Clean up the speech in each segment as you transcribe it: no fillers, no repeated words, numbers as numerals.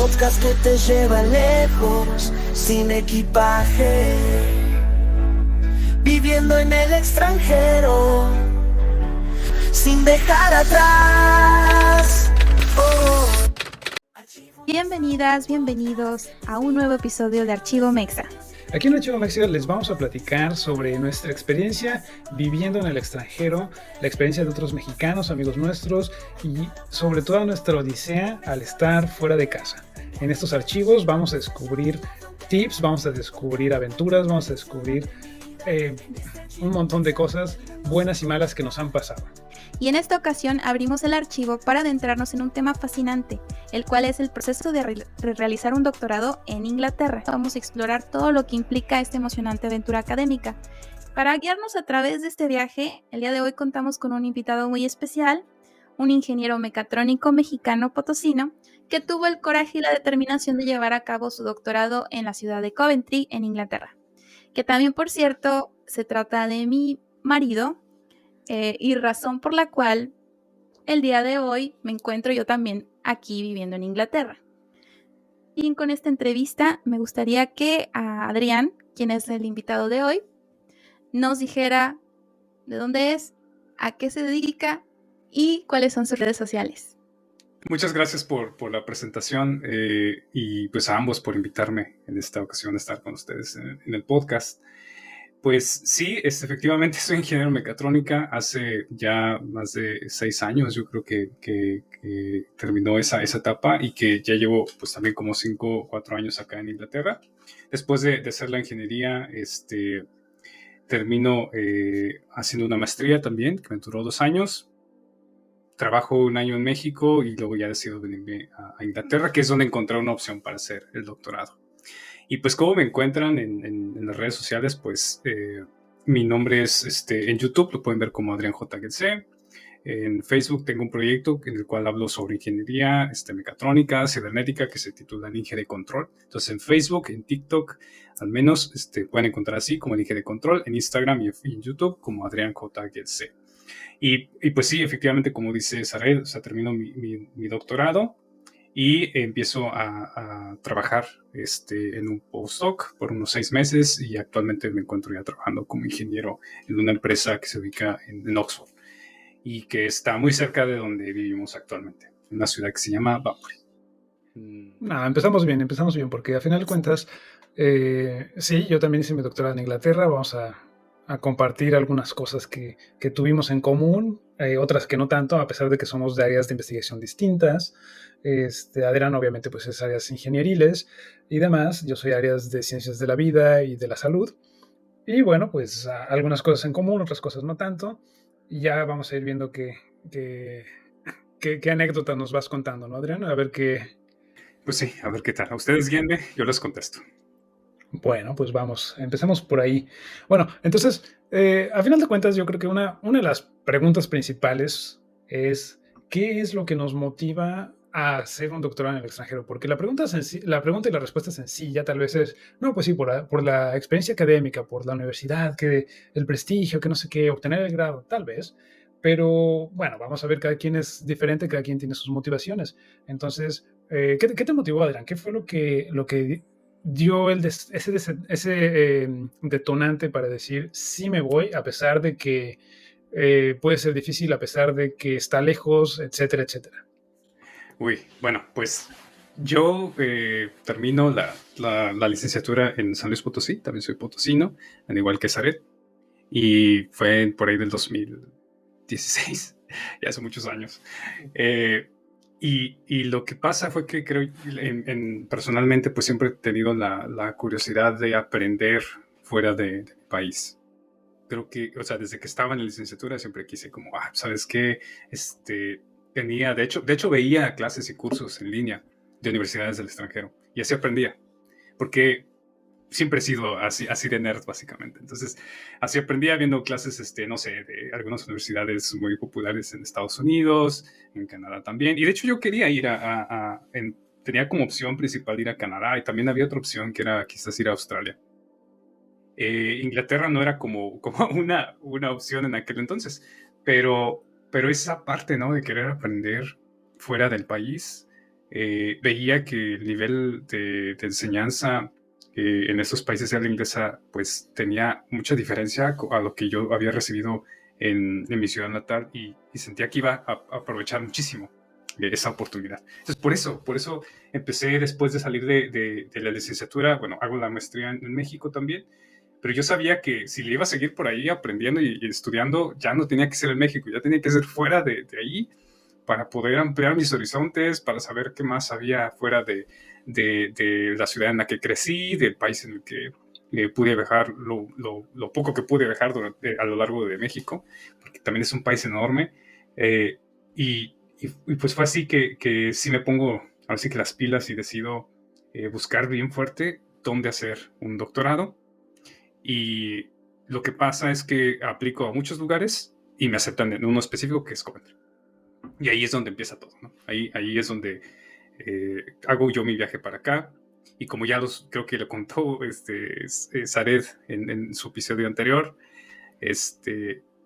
podcast que te lleva lejos, sin equipaje, viviendo en el extranjero, sin dejar atrás. Oh. Bienvenidas, bienvenidos a un nuevo episodio de Archivo Mexa. Aquí en Archivo Mexa les vamos a platicar sobre nuestra experiencia viviendo en el extranjero, la experiencia de otros mexicanos, amigos nuestros, y sobre todo nuestra odisea al estar fuera de casa. En estos archivos vamos a descubrir tips, vamos a descubrir aventuras, vamos a descubrir un montón de cosas buenas y malas que nos han pasado. Y en esta ocasión abrimos el archivo para adentrarnos en un tema fascinante, el cual es el proceso de realizar un doctorado en Inglaterra. Vamos a explorar todo lo que implica esta emocionante aventura académica. Para guiarnos a través de este viaje, el día de hoy contamos con un invitado muy especial, un ingeniero mecatrónico mexicano potosino, que tuvo el coraje y la determinación de llevar a cabo su doctorado en la ciudad de Coventry, en Inglaterra. Que también, por cierto, se trata de mi marido, y razón por la cual el día de hoy me encuentro yo también aquí viviendo en Inglaterra. Y con esta entrevista me gustaría que a Adrián, quien es el invitado de hoy, nos dijera de dónde es, a qué se dedica y cuáles son sus redes sociales. Muchas gracias por la presentación y pues a ambos por invitarme en esta ocasión a estar con ustedes en el podcast. Pues sí, efectivamente soy ingeniero en mecatrónica. Hace ya más de 6 años yo creo que terminó esa etapa y que ya llevo pues también como 5 o 4 años acá en Inglaterra. Después de hacer la ingeniería, termino haciendo una maestría también, que me duró 2 años. Trabajo 1 año en México y luego ya decido venirme a Inglaterra, que es donde encontré una opción para hacer el doctorado. Y pues como me encuentran en las redes sociales, pues mi nombre es en YouTube, lo pueden ver como Adrián J. Guetze. En Facebook tengo un proyecto en el cual hablo sobre ingeniería, mecatrónica, cibernética, que se titula El Inge de Control. Entonces en Facebook, en TikTok, al menos pueden encontrar así como El Inge de Control, en Instagram y en YouTube como Adrián J. Guetze. Y pues sí, efectivamente, como dice Saray, o sea, termino mi doctorado y empiezo a trabajar en un postdoc por unos 6 meses y actualmente me encuentro ya trabajando como ingeniero en una empresa que se ubica en Oxford y que está muy cerca de donde vivimos actualmente, en una ciudad que se llama Banbury. No, empezamos bien, porque a final de cuentas, sí, yo también hice mi doctorado en Inglaterra. Vamos a compartir algunas cosas que tuvimos en común, otras que no tanto, a pesar de que somos de áreas de investigación distintas. Adrián obviamente pues es áreas ingenieriles y demás, yo soy áreas de ciencias de la vida y de la salud, y bueno, pues algunas cosas en común, otras cosas no tanto, y ya vamos a ir viendo qué anécdota nos vas contando, ¿no, Adrián? A ver qué... Pues sí, a ver qué tal. A ustedes guíenme, yo les contesto. Bueno, pues vamos, empecemos por ahí. Bueno, entonces, a final de cuentas, yo creo que una de las preguntas principales es ¿qué es lo que nos motiva a hacer un doctorado en el extranjero? Porque la pregunta y la respuesta sencilla tal vez es, no, pues sí, por la experiencia académica, por la universidad, que el prestigio, que no sé qué, obtener el grado, tal vez. Pero bueno, vamos a ver, cada quien es diferente, cada quien tiene sus motivaciones. Entonces, ¿qué te motivó, Adrián? ¿Qué fue lo que dio ese detonante para decir sí me voy, a pesar de que puede ser difícil, a pesar de que está lejos, etcétera, etcétera? Uy, bueno, pues yo termino la licenciatura en San Luis Potosí, también soy potosino, al igual que Zaret, y fue por ahí del 2016, ya hace muchos años. Y lo que pasa fue que creo, personalmente, pues siempre he tenido la curiosidad de aprender fuera de mi país. Creo que, o sea, desde que estaba en la licenciatura siempre quise como, ¿sabes qué? De hecho veía clases y cursos en línea de universidades del extranjero y así aprendía, porque siempre he sido así de nerd, básicamente. Entonces, así aprendía viendo clases, no sé, de algunas universidades muy populares en Estados Unidos, en Canadá también. Y de hecho yo quería ir tenía como opción principal ir a Canadá, y también había otra opción que era quizás ir a Australia. Inglaterra no era como una opción en aquel entonces, pero esa parte, ¿no?, de querer aprender fuera del país veía que el nivel de enseñanza en esos países de habla inglesa pues tenía mucha diferencia a lo que yo había recibido en mi ciudad natal y sentía que iba a aprovechar muchísimo esa oportunidad. Entonces, por eso empecé después de salir de la licenciatura, bueno, hago la maestría en México también, pero yo sabía que si le iba a seguir por ahí aprendiendo y estudiando, ya no tenía que ser en México, ya tenía que ser fuera de ahí para poder ampliar mis horizontes, para saber qué más había fuera de la ciudad en la que crecí, del país en el que pude viajar, lo poco que pude viajar a lo largo de México, porque también es un país enorme. Y pues fue así que sí me pongo, ahora sí que las pilas y decido buscar bien fuerte dónde hacer un doctorado. Y lo que pasa es que aplico a muchos lugares y me aceptan en uno específico que es Coventry. Y ahí es donde empieza todo, ¿no? Ahí es donde hago yo mi viaje para acá. Y como ya creo que le contó Zared en su episodio anterior,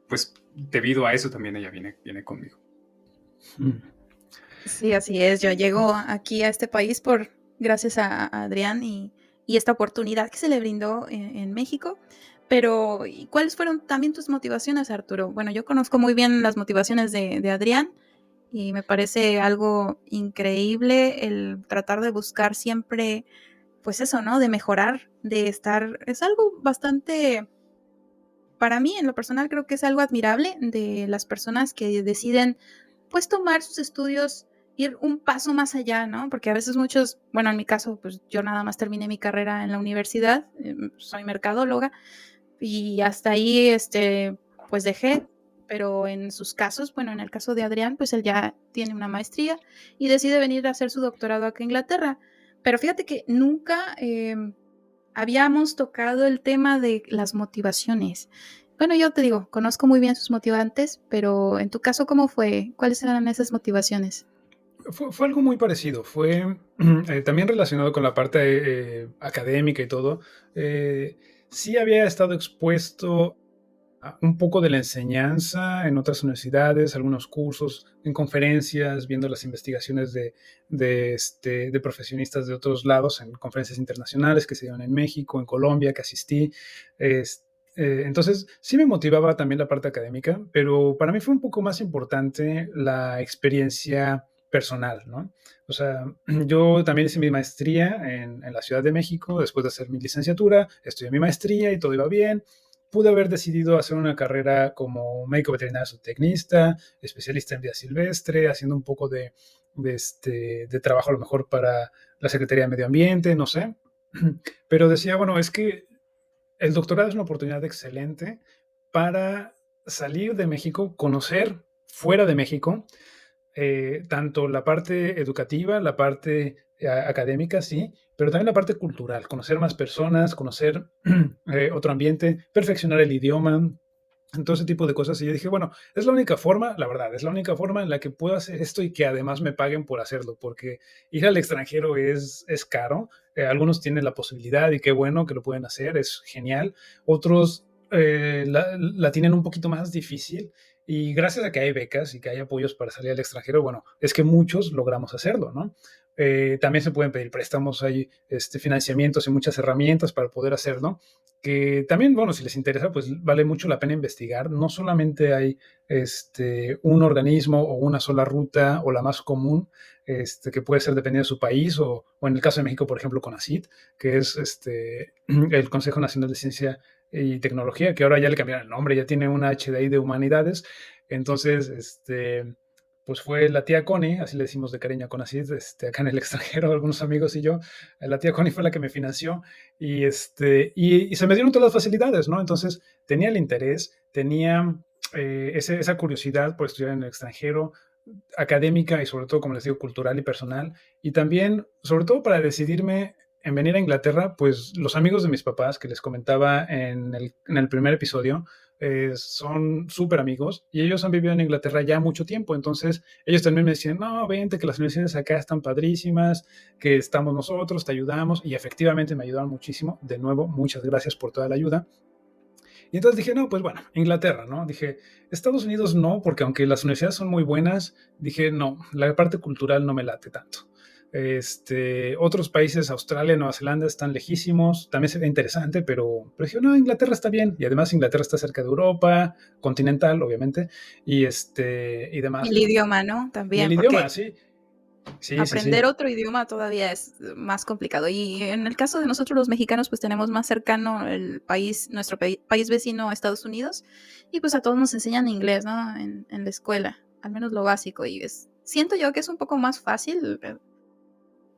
pues debido a eso también ella viene conmigo. Sí, así es. Yo llego aquí a este país gracias a Adrián y esta oportunidad que se le brindó en México. Pero, ¿y cuáles fueron también tus motivaciones, Arturo? Bueno, yo conozco muy bien las motivaciones de Adrián y me parece algo increíble el tratar de buscar siempre, pues eso, ¿no? De mejorar, de estar, es algo bastante, para mí en lo personal creo que es algo admirable de las personas que deciden, pues tomar sus estudios, ir un paso más allá, ¿no? Porque a veces muchos, bueno, en mi caso, pues yo nada más terminé mi carrera en la universidad, soy mercadóloga, y hasta ahí, pues dejé, pero en sus casos, bueno, en el caso de Adrián, pues él ya tiene una maestría y decide venir a hacer su doctorado acá en Inglaterra. Pero fíjate que nunca habíamos tocado el tema de las motivaciones. Bueno, yo te digo, conozco muy bien sus motivantes, pero en tu caso, ¿cómo fue? ¿Cuáles eran esas motivaciones? Fue algo muy parecido, fue también relacionado con la parte académica y todo. Sí había estado expuesto a un poco de la enseñanza en otras universidades, algunos cursos, en conferencias, viendo las investigaciones de profesionistas de otros lados, en conferencias internacionales que se dieron en México, en Colombia, que asistí. Entonces, sí me motivaba también la parte académica, pero para mí fue un poco más importante la experiencia personal, ¿no? O sea, yo también hice mi maestría en la Ciudad de México, después de hacer mi licenciatura, estudié mi maestría y todo iba bien. Pude haber decidido hacer una carrera como médico veterinario zootecnista, especialista en vida silvestre, haciendo un poco de trabajo a lo mejor para la Secretaría de Medio Ambiente, no sé. Pero decía, bueno, es que el doctorado es una oportunidad excelente para salir de México, conocer fuera de México, tanto la parte educativa, la parte académica, sí, pero también la parte cultural, conocer más personas, conocer otro ambiente, perfeccionar el idioma, todo ese tipo de cosas. Y yo dije, bueno, es la única forma, la verdad, es la única forma en la que puedo hacer esto y que además me paguen por hacerlo, porque ir al extranjero es caro. Algunos tienen la posibilidad y qué bueno que lo pueden hacer, es genial. Otros la tienen un poquito más difícil. Y gracias a que hay becas y que hay apoyos para salir al extranjero, bueno, es que muchos logramos hacerlo, ¿no? También se pueden pedir préstamos, hay financiamientos y muchas herramientas para poder hacerlo, que también, bueno, si les interesa, pues vale mucho la pena investigar. No solamente hay un organismo o una sola ruta o la más común, que puede ser dependiendo de su país, o en el caso de México, por ejemplo, CONACYT, que es el Consejo Nacional de Ciencia y Tecnología, que ahora ya le cambiaron el nombre, ya tiene una HDI de Humanidades. Entonces, pues fue la tía Connie, así le decimos de cariño a CONACYT, acá en el extranjero, algunos amigos y yo. La tía Connie fue la que me financió y se me dieron todas las facilidades, ¿no? Entonces tenía el interés, tenía esa curiosidad por estudiar en el extranjero, académica y sobre todo, como les digo, cultural y personal. Y también, sobre todo para decidirme en venir a Inglaterra, pues los amigos de mis papás que les comentaba en el primer episodio, son súper amigos y ellos han vivido en Inglaterra ya mucho tiempo. Entonces ellos también me decían, no, vente, que las universidades acá están padrísimas, que estamos nosotros, te ayudamos, y efectivamente me ayudaron muchísimo. De nuevo, muchas gracias por toda la ayuda. Y entonces dije, no, pues bueno, Inglaterra, ¿no? Dije, Estados Unidos no, porque aunque las universidades son muy buenas, dije, no, la parte cultural no me late tanto. Otros países, Australia, Nueva Zelanda, están lejísimos. También sería interesante, pero dije, no, Inglaterra está bien. Y además Inglaterra está cerca de Europa, continental, obviamente, y demás, El ¿no? idioma, ¿no? Y el También, idioma, porque sí. Sí, sí, aprender sí. otro idioma todavía es más complicado. Y en el caso de nosotros los mexicanos, pues tenemos más cercano el país, nuestro país vecino, Estados Unidos, y pues a todos nos enseñan inglés, ¿no? En la escuela, al menos lo básico. Y siento yo que es un poco más fácil.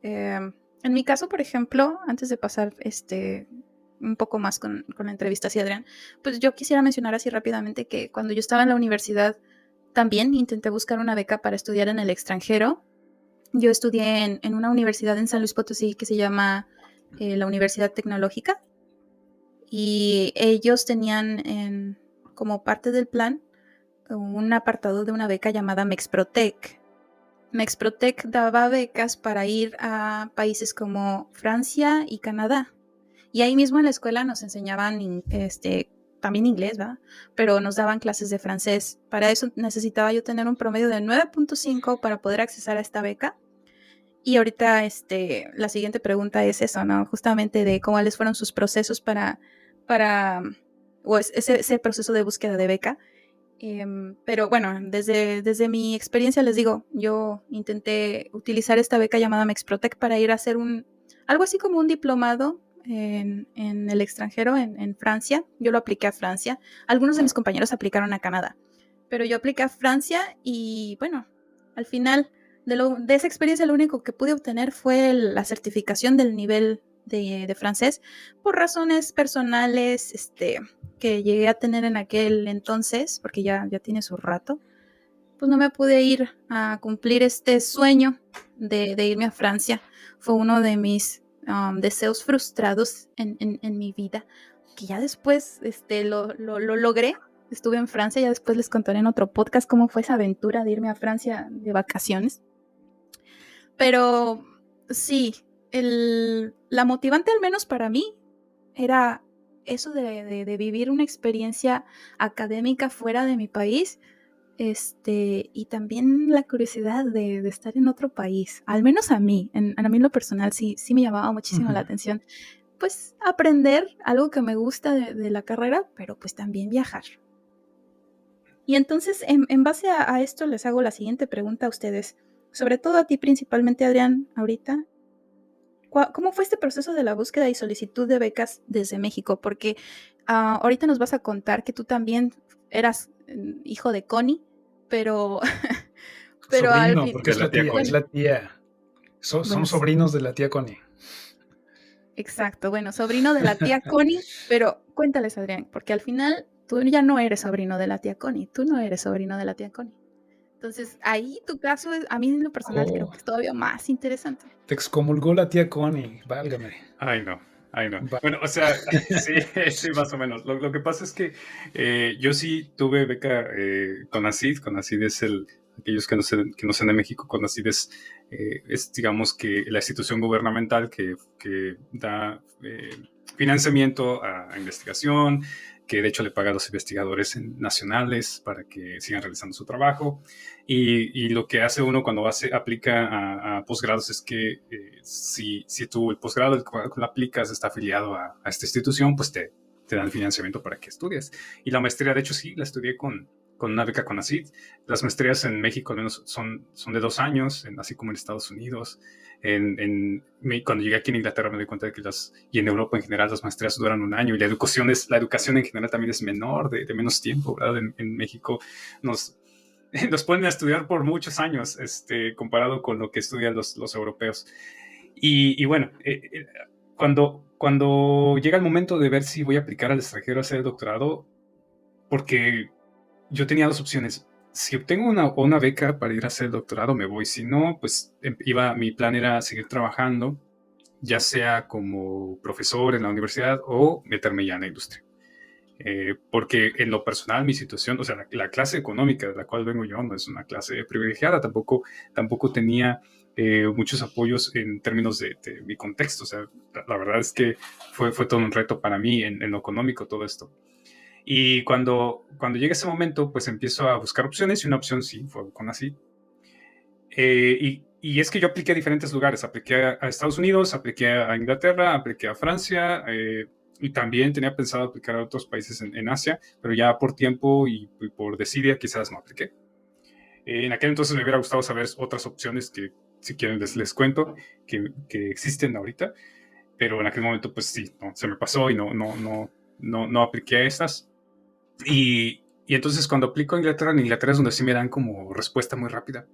En mi caso, por ejemplo, antes de pasar un poco más con la entrevista hacia Adrián, pues yo quisiera mencionar así rápidamente que cuando yo estaba en la universidad también intenté buscar una beca para estudiar en el extranjero. Yo estudié en una universidad en San Luis Potosí que se llama la Universidad Tecnológica, y ellos tenían como parte del plan un apartado de una beca llamada Mexprotec. Mexprotec daba becas para ir a países como Francia y Canadá. Y ahí mismo en la escuela nos enseñaban también inglés, ¿verdad? Pero nos daban clases de francés. Para eso necesitaba yo tener un promedio de 9.5 para poder accesar a esta beca. Y ahorita la siguiente pregunta es eso, ¿no? Justamente de cuáles fueron sus procesos para o ese proceso de búsqueda de beca. Pero bueno, desde mi experiencia les digo, yo intenté utilizar esta beca llamada Mexprotec para ir a hacer algo así como un diplomado en el extranjero, en Francia. Yo lo apliqué a Francia. Algunos de mis compañeros aplicaron a Canadá, pero yo apliqué a Francia y bueno, al final de esa experiencia lo único que pude obtener fue la certificación del nivel de francés por razones personales, que llegué a tener en aquel entonces, porque ya tiene su rato. Pues no me pude ir a cumplir este sueño de irme a Francia. Fue uno de mis deseos frustrados en mi vida, que ya después lo logré. Estuve en Francia, ya después les contaré en otro podcast cómo fue esa aventura de irme a Francia de vacaciones. Pero sí, la motivante al menos para mí era eso de vivir una experiencia académica fuera de mi país, y también la curiosidad de estar en otro país, al menos a mí, a mí en lo personal sí me llamaba muchísimo la atención, pues aprender algo que me gusta de la carrera, pero pues también viajar. Y entonces, en base a esto, les hago la siguiente pregunta a ustedes, sobre todo a ti principalmente, Adrián, ahorita. ¿Cómo fue este proceso de la búsqueda y solicitud de becas desde México? Porque ahorita nos vas a contar que tú también eras hijo de Connie, pero al Sobrino, fin, porque es De la la tía tía, Connie. es la tía. Son bueno, sobrinos de la tía Connie. exacto, bueno, sobrino de la tía Connie, pero cuéntales, Adrián, porque al final tú ya no eres sobrino de la tía Connie, tú no eres sobrino de la tía Connie. Entonces, ahí tu caso, a mí en lo personal creo que es todavía más interesante. Te excomulgó la tía Connie, válgame. Ay, no. Va- Bueno, o sea, sí, sí, más o menos. Lo que pasa es que yo sí tuve beca CONACYT. CONACYT es aquellos que no sean de México, CONACYT es, digamos, que la institución gubernamental que da financiamiento a investigación, que de hecho le paga a los investigadores nacionales para que sigan realizando su trabajo. Y lo que hace uno cuando aplica a posgrados es que si tú el posgrado el cual aplicas está afiliado a esta institución, pues te dan financiamiento para que estudies. Y la maestría, de hecho, sí, la estudié con una beca CONACYT. Las maestrías en México al menos son de 2 años, así como en Estados Unidos. Cuando llegué aquí en Inglaterra me di cuenta de que y en Europa en general las maestrías duran 1 año, y la educación en general también es menor, de menos tiempo, ¿verdad? En México nos ponen a estudiar por muchos años, comparado con lo que estudian los europeos. Y bueno, cuando llega el momento de ver si voy a aplicar al extranjero a hacer el doctorado, porque yo tenía 2 opciones. Si obtengo una beca para ir a hacer el doctorado, me voy. Si no, pues mi plan era seguir trabajando, ya sea como profesor en la universidad o meterme ya en la industria. Porque en lo personal mi situación, o sea, la clase económica de la cual vengo yo no es una clase privilegiada, tampoco tenía muchos apoyos en términos de mi contexto. O sea, la verdad es que fue todo un reto para mí en lo económico todo esto. Y cuando llega ese momento, pues empiezo a buscar opciones, y una opción sí fue CONACYT. Y y es que yo apliqué a diferentes lugares, apliqué a Estados Unidos, apliqué a Inglaterra, apliqué a Francia, y también tenía pensado aplicar a otros países en Asia, pero ya por tiempo y por desidia quizás no apliqué. En aquel entonces me hubiera gustado saber otras opciones que, si quieren, les cuento, que existen ahorita, pero en aquel momento pues sí, no, se me pasó y no apliqué a estas. Y entonces cuando aplico a Inglaterra, en Inglaterra es donde sí me dan como respuesta muy rápida.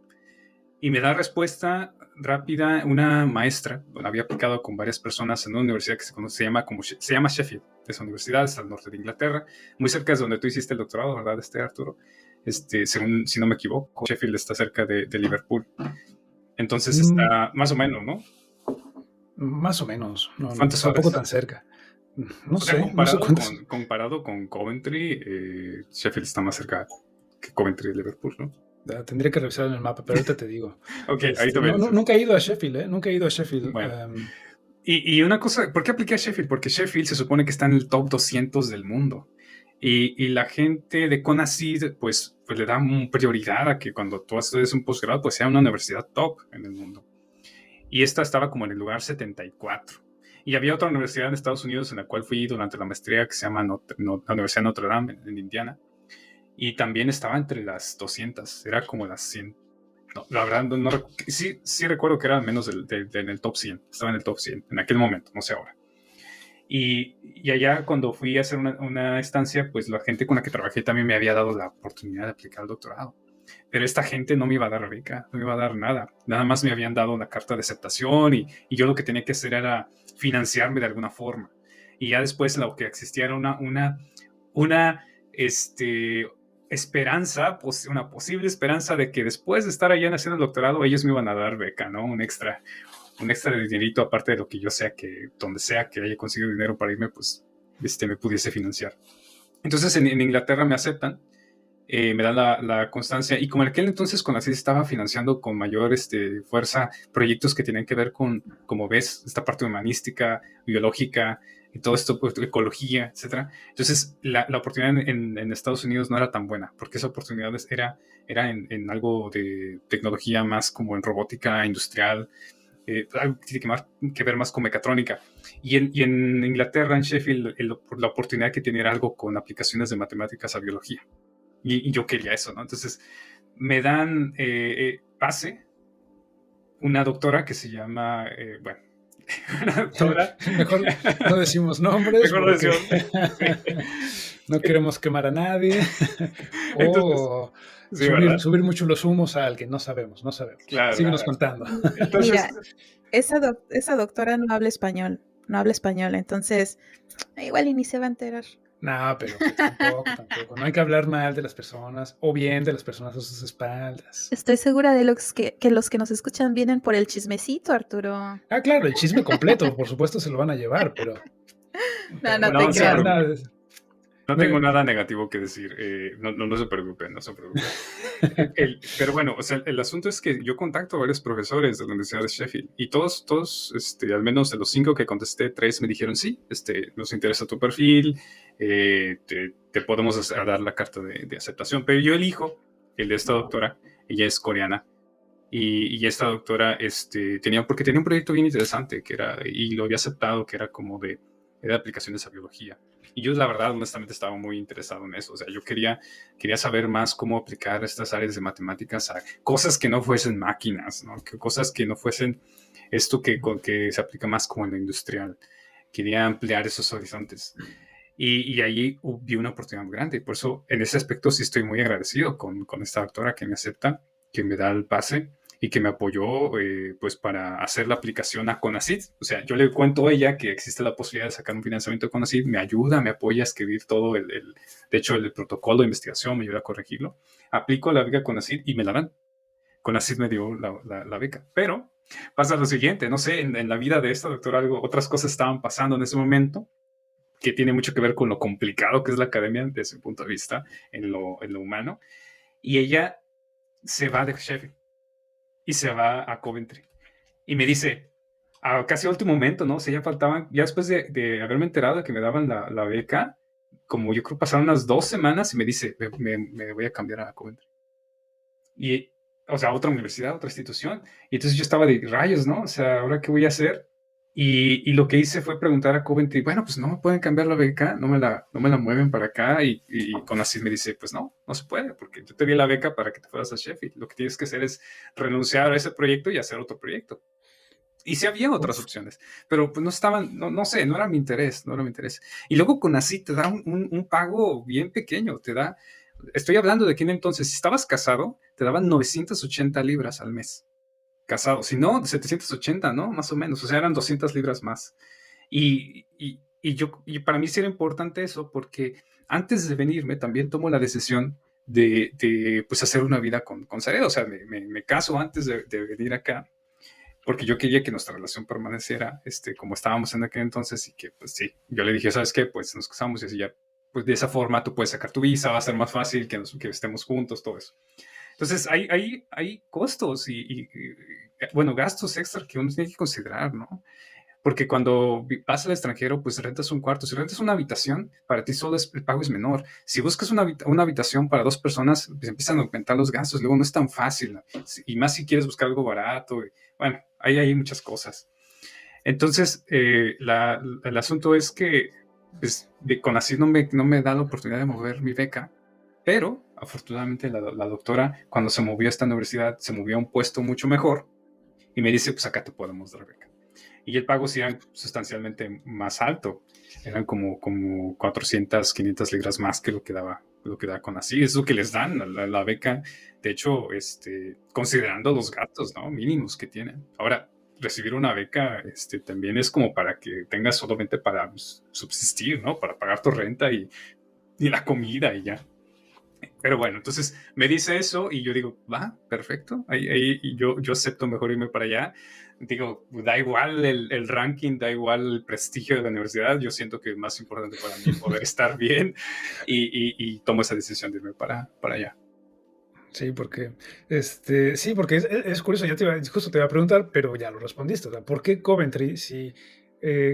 Y me da respuesta rápida una maestra, bueno, había aplicado con varias personas en una universidad que se llama Sheffield. Esa universidad está al norte de Inglaterra, muy cerca de donde tú hiciste el doctorado, ¿verdad, Arturo? Según, si no me equivoco, Sheffield está cerca de Liverpool. Entonces está más o menos, ¿no? Más o menos. No, ¿Cuántas horas? Tampoco tan cerca. No sé. Comparado con Coventry, Sheffield está más cerca que Coventry de Liverpool, ¿no? Tendría que revisar en el mapa, pero ahorita te digo. Ok, ahí te ves. Nunca he ido a Sheffield, ¿eh? Nunca he ido a Sheffield. Bueno. Y una cosa, ¿por qué apliqué a Sheffield? Porque Sheffield se supone que está en el top 200 del mundo. Y la gente de CONACYT, pues le da prioridad a que cuando tú haces un posgrado, pues sea una universidad top en el mundo. Y esta estaba como en el lugar 74. Y había otra universidad en Estados Unidos en la cual fui durante la maestría que se llama la Universidad de Notre Dame en Indiana. Y también estaba entre las 200, era como las 100. No, la verdad, sí recuerdo que era menos en el top 100, estaba en el top 100 en aquel momento, no sé ahora. Y allá cuando fui a hacer una estancia, pues la gente con la que trabajé también me había dado la oportunidad de aplicar al doctorado. Pero esta gente no me iba a dar beca, no me iba a dar nada. Nada más me habían dado la carta de aceptación y yo lo que tenía que hacer era financiarme de alguna forma. Y ya después lo que existía era una esperanza, una posible esperanza de que después de estar allá haciendo el doctorado, ellos me iban a dar beca, ¿no? Un extra de dinerito, aparte de lo que yo sea que, donde sea que haya conseguido dinero para irme, pues me pudiese financiar. Entonces en Inglaterra me aceptan, me dan la constancia, y como en aquel entonces CONACYT estaba financiando con mayor fuerza proyectos que tenían que ver con, como ves, esta parte humanística, biológica, y todo esto, pues, ecología, etcétera. Entonces la oportunidad en Estados Unidos no era tan buena, porque esa oportunidad era en algo de tecnología más como en robótica industrial, algo que tiene que ver más con mecatrónica. Y en Inglaterra, en Sheffield, la oportunidad que tenía era algo con aplicaciones de matemáticas a biología. Y yo quería eso, ¿no? Entonces me dan pase una doctora que se llama, una doctora. Mejor no decimos nombres. Mejor no decimos. No queremos quemar a nadie. O subir mucho los humos a alguien. No sabemos. Claro, síguenos contando. Entonces, mira, esa doctora no habla español. Entonces igual y ni se va a enterar. No, pero pues, tampoco. No hay que hablar mal de las personas o bien de las personas a sus espaldas. Estoy segura de que los que nos escuchan vienen por el chismecito, Arturo. Ah, claro, el chisme completo, por supuesto se lo van a llevar, pero... No te creas. No tengo nada negativo que decir, no se preocupen, pero bueno, o sea, el asunto es que yo contacto a varios profesores de la Universidad de Sheffield y todos, al menos de los 5 que contesté, 3 me dijeron, sí, nos interesa tu perfil, te podemos dar la carta de aceptación, pero yo elijo el de esta doctora, ella es coreana, y esta doctora porque tenía un proyecto bien interesante, y lo había aceptado, que era como de aplicaciones a biología. Y yo, la verdad, honestamente, estaba muy interesado en eso. O sea, yo quería saber más cómo aplicar estas áreas de matemáticas a cosas que no fuesen máquinas, ¿no? Cosas que no fuesen esto que se aplica más como en lo industrial. Quería ampliar esos horizontes. Y ahí vi una oportunidad muy grande. Por eso, en ese aspecto, sí estoy muy agradecido con esta doctora que me acepta, que me da el pase y que me apoyó pues para hacer la aplicación a CONACYT. O sea, yo le cuento a ella que existe la posibilidad de sacar un financiamiento de CONACYT, me ayuda, me apoya a escribir todo de hecho, el protocolo de investigación, me ayuda a corregirlo. Aplico la beca CONACYT y me la dan. CONACYT me dio la beca. Pero pasa lo siguiente, no sé, en la vida de esta doctora otras cosas estaban pasando en ese momento que tiene mucho que ver con lo complicado que es la academia desde su punto de vista en lo humano. Y ella se va de Sheffield y se va a Coventry. Y me dice, a casi último momento, ¿no? O sea, ya después de haberme enterado de que me daban la beca, como yo creo pasaron unas 2 semanas, y me dice, me voy a cambiar a Coventry. Y o sea, a otra universidad, a otra institución. Y entonces yo estaba de rayos, ¿no? O sea, ¿ahora qué voy a hacer? Y lo que hice fue preguntar a Coventry, bueno, pues no me pueden cambiar la beca, no me la mueven para acá. Y Conacyt me dice, pues no se puede, porque yo te di la beca para que te fueras a Sheffield. Lo que tienes que hacer es renunciar a ese proyecto y hacer otro proyecto. Y sí había otras Uf, opciones, pero pues no estaban, no sé, no era mi interés, no era mi interés. Y luego Conacyt te da un pago bien pequeño, estoy hablando de que entonces, si estabas casado, te daban 980 libras al mes. Casado, si no, 780, ¿no? Más o menos, o sea, eran 200 libras más. Y para mí sí era importante eso, porque antes de venirme también tomo la decisión pues hacer una vida con Zared. O sea, me caso antes de venir acá, porque yo quería que nuestra relación permaneciera como estábamos en aquel entonces. Y que, pues sí, yo le dije, ¿sabes qué? Pues nos casamos y así ya, pues de esa forma tú puedes sacar tu visa, va a ser más fácil que estemos juntos, todo eso. Entonces, hay costos bueno, gastos extra que uno tiene que considerar, ¿no? Porque cuando vas al extranjero, pues rentas un cuarto. Si rentas una habitación, para ti solo el pago es menor. Si buscas una habitación para 2 personas, pues empiezan a aumentar los gastos. Luego no es tan fácil, ¿no? Y más si quieres buscar algo barato. Bueno, ahí hay muchas cosas. Entonces, el asunto es que pues, Conacyt no me da la oportunidad de mover mi beca, pero afortunadamente la doctora, cuando se movió a esta universidad, se movió a un puesto mucho mejor y me dice, pues acá te podemos dar beca. Y el pago sí era sustancialmente más alto. Eran como 400, 500 libras más que lo que da Conacyt. Es lo que les dan la beca. De hecho, considerando los gastos, ¿no? Mínimos que tienen. Ahora, recibir una beca también es como para que tengas solamente para subsistir, ¿no? Para pagar tu renta y la comida y ya. Pero bueno, entonces me dice eso y yo digo, va, perfecto. Y yo acepto mejor irme para allá. Digo, da igual el ranking, da igual el prestigio de la universidad. Yo siento que es más importante para mí poder estar bien y tomo esa decisión de irme para allá. sí, porque es curioso, justo te iba a preguntar, pero ya lo respondiste. O sea, ¿por qué Coventry? Si,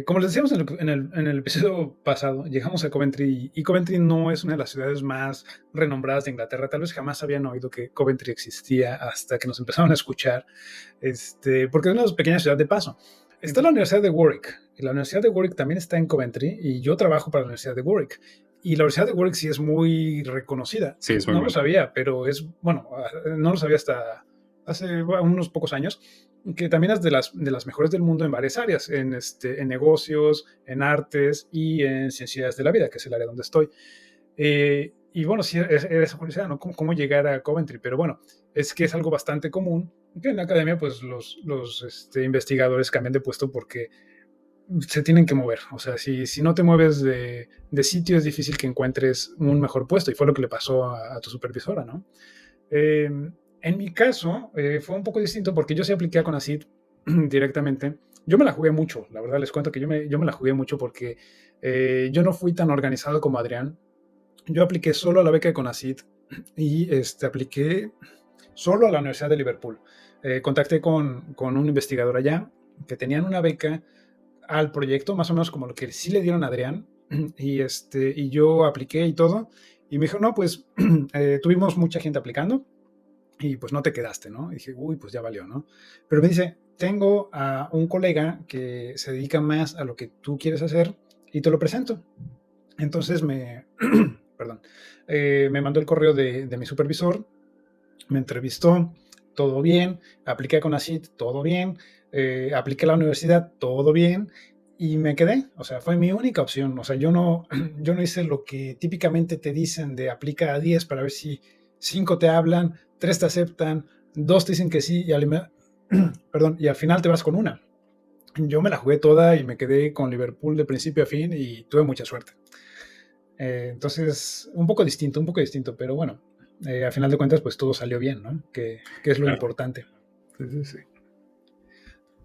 como les decíamos en el episodio pasado, llegamos a Coventry y Coventry no es una de las ciudades más renombradas de Inglaterra. Tal vez jamás habían oído que Coventry existía hasta que nos empezaron a escuchar, porque es una pequeña ciudad de paso. Está la Universidad de Warwick, y la Universidad de Warwick también está en Coventry, y yo trabajo para la Universidad de Warwick. Y la Universidad de Warwick sí es muy reconocida. Sí, es muy No lo bueno. sabía, pero bueno, no lo sabía hasta hace unos pocos años, que también es de las mejores del mundo en varias áreas, en negocios, en artes y en ciencias de la vida, que es el área donde estoy. Y bueno, sí, era esa curiosidad, ¿no? ¿Cómo llegar a Coventry? Pero bueno, es que es algo bastante común que en la academia, pues los investigadores cambian de puesto porque se tienen que mover. O sea, si no te mueves de sitio, es difícil que encuentres un mejor puesto. Y fue lo que le pasó a tu supervisora, ¿no? En mi caso, fue un poco distinto porque yo sí apliqué a Conacyt directamente. Yo me la jugué mucho, la verdad les cuento que yo me la jugué mucho porque yo no fui tan organizado como Adrián. Yo apliqué solo a la beca de Conacyt y apliqué solo a la Universidad de Liverpool. Contacté con un investigador allá que tenían una beca al proyecto, más o menos como lo que sí le dieron a Adrián, y yo apliqué y todo, y me dijo, no, pues tuvimos mucha gente aplicando, y pues no te quedaste, ¿no? Y dije, uy, pues ya valió, ¿no? Pero me dice, tengo a un colega que se dedica más a lo que tú quieres hacer, y te lo presento. Entonces perdón, me mandó el correo de mi supervisor, me entrevistó, todo bien, apliqué con Conacyt, todo bien, apliqué a la universidad, todo bien, y me quedé. O sea, fue mi única opción. O sea, yo no, yo no hice lo que típicamente te dicen de aplica a 10 para ver si 5 te hablan, 3 te aceptan, 2 te dicen que sí, perdón, y al final te vas con una. Yo me la jugué toda y me quedé con Liverpool de principio a fin y tuve mucha suerte. Entonces, un poco distinto, pero bueno, a final de cuentas, pues todo salió bien, ¿no? Que es lo Claro. importante. Sí, sí, sí.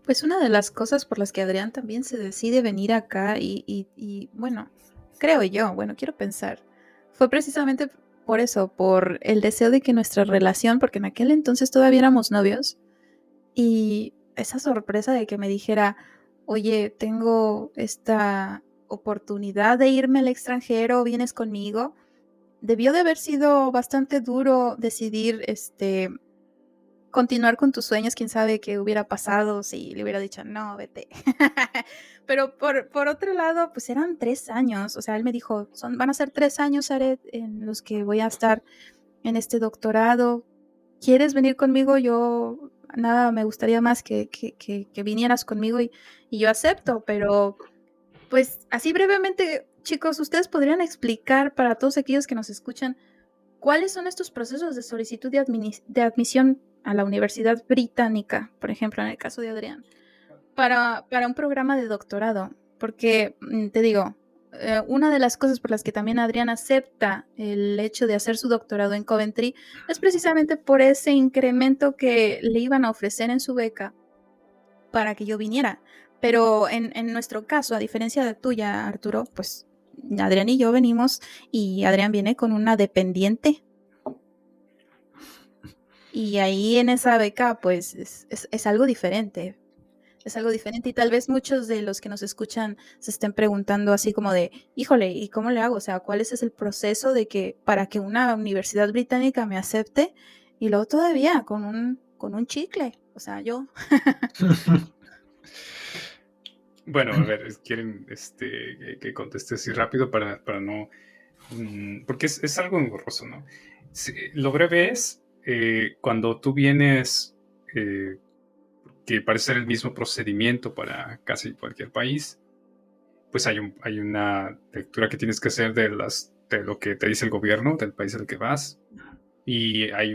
Pues una de las cosas por las que Adrián también se decide venir acá y bueno, creo yo, bueno, quiero pensar, fue precisamente por eso, por el deseo de que nuestra relación, porque en aquel entonces todavía éramos novios, y esa sorpresa de que me dijera, oye, tengo esta oportunidad de irme al extranjero, ¿vienes conmigo? Debió de haber sido bastante duro decidir continuar con tus sueños, quién sabe qué hubiera pasado si le hubiera dicho, no, vete. Pero por otro lado, pues eran 3 años, o sea, él me dijo, van a ser 3 años, Aret, en los que voy a estar en este doctorado. ¿Quieres venir conmigo? Yo, nada, me gustaría más que vinieras conmigo y yo acepto, pero pues así brevemente, chicos, ¿ustedes podrían explicar para todos aquellos que nos escuchan cuáles son estos procesos de solicitud de admisión a la Universidad Británica, por ejemplo, en el caso de Adrián, para un programa de doctorado? Porque, te digo, una de las cosas por las que también Adrián acepta el hecho de hacer su doctorado en Coventry es precisamente por ese incremento que le iban a ofrecer en su beca para que yo viniera. Pero en nuestro caso, a diferencia de tuya, Arturo, pues Adrián y yo venimos y Adrián viene con una dependiente. Y ahí en esa beca, pues es algo diferente. Es algo diferente y tal vez muchos de los que nos escuchan se estén preguntando así como de, híjole, ¿y cómo le hago? O sea, ¿cuál es el proceso para que una universidad británica me acepte? Y luego todavía con un chicle. O sea, yo... Bueno, a ver, quieren que conteste así rápido para no... porque es algo engorroso, ¿no? Sí, lo breve es, cuando tú vienes, que parece ser el mismo procedimiento para casi cualquier país, pues hay una lectura que tienes que hacer de lo que te dice el gobierno del país al que vas, y hay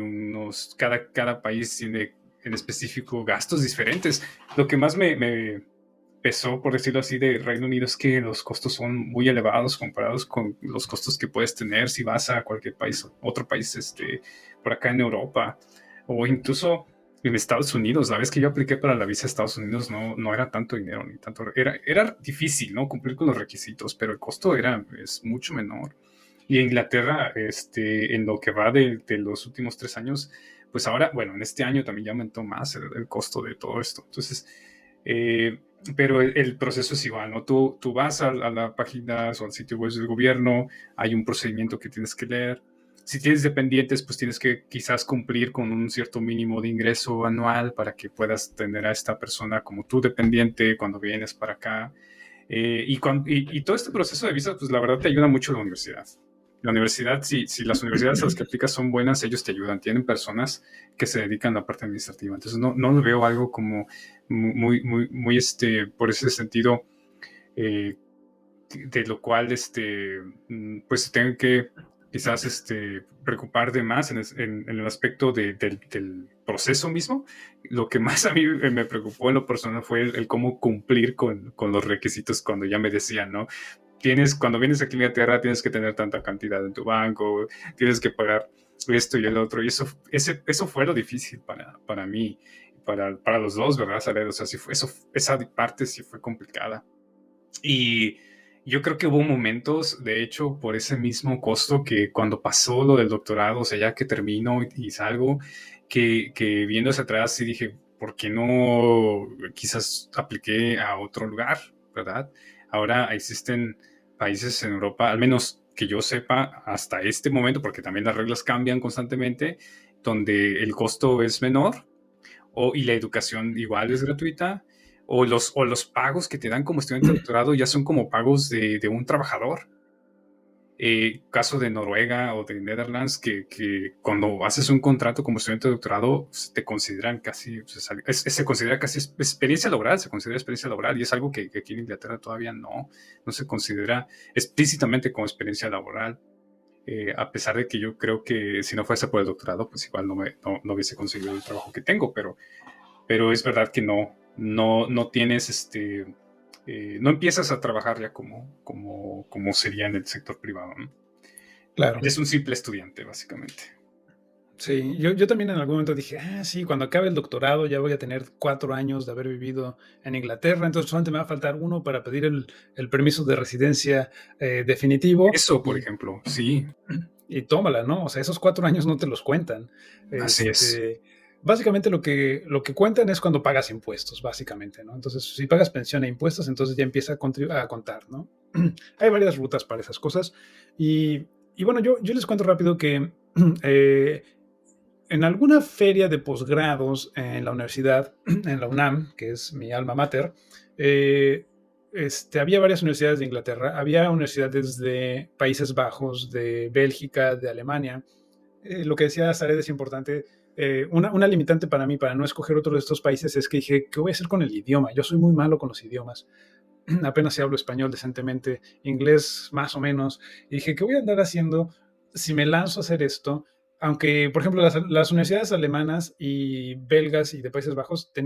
cada país tiene en específico gastos diferentes. Lo que más me pesó, por decirlo así, de Reino Unido es que los costos son muy elevados comparados con los costos que puedes tener si vas a cualquier país, otro país, por acá en Europa, o incluso en Estados Unidos. La vez que yo apliqué para la visa a Estados Unidos no era tanto dinero, ni tanto, era difícil, ¿no?, cumplir con los requisitos, pero el costo es mucho menor. Y en Inglaterra, en lo que va de los últimos 3 años, pues ahora, bueno, en este año también ya aumentó más el costo de todo esto. Entonces, pero el proceso es igual, ¿no? Tú vas a la página o al sitio web del gobierno, hay un procedimiento que tienes que leer. Si tienes dependientes, pues tienes que quizás cumplir con un cierto mínimo de ingreso anual para que puedas tener a esta persona como tu dependiente cuando vienes para acá. Y todo este proceso de visa, pues la verdad te ayuda mucho la universidad. La universidad, si las universidades a las que aplicas son buenas, ellos te ayudan. Tienen personas que se dedican a la parte administrativa. Entonces no lo veo algo como muy por ese sentido, de lo cual pues tengan que quizás preocupar de más en el aspecto del proceso mismo. Lo que más a mí me preocupó en lo personal fue el cómo cumplir con los requisitos cuando ya me decían, ¿no? Cuando vienes aquí a Inglaterra tienes que tener tanta cantidad en tu banco, tienes que pagar esto y el otro, y eso fue lo difícil para mí, para los dos, ¿verdad, Sared? O sea, esa parte sí fue complicada. Y yo creo que hubo momentos, de hecho, por ese mismo costo, que cuando pasó lo del doctorado, o sea, ya que termino y salgo, que viendo hacia atrás sí dije, ¿por qué no quizás apliqué a otro lugar, verdad? Ahora existen países en Europa, al menos que yo sepa hasta este momento, porque también las reglas cambian constantemente, donde el costo es menor y la educación igual es gratuita, o los pagos que te dan como estudiante de doctorado ya son como pagos de un trabajador. Caso de Noruega o de Netherlands, que cuando haces un contrato como estudiante de doctorado te consideran casi, se considera casi experiencia laboral, se considera experiencia laboral, y es algo que aquí en Inglaterra todavía no se considera explícitamente como experiencia laboral, a pesar de que yo creo que si no fuese por el doctorado, pues igual no hubiese conseguido el trabajo que tengo, pero es verdad que no tienes no empiezas a trabajar ya como sería en el sector privado, ¿no? Claro. Eres un simple estudiante, básicamente. Sí, yo también en algún momento dije, sí, cuando acabe el doctorado ya voy a tener 4 años de haber vivido en Inglaterra, entonces solamente me va a faltar 1 para pedir el permiso de residencia definitivo. Eso, por ejemplo, sí. Y tómala, ¿no? O sea, esos 4 años no te los cuentan. Así es. Básicamente lo que cuentan es cuando pagas impuestos, básicamente, ¿no? Entonces, si pagas pensión e impuestos, entonces ya empieza a contar, ¿no? Hay varias rutas para esas cosas. Y bueno, yo les cuento rápido que en alguna feria de posgrados en la universidad, en la UNAM, que es mi alma mater, había varias universidades de Inglaterra, había universidades de Países Bajos, de Bélgica, de Alemania. Lo que decía Zaret es importante. Una limitante para mí, para no escoger otro de estos países, es que dije, ¿qué voy a hacer con el idioma? Yo soy muy malo con los idiomas. Apenas si hablo español decentemente, inglés más o menos. Y dije, ¿qué voy a andar haciendo si me lanzo a hacer esto? Aunque, por ejemplo, las universidades alemanas y belgas y de Países Bajos te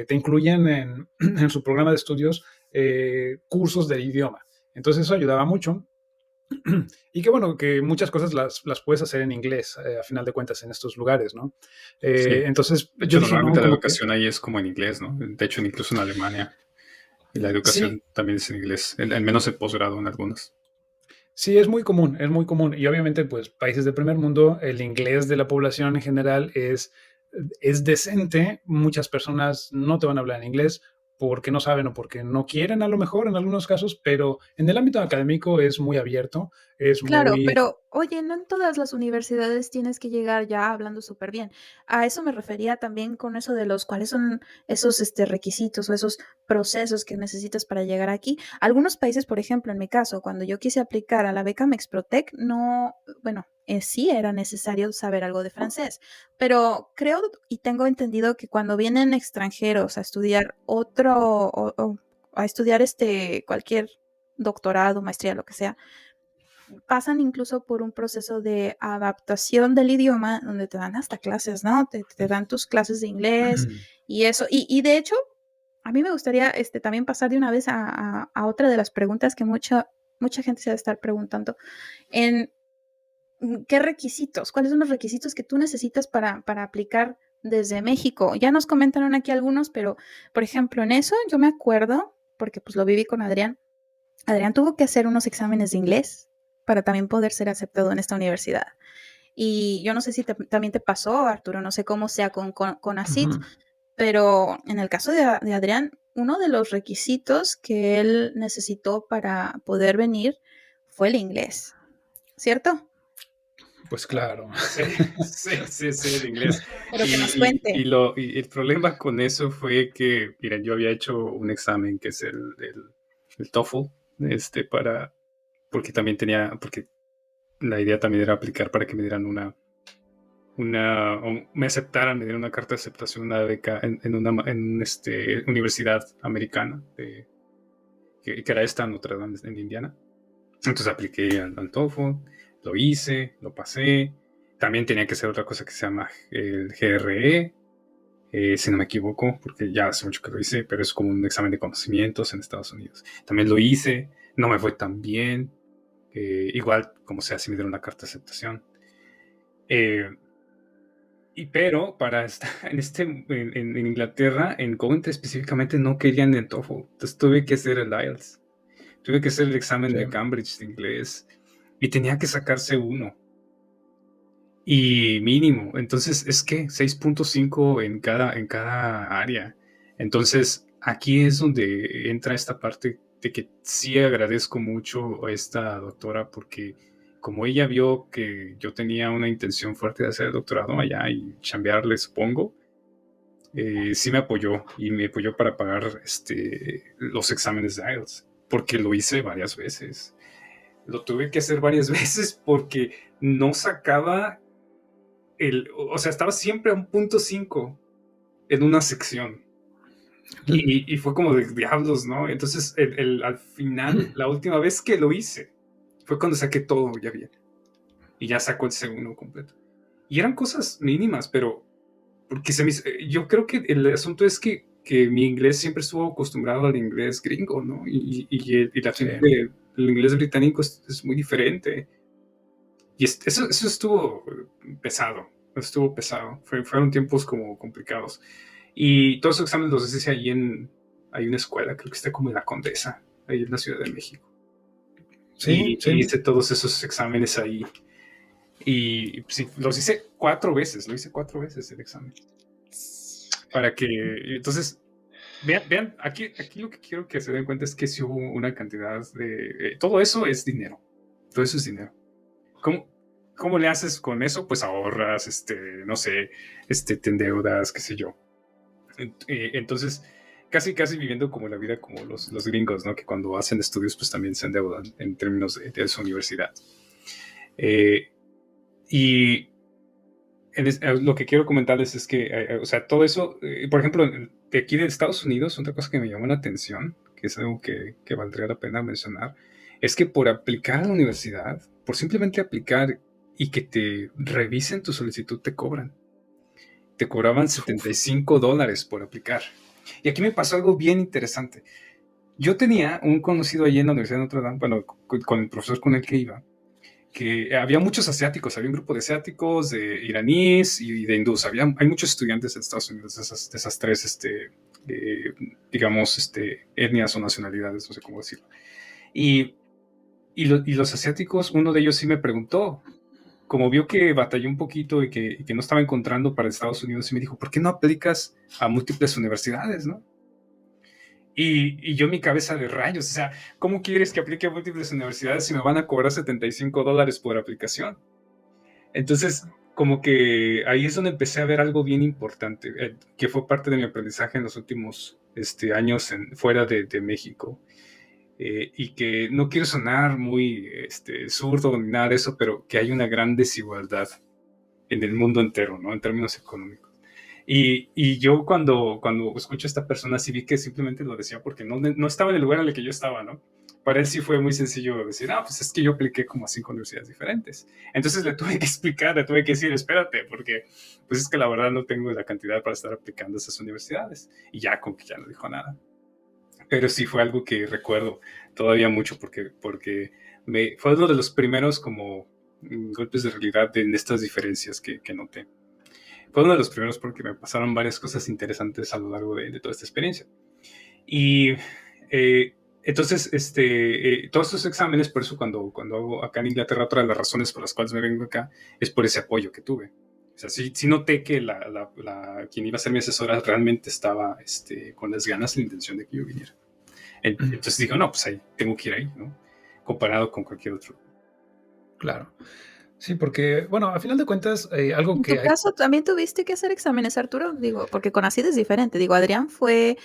incluían en su programa de estudios cursos del idioma. Entonces eso ayudaba mucho. Y que bueno, que muchas cosas las puedes hacer en inglés, a final de cuentas, en estos lugares, ¿no? Sí. Entonces, De hecho, yo dije, no, normalmente la como educación ahí es como en inglés, ¿no? De hecho, incluso en Alemania la educación sí, también es en inglés, al menos el posgrado en algunos. sí, es muy común, es muy común. Y obviamente, pues, países del primer mundo, el inglés de la población en general es decente. Muchas personas no te van a hablar en inglés porque no saben o porque no quieren, a lo mejor, en algunos casos, pero en el ámbito académico es muy abierto, es Claro, muy... pero oye, no en todas las universidades tienes que llegar ya hablando súper bien. A eso me refería también con eso de los cuáles son esos requisitos o esos procesos que necesitas para llegar aquí. Algunos países, por ejemplo, en mi caso, cuando yo quise aplicar a la beca Mexprotec, no, bueno, sí era necesario saber algo de francés, pero creo y tengo entendido que cuando vienen extranjeros a estudiar a estudiar cualquier doctorado, maestría, lo que sea, pasan incluso por un proceso de adaptación del idioma donde te dan hasta clases, ¿no? Te dan tus clases de inglés y eso. Y de hecho, a mí me gustaría también pasar de una vez a otra de las preguntas que mucha gente se va a estar preguntando. En ¿qué requisitos? ¿Cuáles son los requisitos que tú necesitas para aplicar desde México? Ya nos comentaron aquí algunos, pero por ejemplo, en eso yo me acuerdo, porque pues lo viví con Adrián. Adrián tuvo que hacer unos exámenes de inglés para también poder ser aceptado en esta universidad. Y yo no sé si también te pasó, Arturo, no sé cómo sea con ACID, pero en el caso de Adrián, uno de los requisitos que él necesitó para poder venir fue el inglés, ¿cierto? Pues claro. Sí, el inglés. Pero que nos cuente. Y el problema con eso fue que, miren, yo había hecho un examen que es el TOEFL, porque la idea también era aplicar para que me dieran o me aceptaran, me dieran una carta de aceptación, una beca en una universidad americana, que era esta, Notre Dame, en Indiana. Entonces apliqué al TOEFL, lo hice, lo pasé. También tenía que hacer otra cosa que se llama el GRE, si no me equivoco, porque ya hace mucho que lo hice, pero es como un examen de conocimientos en Estados Unidos. También lo hice, no me fue tan bien. Igual, como sea, si me dieron una carta de aceptación. Pero para estar en Inglaterra, en Coventry específicamente, no querían el TOEFL. Entonces tuve que hacer el IELTS. Tuve que hacer el examen de Cambridge de inglés y tenía que sacarse 1. Y mínimo. Entonces es que 6.5 en cada área. Entonces aquí es donde entra esta parte de que sí agradezco mucho a esta doctora, porque como ella vio que yo tenía una intención fuerte de hacer el doctorado allá y chambearle, supongo, sí me apoyó, y me apoyó para pagar los exámenes de IELTS, porque lo hice varias veces. Lo tuve que hacer varias veces porque no sacaba o sea, estaba siempre a 1.5 en una sección. Y fue como de diablos, ¿no? Entonces, al final, la última vez que lo hice, fue cuando saqué todo ya bien. Y ya sacó el segundo completo. Y eran cosas mínimas, pero porque yo creo que el asunto es que mi inglés siempre estuvo acostumbrado al inglés gringo, ¿no? Y el inglés británico es muy diferente. Y eso estuvo pesado. Fueron tiempos como complicados. Y todos esos exámenes los hice hay una escuela, creo que está como en La Condesa, ahí en la Ciudad de México. Sí, Y hice todos esos exámenes ahí. Y sí, los hice 4 veces, lo hice 4 veces el examen. Entonces, vean, aquí lo que quiero que se den cuenta es que sí hubo una cantidad de... todo eso es dinero. Todo eso es dinero. ¿cómo le haces con eso? Pues ahorras, no sé, te endeudas, qué sé yo. Entonces, casi viviendo como la vida como los gringos, ¿no? Que cuando hacen estudios, pues también se endeudan en términos de su universidad. Y lo que quiero comentarles es que, o sea, todo eso, por ejemplo, de aquí de Estados Unidos, otra cosa que me llamó la atención, que es algo que valdría la pena mencionar, es que por aplicar a la universidad, por simplemente aplicar y que te revisen tu solicitud, te cobran. Te cobraban $75 por aplicar. Y aquí me pasó algo bien interesante. Yo tenía un conocido allí en la Universidad de Notre Dame, bueno, con el profesor con el que iba, que había muchos asiáticos, había un grupo de asiáticos, de iraníes y de hindús. Hay muchos estudiantes en Estados Unidos de esas tres, digamos, etnias o nacionalidades, no sé cómo decirlo. Y los asiáticos, uno de ellos sí me preguntó, como vio que batalló un poquito y que no estaba encontrando para Estados Unidos, y me dijo, ¿por qué no aplicas a múltiples universidades, no? Y yo mi cabeza de rayos, o sea, ¿cómo quieres que aplique a múltiples universidades si me van a cobrar $75 por aplicación? Entonces, como que ahí es donde empecé a ver algo bien importante, que fue parte de mi aprendizaje en los últimos años fuera de México. Y que no quiero sonar muy zurdo ni nada de eso, pero que hay una gran desigualdad en el mundo entero, ¿no? En términos económicos. Y yo cuando escucho a esta persona sí vi que simplemente lo decía porque no estaba en el lugar en el que yo estaba, ¿no? Para él sí fue muy sencillo decir, pues es que yo apliqué como a 5 universidades diferentes. Entonces le tuve que explicar, le tuve que decir, espérate, porque pues es que la verdad no tengo la cantidad para estar aplicando a esas universidades. Y ya como que ya no dijo nada. Pero sí fue algo que recuerdo todavía mucho porque fue uno de los primeros como golpes de realidad en estas diferencias que noté. Fue uno de los primeros porque me pasaron varias cosas interesantes a lo largo de toda esta experiencia. Y entonces, todos estos exámenes, por eso cuando hago acá en Inglaterra, otra de las razones por las cuales me vengo acá es por ese apoyo que tuve. O sea, sí noté que quien iba a ser mi asesora realmente estaba con las ganas y la intención de que yo viniera. Entonces digo, no, pues ahí tengo que ir ahí, ¿no? Comparado con cualquier otro. Claro. Sí, porque, bueno, a final de cuentas, algo En que... tu caso, ¿también tuviste que hacer exámenes, Arturo? Digo, porque CONACYT es diferente. Digo, Adrián fue,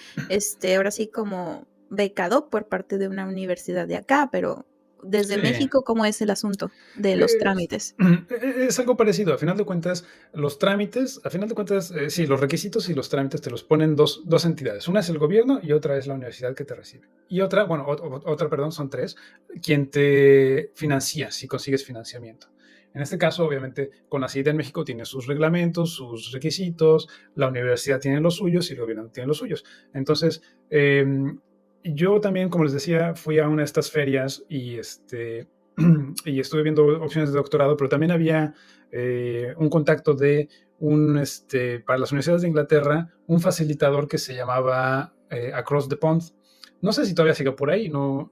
ahora sí como becado por parte de una universidad de acá, pero desde Sí. México, ¿cómo es el asunto de los trámites? Es algo parecido. A final de cuentas, los trámites, sí, los requisitos y los trámites te los ponen dos entidades. Una es el gobierno y otra es la universidad que te recibe. Y otra, perdón, son tres, quien te financia si consigues financiamiento. En este caso, obviamente, CONACYT en México tiene sus reglamentos, sus requisitos, la universidad tiene los suyos y el gobierno tiene los suyos. Entonces, yo también, como les decía, fui a una de estas ferias y y estuve viendo opciones de doctorado, pero también había un contacto de para las universidades de Inglaterra, un facilitador que se llamaba Across the Pond. No sé si todavía sigue por ahí, no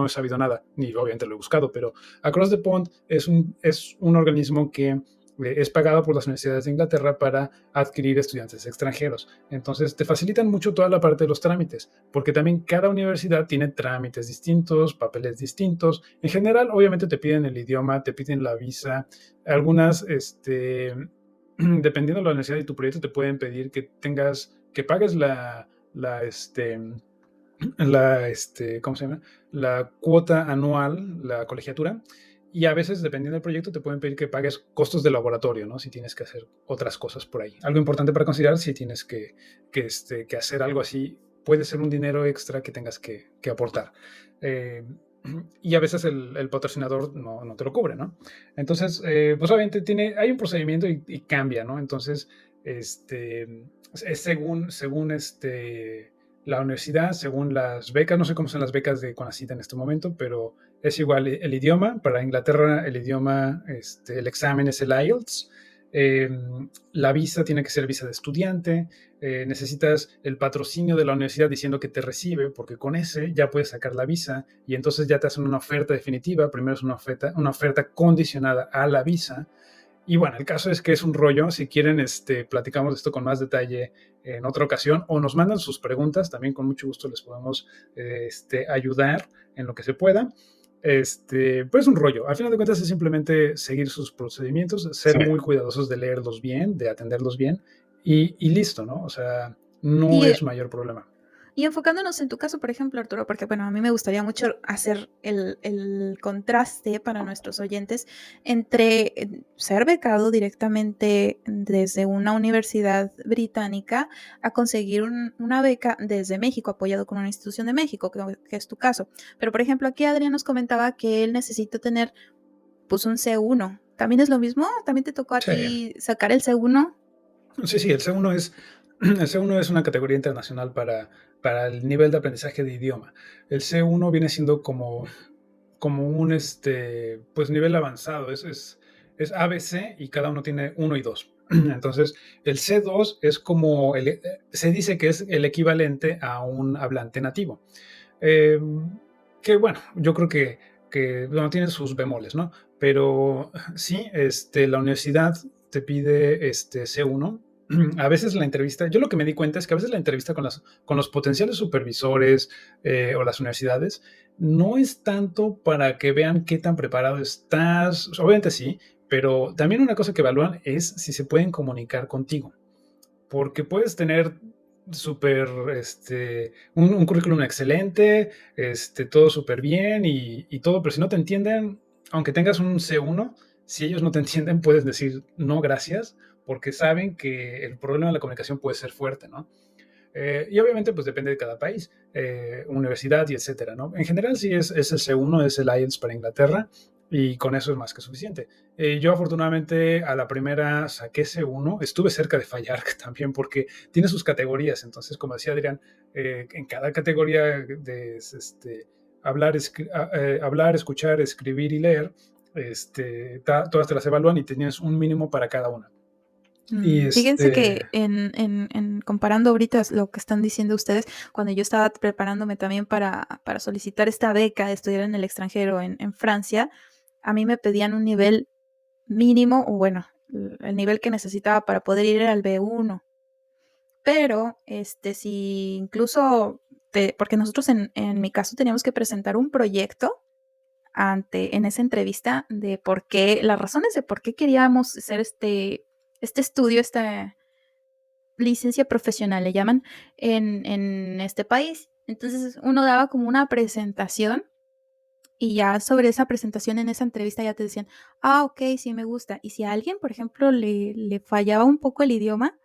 he sabido nada, ni obviamente lo he buscado, pero Across the Pond es un organismo que es pagado por las universidades de Inglaterra para adquirir estudiantes extranjeros. Entonces te facilitan mucho toda la parte de los trámites, porque también cada universidad tiene trámites distintos, papeles distintos. En general, obviamente te piden el idioma, te piden la visa. Algunas, dependiendo de la universidad y tu proyecto, te pueden pedir que pagues ¿cómo se llama? La cuota anual, la colegiatura. Y a veces, dependiendo del proyecto, te pueden pedir que pagues costos de laboratorio, ¿no? Si tienes que hacer otras cosas por ahí. Algo importante para considerar, si tienes que hacer algo así, puede ser un dinero extra que tengas que aportar. Y a veces el patrocinador no te lo cubre, ¿no? Entonces, pues obviamente hay un procedimiento y cambia, ¿no? Entonces, es según la universidad, según las becas, no sé cómo son las becas de CONACYT en este momento, pero es igual el idioma. Para Inglaterra el idioma, el examen es el IELTS. La visa tiene que ser visa de estudiante. Necesitas el patrocinio de la universidad diciendo que te recibe, porque con ese ya puedes sacar la visa y entonces ya te hacen una oferta definitiva. Primero es una oferta condicionada a la visa. Y bueno, el caso es que es un rollo. Si quieren, platicamos de esto con más detalle en otra ocasión, o nos mandan sus preguntas, también con mucho gusto les podemos ayudar en lo que se pueda. pues un rollo. Al final de cuentas es simplemente seguir sus procedimientos, ser Sí. muy cuidadosos de leerlos bien, de atenderlos bien y listo, ¿no? O sea, no Y es mayor problema. Y enfocándonos en tu caso, por ejemplo, Arturo, porque bueno, a mí me gustaría mucho hacer el contraste para nuestros oyentes entre ser becado directamente desde una universidad británica a conseguir una beca desde México, apoyado con una institución de México, que es tu caso. Pero, por ejemplo, aquí Adrián nos comentaba que él necesita tener pues un C1. ¿También es lo mismo? ¿También te tocó a Sí, ti sacar el C1? sí, el C1 es, el C1 es una categoría internacional para el nivel de aprendizaje de idioma. El C1 viene siendo como un pues nivel avanzado, es ABC y cada uno tiene uno y 2. Entonces, el C2 es como, se dice que es el equivalente a un hablante nativo. Eh, que bueno, yo creo que bueno, tiene sus bemoles, ¿no? Pero sí, la universidad te pide C1. A veces la entrevista, yo lo que me di cuenta es que a veces la entrevista con los potenciales supervisores o las universidades no es tanto para que vean qué tan preparado estás, obviamente sí, pero también una cosa que evalúan es si se pueden comunicar contigo, porque puedes tener súper, un currículum excelente, todo súper bien y todo, pero si no te entienden, aunque tengas un C1, si ellos no te entienden, puedes decir no, gracias, porque saben que el problema de la comunicación puede ser fuerte, ¿no? Y obviamente, pues depende de cada país, universidad y etcétera, ¿no? En general, sí es el C1, es el IELTS para Inglaterra, y con eso es más que suficiente. Yo, afortunadamente, a la primera saqué C1, estuve cerca de fallar también, porque tiene sus categorías. Entonces, como decía Adrián, en cada categoría de hablar, escuchar, escribir y leer, todas te las evalúan y tienes un mínimo para cada una. Y Fíjense que en comparando ahorita lo que están diciendo ustedes, cuando yo estaba preparándome también para solicitar esta beca de estudiar en el extranjero en Francia, a mí me pedían un nivel mínimo, o bueno, el nivel que necesitaba para poder ir era el B1. Pero, si incluso, porque nosotros en mi caso teníamos que presentar un proyecto en esa entrevista de por qué, las razones de por qué queríamos hacer este estudio, esta licencia profesional, le llaman, en este país. Entonces uno daba como una presentación y ya sobre esa presentación en esa entrevista ya te decían, ok, sí me gusta. Y si a alguien, por ejemplo, le fallaba un poco el idioma,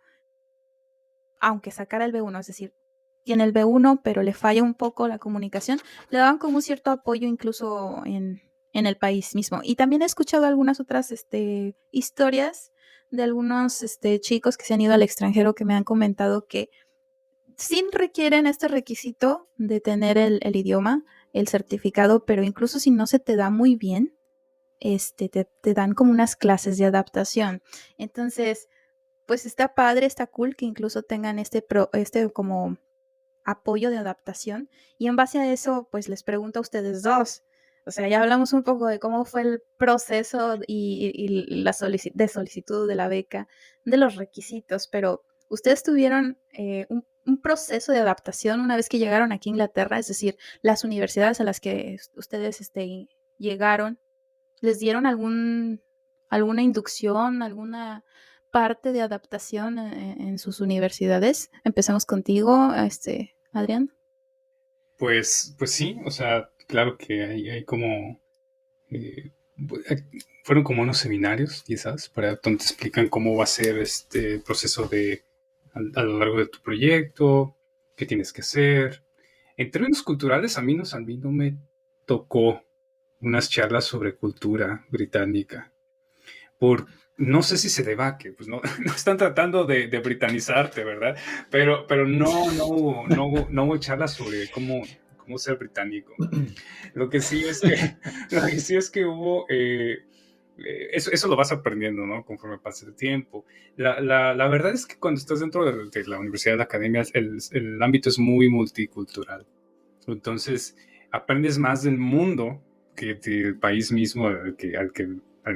aunque sacara el B1, es decir, tiene el B1, pero le falla un poco la comunicación, le daban como un cierto apoyo incluso en el país mismo. Y también he escuchado algunas otras historias de algunos chicos que se han ido al extranjero que me han comentado que sí requieren este requisito de tener el idioma, el certificado, pero incluso si no se te da muy bien, te dan como unas clases de adaptación. Entonces, pues está padre, está cool que incluso tengan este como apoyo de adaptación. Y en base a eso, pues les pregunto a ustedes dos. O sea, ya hablamos un poco de cómo fue el proceso y la de solicitud de la beca, de los requisitos, pero ustedes tuvieron un proceso de adaptación una vez que llegaron aquí a Inglaterra, es decir, las universidades a las que ustedes llegaron, ¿les dieron alguna inducción, alguna parte de adaptación en sus universidades? Empecemos contigo, Adrián. Pues sí, o sea, claro que hay como eh, fueron como unos seminarios, quizás, para donde te explican cómo va a ser este proceso a lo largo de tu proyecto, qué tienes que hacer. En términos culturales, a mí no me tocó unas charlas sobre cultura británica. No sé si se deba a que pues no, no están tratando de britanizarte, ¿verdad? Pero no hubo charlas sobre cómo ser británico. Lo que sí es que, lo que sí es que hubo, eso lo vas aprendiendo, ¿no? Conforme pasa el tiempo. La verdad es que cuando estás dentro de la universidad, de la academia, el ámbito es muy multicultural. Entonces, aprendes más del mundo que del país mismo en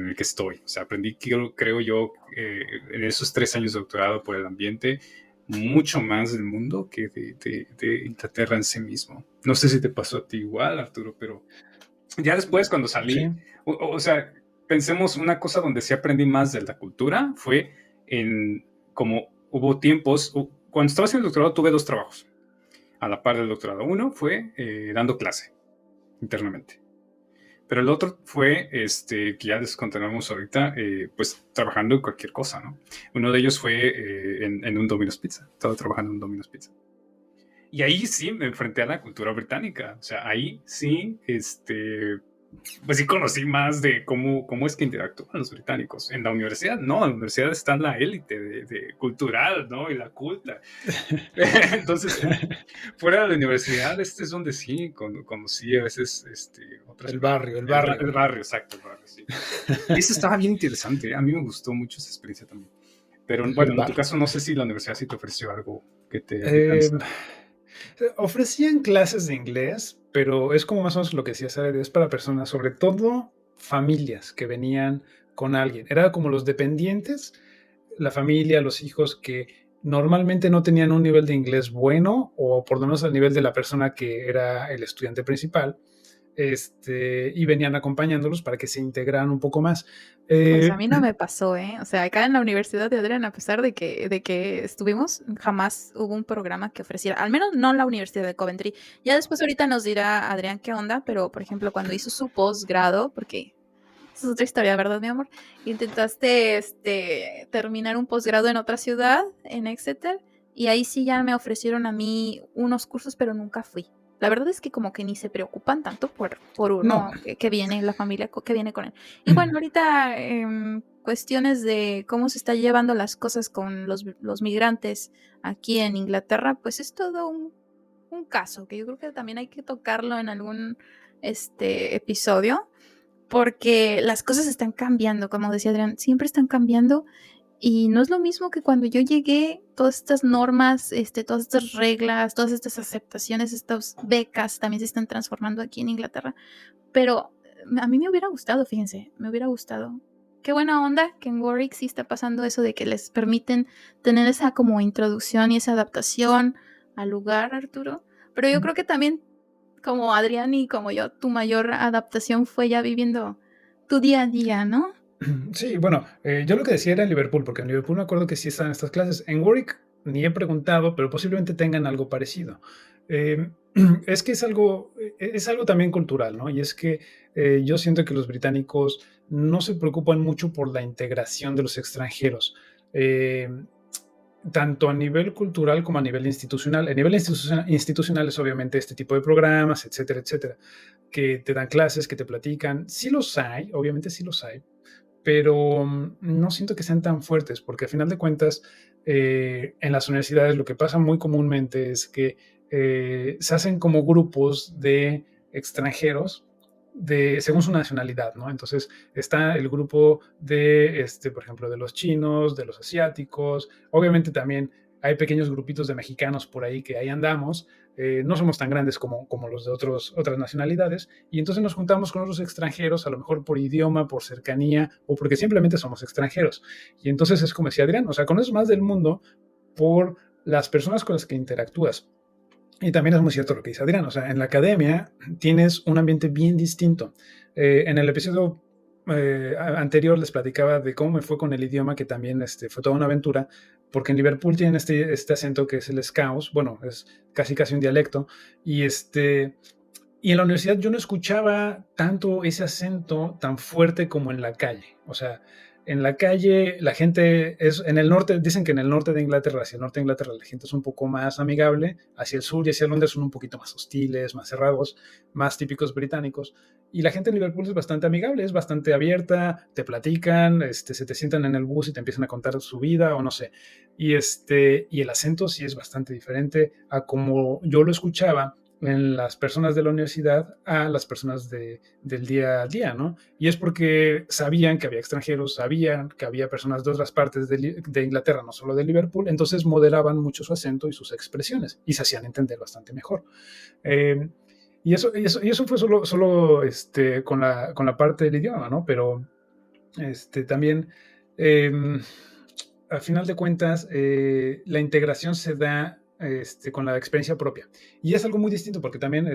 el que estoy. O sea, aprendí, creo yo, en esos 3 años de doctorado por el ambiente, mucho más del mundo que de Inglaterra en sí mismo. No sé si te pasó a ti igual, Arturo, pero... Ya después, cuando Sí. salí, o sea, pensemos una cosa donde sí aprendí más de la cultura, fue en como hubo tiempos, cuando estaba haciendo el doctorado tuve 2 trabajos a la par del doctorado. Uno fue dando clase internamente, pero el otro fue, que ya les continuamos ahorita, pues trabajando en cualquier cosa, ¿no? Uno de ellos fue en un Domino's Pizza, estaba trabajando en un Domino's Pizza. Y ahí sí me enfrenté a la cultura británica, o sea, ahí sí, pues sí conocí más de cómo es que interactúan los británicos. En la universidad, no, en la universidad está la élite de cultural, ¿no? Y la culta. Entonces, fuera de la universidad, es donde sí conocí a veces otras El personas. barrio, el El barrio. barrio, exacto, el barrio, sí. Y eso estaba bien interesante, ¿eh? A mí me gustó mucho esa experiencia también. Pero bueno, El en tu barrio. caso, no sé si la universidad sí te ofreció algo que te Eh, alcanzara. Ofrecían clases de inglés, pero es como más o menos lo que decía Sara, es para personas, sobre todo familias que venían con alguien. Era como los dependientes, la familia, los hijos que normalmente no tenían un nivel de inglés bueno, o por lo menos al nivel de la persona que era el estudiante principal, y venían acompañándolos para que se integraran un poco más. Pues a mí no me pasó, ¿eh? O sea, acá en la Universidad de Adrián, a pesar de que estuvimos, jamás hubo un programa que ofreciera, al menos no la Universidad de Coventry. Ya después ahorita nos dirá Adrián qué onda, pero por ejemplo, cuando hizo su posgrado, porque esa es otra historia, ¿verdad, mi amor? Intentaste terminar un posgrado en otra ciudad, en Exeter, y ahí sí ya me ofrecieron a mí unos cursos, pero nunca fui. La verdad es que como que ni se preocupan tanto por No. uno que viene, la familia que viene con él. Y bueno, ahorita cuestiones de cómo se está llevando las cosas con los migrantes aquí en Inglaterra, pues es todo un caso que yo creo que también hay que tocarlo en algún episodio, porque las cosas están cambiando, como decía Adrián, siempre están cambiando y no es lo mismo que cuando yo llegué, todas estas normas, todas estas reglas, todas estas aceptaciones, estas becas también se están transformando aquí en Inglaterra, pero a mí me hubiera gustado, fíjense, me hubiera gustado. Qué buena onda que en Warwick sí está pasando eso de que les permiten tener esa como introducción y esa adaptación al lugar, Arturo, pero yo creo que también como Adrián y como yo, tu mayor adaptación fue ya viviendo tu día a día, ¿no? Sí, bueno, yo lo que decía era en Liverpool, porque en Liverpool me acuerdo que sí están estas clases. En Warwick ni he preguntado, pero posiblemente tengan algo parecido. Eh, es que es algo también cultural, ¿no? Y es que yo siento que los británicos no se preocupan mucho por la integración de los extranjeros. Eh, Tanto a nivel cultural como a nivel institucional. A nivel institucional es obviamente este tipo de programas, etcétera, etcétera, que te dan clases, que te platican. Sí los hay, obviamente sí los hay, pero no siento que sean tan fuertes, porque a final de cuentas, en las universidades lo que pasa muy comúnmente es que se hacen como grupos de extranjeros según su nacionalidad, ¿no? Entonces está el grupo de, por ejemplo, de los chinos, de los asiáticos, obviamente también hay pequeños grupitos de mexicanos por ahí que ahí andamos, no somos tan grandes como los de otras nacionalidades, y entonces nos juntamos con otros extranjeros, a lo mejor por idioma, por cercanía, o porque simplemente somos extranjeros. Y entonces es como decía Adrián, o sea, conoces más del mundo por las personas con las que interactúas. Y también es muy cierto lo que dice Adrián, o sea, en la academia tienes un ambiente bien distinto. En el episodio anterior les platicaba de cómo me fue con el idioma, que también fue toda una aventura, porque en Liverpool tienen este acento que es el scouse, bueno, es casi casi un dialecto, y y en la universidad yo no escuchaba tanto ese acento tan fuerte como en la calle. O sea, en la calle la gente es, en el norte, dicen que en el norte de Inglaterra, hacia el norte de Inglaterra la gente es un poco más amigable, hacia el sur y hacia Londres son un poquito más hostiles, más cerrados, más típicos británicos. Y la gente en Liverpool es bastante amigable, es bastante abierta, te platican, se te sientan en el bus y te empiezan a contar su vida o no sé. Y el acento sí es bastante diferente a como yo lo escuchaba en las personas de la universidad a las personas del día a día, ¿no? Y es porque sabían que había extranjeros, sabían que había personas de otras partes de Inglaterra, no solo de Liverpool, entonces moderaban mucho su acento y sus expresiones y se hacían entender bastante mejor. Eh, y eso fue solo con la parte del idioma, ¿no? Pero también, a final de cuentas, la integración se da con la experiencia propia. Y es algo muy distinto porque también,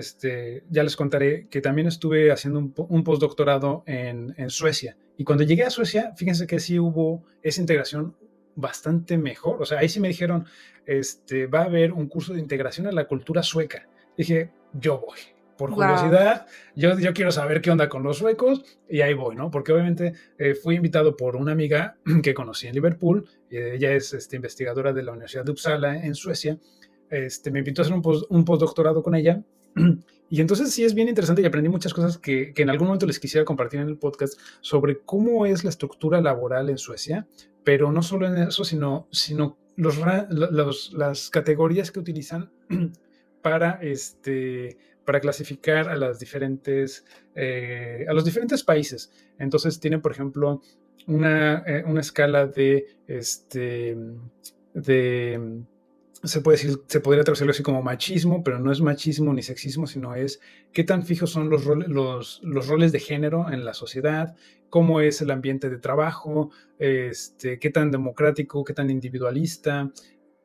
ya les contaré que también estuve haciendo un postdoctorado en Suecia. Y cuando llegué a Suecia, fíjense que sí hubo esa integración bastante mejor. O sea, ahí sí me dijeron, va a haber un curso de integración a la cultura sueca. Dije, yo voy. Por Wow. curiosidad, yo quiero saber qué onda con los suecos y ahí voy, ¿no? Porque obviamente fui invitado por una amiga que conocí en Liverpool. Ella es investigadora de la Universidad de Uppsala en Suecia. Me invitó a hacer un postdoctorado con ella. Y entonces sí es bien interesante y aprendí muchas cosas que en algún momento les quisiera compartir en el podcast sobre cómo es la estructura laboral en Suecia, pero no solo en eso, sino las categorías que utilizan para, para clasificar a los diferentes países. Entonces tienen, por ejemplo, una escala de se podría traducirlo así como machismo, pero no es machismo ni sexismo, sino es qué tan fijos son los roles de género en la sociedad, cómo es el ambiente de trabajo, qué tan democrático, qué tan individualista,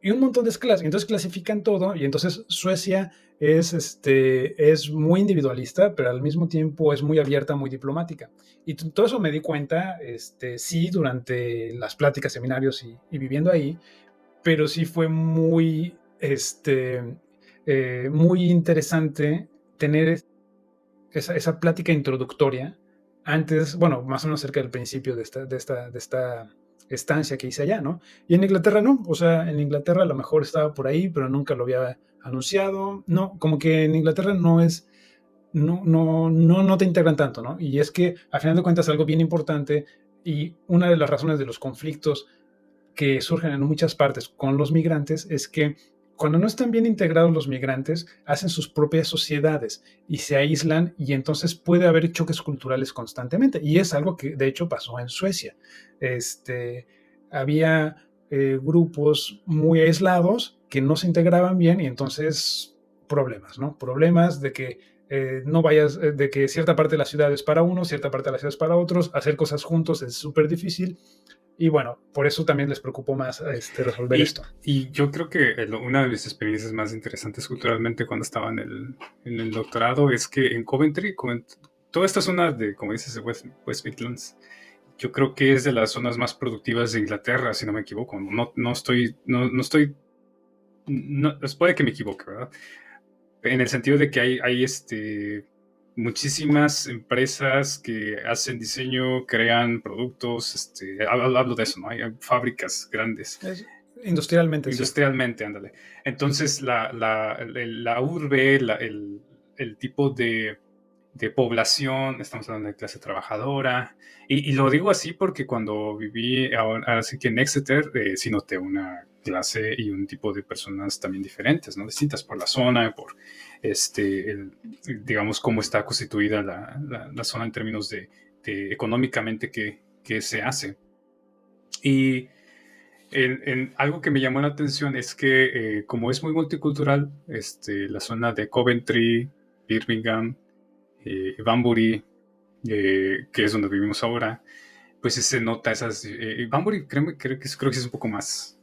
y un montón de escalas. Entonces clasifican todo, y entonces Suecia es muy individualista, pero al mismo tiempo es muy abierta, muy diplomática. Y todo eso me di cuenta, sí, durante las pláticas, seminarios y viviendo ahí, pero sí fue muy interesante tener esa plática introductoria antes, bueno, más o menos cerca del principio de esta estancia que hice allá, ¿no? Y en Inglaterra no, o sea, en Inglaterra a lo mejor estaba por ahí, pero nunca lo había anunciado, no, como que en Inglaterra no te integran tanto, ¿no? Y es que, a final de cuentas, algo bien importante y una de las razones de los conflictos que surgen en muchas partes con los migrantes es que cuando no están bien integrados los migrantes, hacen sus propias sociedades y se aíslan y entonces puede haber choques culturales constantemente. Y es algo que de hecho pasó en Suecia. Había grupos muy aislados que no se integraban bien y entonces problemas, ¿no? Problemas de que de que cierta parte de la ciudad es para unos, cierta parte de la ciudad es para otros, hacer cosas juntos es súper difícil. Y bueno, por eso también les preocupó más resolver esto. Y yo creo que una de mis experiencias más interesantes culturalmente cuando estaba en el doctorado es que en Coventry, toda esta zona de, como dices, de West Midlands, yo creo que es de las zonas más productivas de Inglaterra, si no me equivoco. Puede que me equivoque, ¿verdad? En el sentido de que hay muchísimas empresas que hacen diseño, crean productos, hablo de eso, ¿no? Hay fábricas grandes. Industrialmente. Industrialmente, ándale. Entonces, la urbe, el tipo de población, estamos hablando de clase trabajadora, y lo digo así porque cuando viví ahora sí que en Exeter, sí noté una clase y un tipo de personas también diferentes, ¿no? Distintas por la zona, por digamos cómo está constituida la zona en términos de económicamente qué se hace. Y algo que me llamó la atención es que como es muy multicultural, la zona de Coventry, Birmingham, Banbury, que es donde vivimos ahora, pues se nota esas. Banbury creo que es un poco más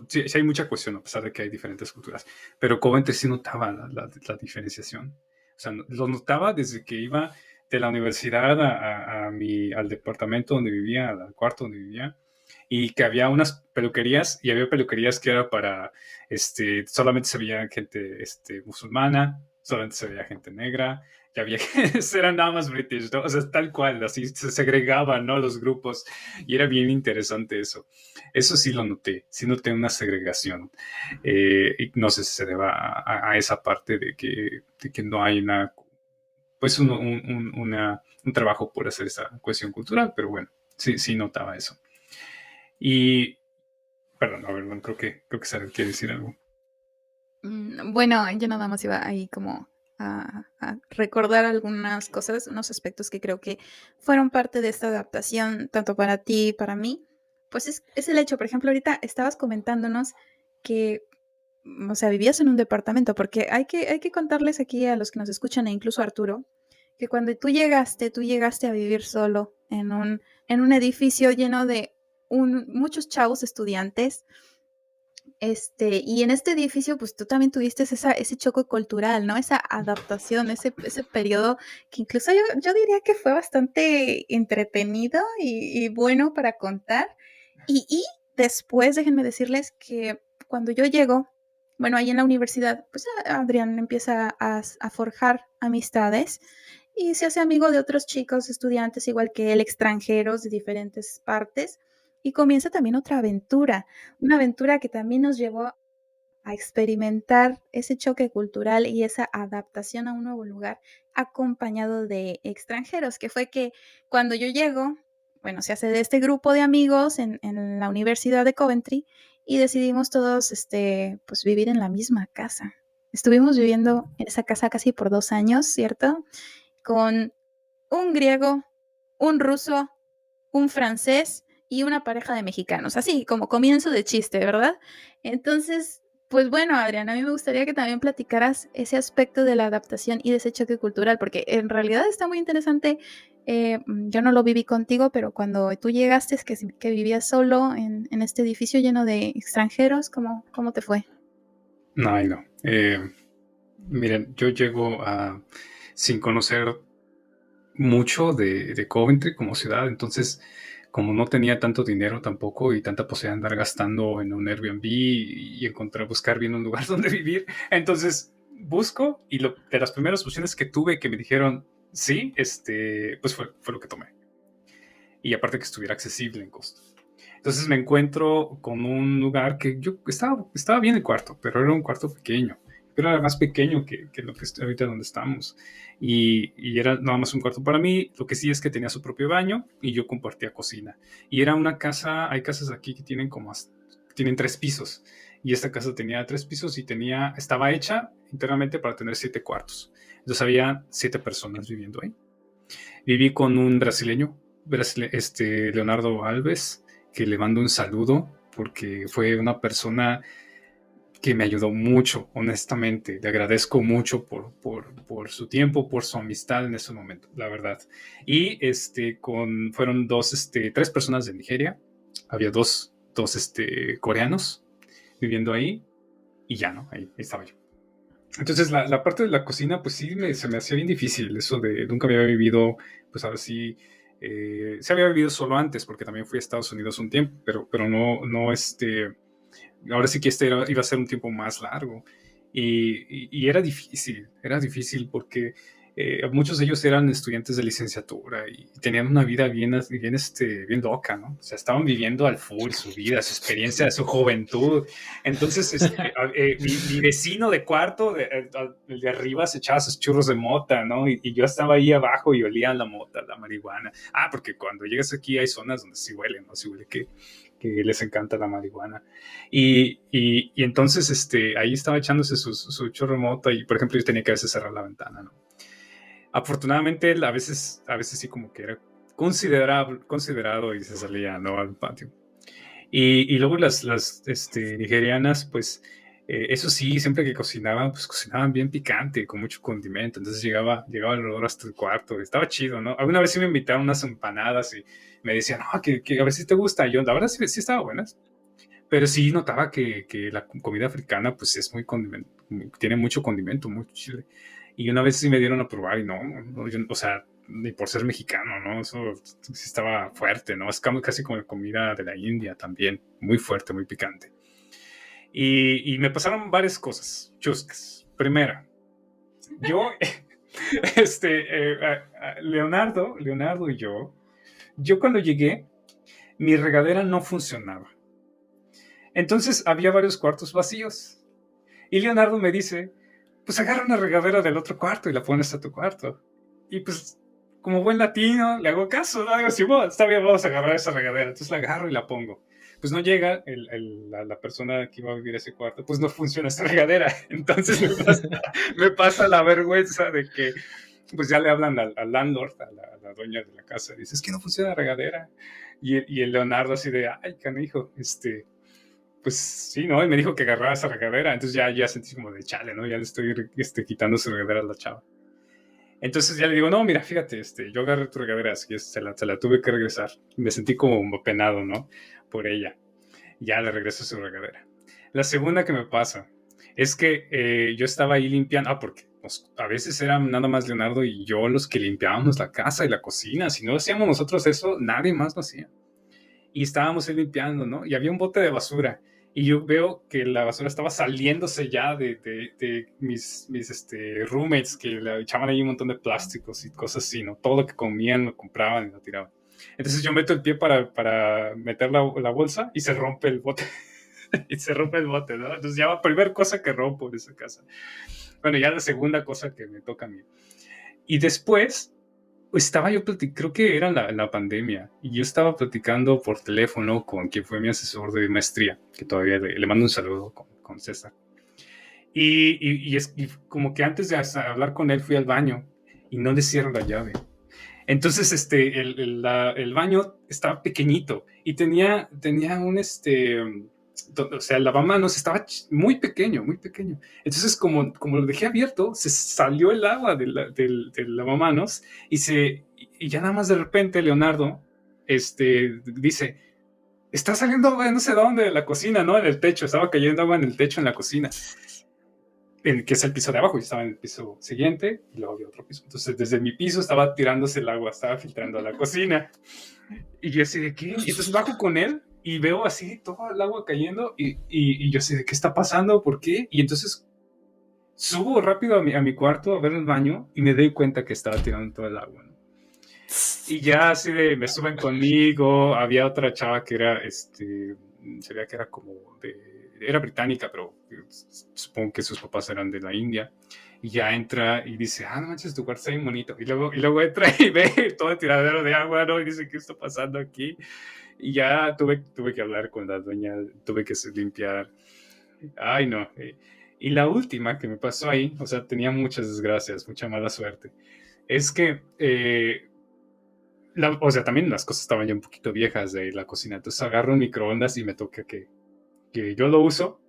sí hay mucha cuestión a pesar de que hay diferentes culturas, pero Coventry sí notaba la diferenciación. O sea, lo notaba desde que iba de la universidad al departamento donde vivía, al cuarto donde vivía, y que había unas peluquerías, y había peluquerías que era para, solamente se veía gente musulmana, solamente se veía gente negra, y había eran nada más british, ¿no? O sea, tal cual, así se segregaban, ¿no? Los grupos, y era bien interesante eso. Eso sí sí noté una segregación, y no sé si se deba a esa parte de que no hay pues un trabajo por hacer esa cuestión cultural, pero bueno, sí notaba eso. Y, perdón, a ver, creo que Sara quiere decir algo. Bueno, yo nada más iba ahí como a recordar algunas cosas, unos aspectos que creo que fueron parte de esta adaptación, tanto para ti y para mí. Pues es el hecho, por ejemplo, ahorita estabas comentándonos que, o sea, vivías en un departamento, porque hay que contarles aquí a los que nos escuchan e incluso a Arturo, que cuando tú llegaste a vivir solo en un edificio lleno de muchos chavos estudiantes Y en este edificio, pues tú también tuviste ese choque cultural, ¿no? Esa adaptación, ese periodo que incluso yo diría que fue bastante entretenido y bueno para contar. Y después, déjenme decirles que cuando yo llego, bueno, ahí en la universidad, pues Adrián empieza a forjar amistades y se hace amigo de otros chicos, estudiantes igual que él, extranjeros de diferentes partes, y comienza también otra aventura, una aventura que también nos llevó a experimentar ese choque cultural y esa adaptación a un nuevo lugar acompañado de extranjeros, que fue que cuando yo llego, bueno, se hace de este grupo de amigos en la Universidad de Coventry y decidimos todos, pues vivir en la misma casa. Estuvimos viviendo en esa casa casi por 2 años, ¿cierto? Con un griego, un ruso, un francés y una pareja de mexicanos, así como comienzo de chiste, ¿verdad? Entonces, pues bueno, Adrián, a mí me gustaría que también platicaras ese aspecto de la adaptación y de ese choque cultural, porque en realidad está muy interesante. Yo no lo viví contigo, pero cuando tú llegaste, que vivías solo en este edificio lleno de extranjeros, ¿cómo te fue? No, ay, no. Miren, yo llego sin conocer mucho de Coventry como ciudad, entonces como no tenía tanto dinero tampoco y tanta posibilidad de andar gastando en un Airbnb y buscar bien un lugar donde vivir, entonces busco y de las primeras opciones que tuve que me dijeron sí, pues fue lo que tomé. Y aparte que estuviera accesible en costo. Entonces me encuentro con un lugar que yo estaba bien el cuarto, pero era un cuarto pequeño. Pero era más pequeño que lo que ahorita donde estamos. Y era nada más un cuarto para mí. Lo que sí es que tenía su propio baño y yo compartía cocina. Y era una casa, hay casas aquí que tienen 3 pisos. Y esta casa tenía 3 pisos y estaba hecha internamente para tener 7 cuartos. Entonces había 7 personas viviendo ahí. Viví con un brasileño, Leonardo Alves, que le mando un saludo porque fue una persona que me ayudó mucho, honestamente. Le agradezco mucho por su tiempo, por su amistad en ese momento, la verdad. Y fueron 3 personas de Nigeria. Había dos coreanos viviendo ahí y ya, ¿no? Ahí estaba yo. Entonces, la parte de la cocina, pues sí, se me hacía bien difícil. Eso de nunca había vivido, pues ahora sí, se había vivido solo antes, porque también fui a Estados Unidos un tiempo, pero no, ahora sí que iba a ser un tiempo más largo. Y era difícil porque muchos de ellos eran estudiantes de licenciatura y tenían una vida bien loca, ¿no? O sea, estaban viviendo al full su vida, su experiencia, su juventud. Entonces, mi vecino de cuarto, el de arriba, se echaba sus churros de mota, ¿no? Y yo estaba ahí abajo y olía la mota, la marihuana. Porque cuando llegas aquí hay zonas donde sí huele, ¿no? Sí huele que les encanta la marihuana. Y entonces ahí estaba echándose su churro de mota y, por ejemplo, yo tenía que a veces cerrar la ventana, ¿no? Afortunadamente, a veces sí como que era considerado y se salía, ¿no?, al patio. Y luego las nigerianas, pues, eso sí, siempre que cocinaban, pues cocinaban bien picante, con mucho condimento. Entonces llegaba el olor hasta el cuarto. Estaba chido, ¿no? Alguna vez sí me invitaron unas empanadas y me decían, no, que a ver si te gusta. Y yo, la verdad, sí estaba buenas. Pero sí notaba que la comida africana, pues, es muy condimento, tiene mucho condimento, mucho chile. Y una vez sí me dieron a probar y no, o sea, ni por ser mexicano, ¿no? Eso sí estaba fuerte, ¿no? Es casi como la comida de la India también, muy fuerte, muy picante. Y me pasaron varias cosas chuscas. Primera, yo, Leonardo y yo cuando llegué, mi regadera no funcionaba. Entonces había varios cuartos vacíos. Y Leonardo me dice, pues agarra una regadera del otro cuarto y la pones a tu cuarto. Y pues, como buen latino, le hago caso, ¿no? Digo, sí, bueno, está bien, vamos a agarrar esa regadera. Entonces la agarro y la pongo. Pues no llega la persona que iba a vivir ese cuarto, pues no funciona esa regadera. Entonces me pasa la vergüenza de que, pues ya le hablan al landlord, a la dueña de la casa. Dice, es que no funciona la regadera. Y el Leonardo así de, ay, canijo, pues sí, ¿no? Y me dijo que agarrara esa regadera. Entonces ya sentí como de chale, ¿no? Ya le estoy quitando su regadera a la chava. Entonces ya le digo, no, mira, fíjate, yo agarré tu regadera, así que se la tuve que regresar. Me sentí como penado, ¿no? Por ella. Ya le regreso su regadera. La segunda que me pasa es que yo estaba ahí limpiando, porque pues, a veces eran nada más Leonardo y yo los que limpiábamos la casa y la cocina. Si no hacíamos nosotros eso, nadie más lo hacía. Y estábamos ahí limpiando, ¿no? Y había un bote de basura. Y yo veo que la basura estaba saliéndose ya de mis roommates, que le echaban ahí un montón de plásticos y cosas así, ¿no? Todo lo que comían lo compraban y lo tiraban. Entonces yo meto el pie para meter la bolsa y se rompe el bote. Y se rompe el bote, ¿no? Entonces ya la primera cosa que rompo en esa casa. Bueno, ya la segunda cosa que me toca a mí. Y después estaba yo creo que era la pandemia, y yo estaba platicando por teléfono con quien fue mi asesor de maestría, que todavía le mando un saludo con César. Y como que antes de hablar con él fui al baño y no le cierro la llave. Entonces el baño estaba pequeñito y tenía un o sea, el lavamanos estaba muy pequeño, muy pequeño. Entonces, como lo dejé abierto, se salió el agua del lavamanos y ya nada más de repente Leonardo dice, está saliendo agua de no sé dónde, de la cocina, ¿no? En el techo, estaba cayendo agua en el techo en la cocina, que es el piso de abajo. Yo estaba en el piso siguiente y luego había otro piso. Entonces, desde mi piso estaba tirándose el agua, estaba filtrando a la cocina. Y yo así de, ¿qué? Y entonces bajo con él y veo así todo el agua cayendo y yo así de, ¿qué está pasando? ¿Por qué? Y entonces subo rápido a mi cuarto a ver el baño y me doy cuenta que estaba tirando todo el agua, ¿no? Y ya así de, me suben conmigo. Había otra chava que era, se veía que era como era británica, pero supongo que sus papás eran de la India. Y ya entra y dice, no manches, tu cuarto está bien bonito. Y luego entra y ve todo el tiradero de agua, ¿no? Y dice, ¿qué está pasando aquí? Y ya tuve que hablar con la dueña, tuve que limpiar. Ay, no. Y la última que me pasó ahí, o sea, tenía muchas desgracias, mucha mala suerte, es que, o sea, también las cosas estaban ya un poquito viejas de la cocina. Entonces agarro un microondas y me toca que yo lo uso.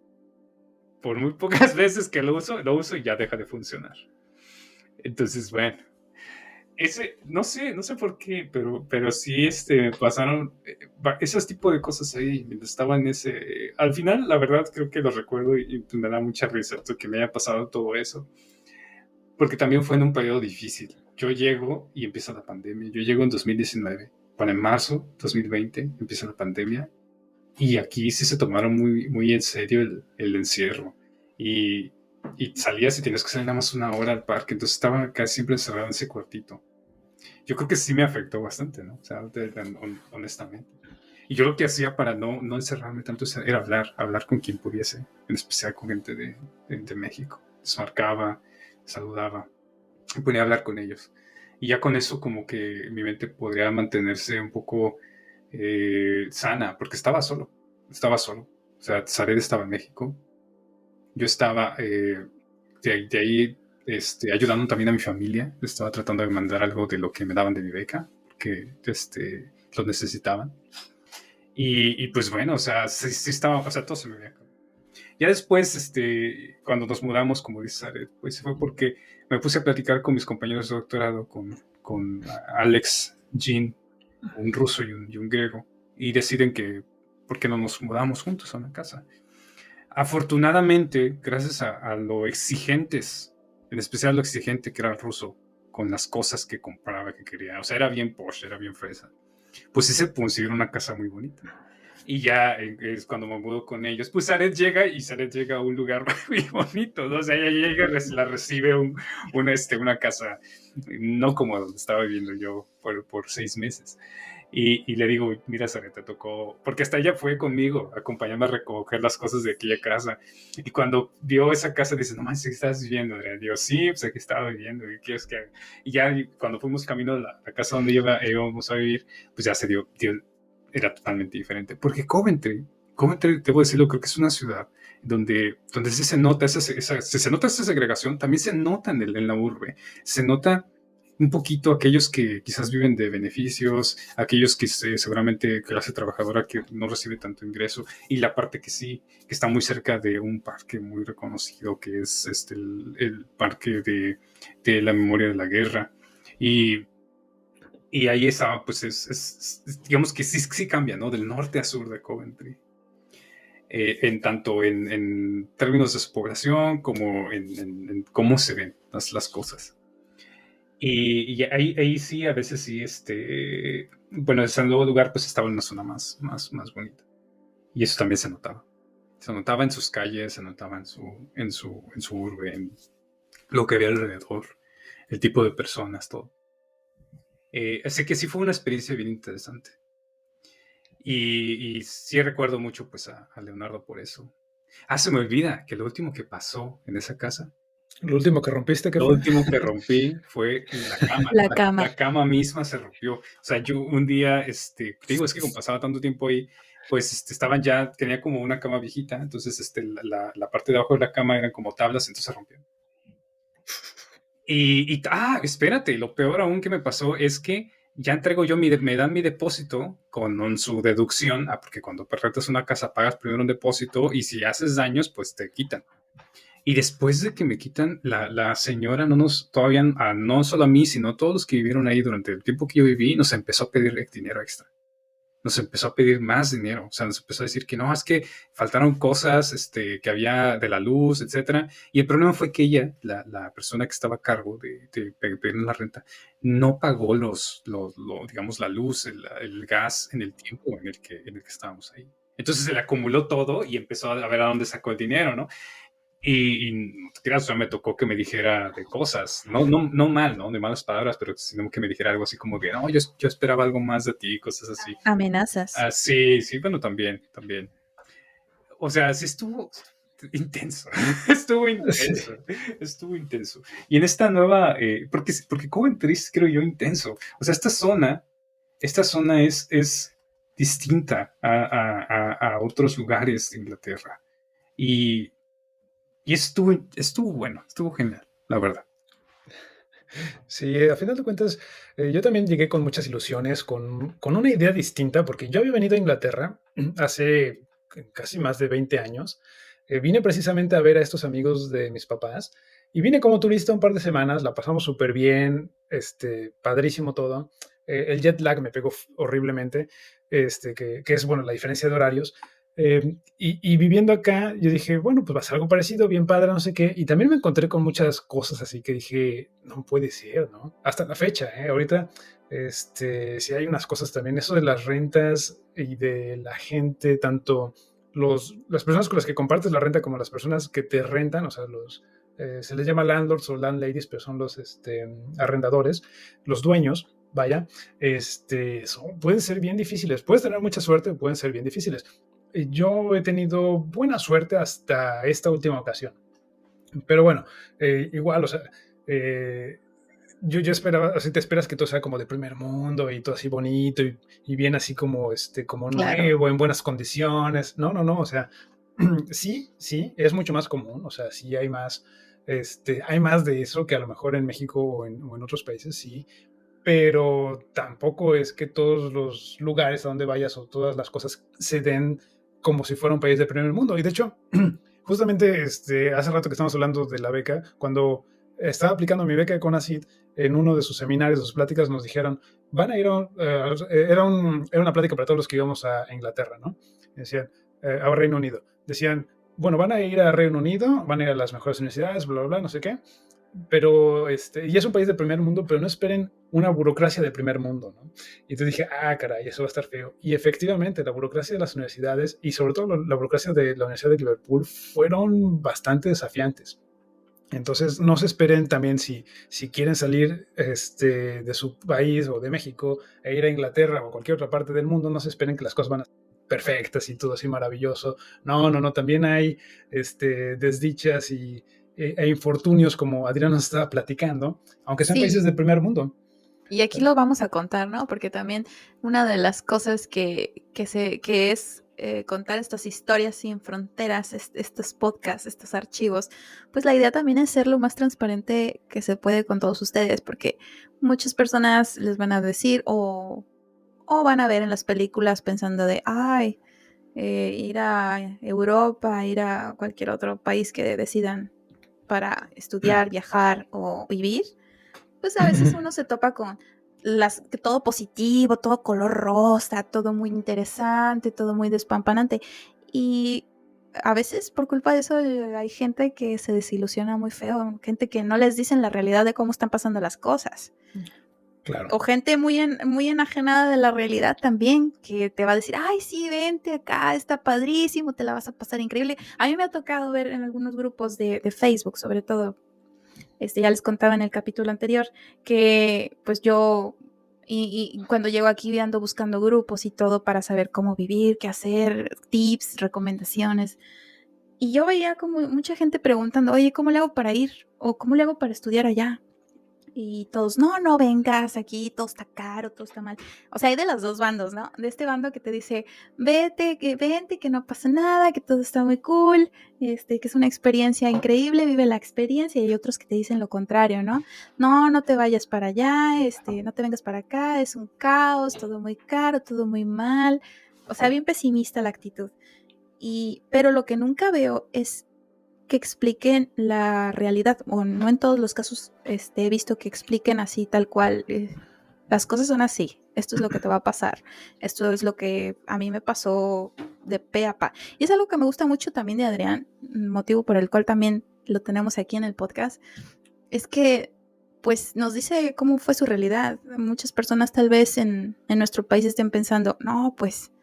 Por muy pocas veces que lo uso y ya deja de funcionar. Entonces, bueno, no sé por qué, pero sí pasaron esos tipos de cosas ahí mientras estaba en ese. Al final, la verdad, creo que lo recuerdo y me da mucha risa que me haya pasado todo eso, porque también fue en un periodo difícil. Yo llego y empieza la pandemia. Yo llego en 2019. Para en marzo 2020 empieza la pandemia. Y aquí sí se tomaron muy, muy en serio el encierro. Y salías y tenías que salir nada más una hora al parque. Entonces estaba casi siempre encerrado en ese cuartito. Yo creo que sí me afectó bastante, ¿no? O sea, honestamente. Y yo lo que hacía para no encerrarme tanto era hablar con quien pudiese. En especial con gente de México. Les marcaba, saludaba. Y ponía a hablar con ellos. Y ya con eso como que mi mente podría mantenerse un poco sana, porque estaba solo. O sea, Zaret estaba en México. Yo estaba de ahí ayudando también a mi familia. Estaba tratando de mandar algo de lo que me daban de mi beca, porque lo necesitaban. Y pues bueno, o sea, sí estaba, o sea, todo se me había acabado. Ya después, cuando nos mudamos, como dice Zaret, pues fue porque me puse a platicar con mis compañeros de doctorado, con Alex, Jean, un ruso y un griego, y deciden que, ¿por qué no nos mudamos juntos a una casa? Afortunadamente, gracias a lo exigentes, en especial lo exigente que era el ruso, con las cosas que compraba, que quería, o sea, era bien posh, era bien fresa, pues sí se consiguió una casa muy bonita. Y ya es cuando me mudo con ellos, pues Zaret llega a un lugar muy bonito, ¿no? O sea, ella llega, la recibe una casa, no como donde estaba viviendo yo por 6 meses. Y le digo, mira, Zaret, te tocó, porque hasta ella fue conmigo, acompañarme a recoger las cosas de aquella casa. Y cuando vio esa casa, dice, no más, ¿qué estás viviendo, Adrián? Digo, sí, pues aquí estaba viviendo, ¿y qué es que haga? Y ya cuando fuimos camino a la casa donde íbamos a vivir, pues ya se dio era totalmente diferente. Porque Coventry, debo decirlo, creo que es una ciudad donde se nota esa segregación, también se nota en la urbe, se nota un poquito aquellos que quizás viven de beneficios, aquellos que seguramente clase trabajadora que no recibe tanto ingreso, y la parte que sí, que está muy cerca de un parque muy reconocido, que es el parque de la memoria de la guerra. Y ahí estaba, pues digamos que sí cambia, ¿no? Del norte a sur de Coventry. en tanto en términos de su población como en cómo se ven las cosas. Y ahí sí, a veces sí, bueno, ese nuevo lugar pues estaba en una zona más bonita. Y eso también se notaba. Se notaba en sus calles, se notaba en su urbe, en lo que había alrededor, el tipo de personas, todo. Así que sí fue una experiencia bien interesante. Y sí recuerdo mucho pues a Leonardo por eso. Se me olvida que lo último que pasó en esa casa, Lo último que rompiste, ¿qué lo fue? último que rompí fue la cama. La cama. La cama misma se rompió. O sea, yo un día, te digo, es que como pasaba tanto tiempo ahí, pues estaban ya, tenía como una cama viejita, entonces la parte de abajo de la cama eran como tablas, entonces se rompió. Espérate, lo peor aún que me pasó es que ya entrego yo, me dan mi depósito con su deducción, porque cuando rentas una casa pagas primero un depósito y si haces daños, pues te quitan. Y después de que me quitan, la señora todavía, no solo a mí, sino a todos los que vivieron ahí durante el tiempo que yo viví, nos empezó a pedir dinero extra. Nos empezó a pedir más dinero. O sea, nos empezó a decir que no, es que faltaron cosas que había de la luz, etcétera. Y el problema fue que ella, la persona que estaba a cargo de pedir la renta, no pagó digamos, la luz, el gas en el tiempo en el que estábamos ahí. Entonces se le acumuló todo y empezó a ver a dónde sacó el dinero, ¿no? Y no te creas, o sea, me tocó que me dijera de cosas, no mal, ¿no? De malas palabras, pero sino que me dijera algo así como que, no, yo esperaba algo más de ti, cosas así. Amenazas. Sí, bueno, también. O sea, sí estuvo intenso, estuvo intenso. Y en esta nueva, porque Coventry es, creo yo, intenso. O sea, esta zona es distinta a otros lugares de Inglaterra. Y estuvo bueno, estuvo genial, la verdad. Sí, a final de cuentas, yo también llegué con muchas ilusiones, con una idea distinta, porque yo había venido a Inglaterra hace casi más de 20 años. Vine precisamente a ver a estos amigos de mis papás y vine como turista un par de semanas, la pasamos súper bien, padrísimo todo. El jet lag me pegó horriblemente, que es, bueno, la diferencia de horarios. Y viviendo acá, yo dije, bueno, pues va a ser algo parecido, bien padre, no sé qué. Y también me encontré con muchas cosas así que dije, no puede ser, ¿no? Hasta la fecha, ¿eh? Ahorita, sí hay unas cosas también, eso de las rentas y de la gente, tanto las personas con las que compartes la renta como las personas que te rentan, o sea, se les llama landlords o landladies, pero son los arrendadores, los dueños, vaya, pueden ser bien difíciles. Puedes tener mucha suerte, pueden ser bien difíciles. Yo he tenido buena suerte hasta esta última ocasión. Pero bueno, igual, o sea, yo esperaba, así te esperas que todo sea como de primer mundo y todo así bonito y bien así como, como Claro. nuevo, en buenas condiciones. No, o sea, sí, es mucho más común, o sea, sí hay más, hay más de eso que a lo mejor en México o en otros países, sí, pero tampoco es que todos los lugares a donde vayas o todas las cosas se den como si fuera un país de primer mundo. Y de hecho, justamente hace rato que estamos hablando de la beca, cuando estaba aplicando mi beca de CONACYT, en uno de sus seminarios, de sus pláticas, nos dijeron, van a ir era una plática para todos los que íbamos a Inglaterra, ¿no? Decían, a Reino Unido. Decían, bueno, van a ir a Reino Unido, van a ir a las mejores universidades, bla, bla, bla, no sé qué, pero, y es un país de primer mundo, pero no esperen una burocracia de primer mundo, ¿no? Y entonces dije, caray, eso va a estar feo. Y efectivamente, la burocracia de las universidades, y sobre todo la burocracia de la Universidad de Liverpool, fueron bastante desafiantes. Entonces, no se esperen también si quieren salir de su país o de México e ir a Inglaterra o cualquier otra parte del mundo, no se esperen que las cosas van a ser perfectas y todo así maravilloso. No, también hay desdichas e infortunios, como Adrián nos estaba platicando, aunque sean países del primer mundo. Y aquí lo vamos a contar, ¿no? Porque también una de las cosas que es contar estas historias sin fronteras, estos podcasts, estos archivos, pues la idea también es ser lo más transparente que se puede con todos ustedes, porque muchas personas les van a decir o van a ver en las películas pensando de, ir a Europa, ir a cualquier otro país que decidan para estudiar, viajar o vivir, pues a veces uno se topa con todo positivo, todo color rosa, todo muy interesante, todo muy despampanante. Y a veces por culpa de eso hay gente que se desilusiona muy feo, gente que no les dicen la realidad de cómo están pasando las cosas. Claro. O gente muy enajenada de la realidad también, que te va a decir, ay, sí, vente acá, está padrísimo, te la vas a pasar increíble. A mí me ha tocado ver en algunos grupos de Facebook, sobre todo, ya les contaba en el capítulo anterior, que pues yo, y cuando llego aquí ando buscando grupos y todo para saber cómo vivir, qué hacer, tips, recomendaciones. Y yo veía como mucha gente preguntando, oye, ¿cómo le hago para ir? ¿O cómo le hago para estudiar allá? Y todos, no vengas aquí, todo está caro, todo está mal. O sea, hay de los dos bandos, ¿no? De este bando que te dice, vente, que no pasa nada, que todo está muy cool, que es una experiencia increíble, vive la experiencia. Y hay otros que te dicen lo contrario, ¿no? No te vayas para allá, no te vengas para acá, es un caos, todo muy caro, todo muy mal. O sea, bien pesimista la actitud. Pero lo que nunca veo es que expliquen la realidad, o no en todos los casos he visto que expliquen así tal cual, las cosas son así, esto es lo que te va a pasar, esto es lo que a mí me pasó de pe a pa. Y es algo que me gusta mucho también de Adrián, motivo por el cual también lo tenemos aquí en el podcast, es que pues nos dice cómo fue su realidad. Muchas personas tal vez en nuestro país estén pensando, no, pues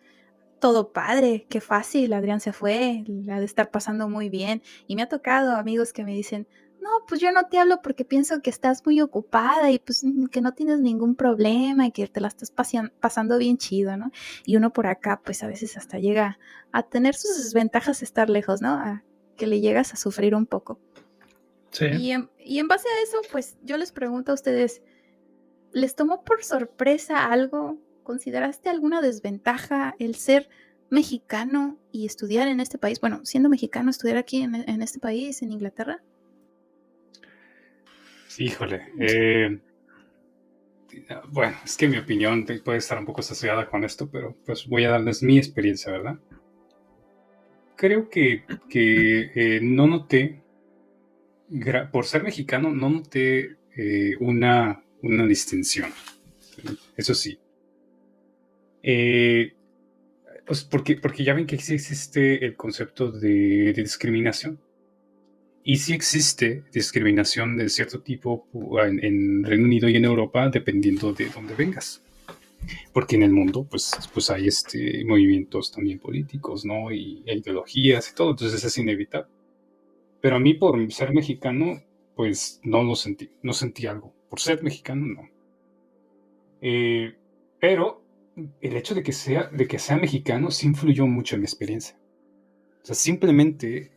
todo padre, qué fácil, Adrián se fue, la de estar pasando muy bien. Y me ha tocado amigos que me dicen, no, pues yo no te hablo porque pienso que estás muy ocupada y pues que no tienes ningún problema y que te la estás pasando bien chido, ¿no? Y uno por acá, pues a veces hasta llega a tener sus desventajas estar lejos, ¿no? A que le llegas a sufrir un poco. Sí. Y en base a eso, pues yo les pregunto a ustedes, ¿les tomó por sorpresa algo? ¿Consideraste alguna desventaja el ser mexicano y estudiar en este país? Bueno, siendo mexicano, estudiar aquí en este país, en Inglaterra. Híjole. Bueno, es que mi opinión puede estar un poco asociada con esto, pero pues voy a darles mi experiencia, ¿verdad? Creo que no noté, por ser mexicano, no noté una distinción. Eso sí. Pues porque ya ven que sí existe el concepto de discriminación. Y sí existe discriminación de cierto tipo en Reino Unido y en Europa, dependiendo de dónde vengas. Porque en el mundo, pues hay movimientos también políticos, ¿no? Y ideologías y todo, entonces es inevitable. Pero a mí, por ser mexicano, pues no lo sentí, no sentí algo. Por ser mexicano, no. Pero el hecho de que sea mexicano sí influyó mucho en mi experiencia. O sea, simplemente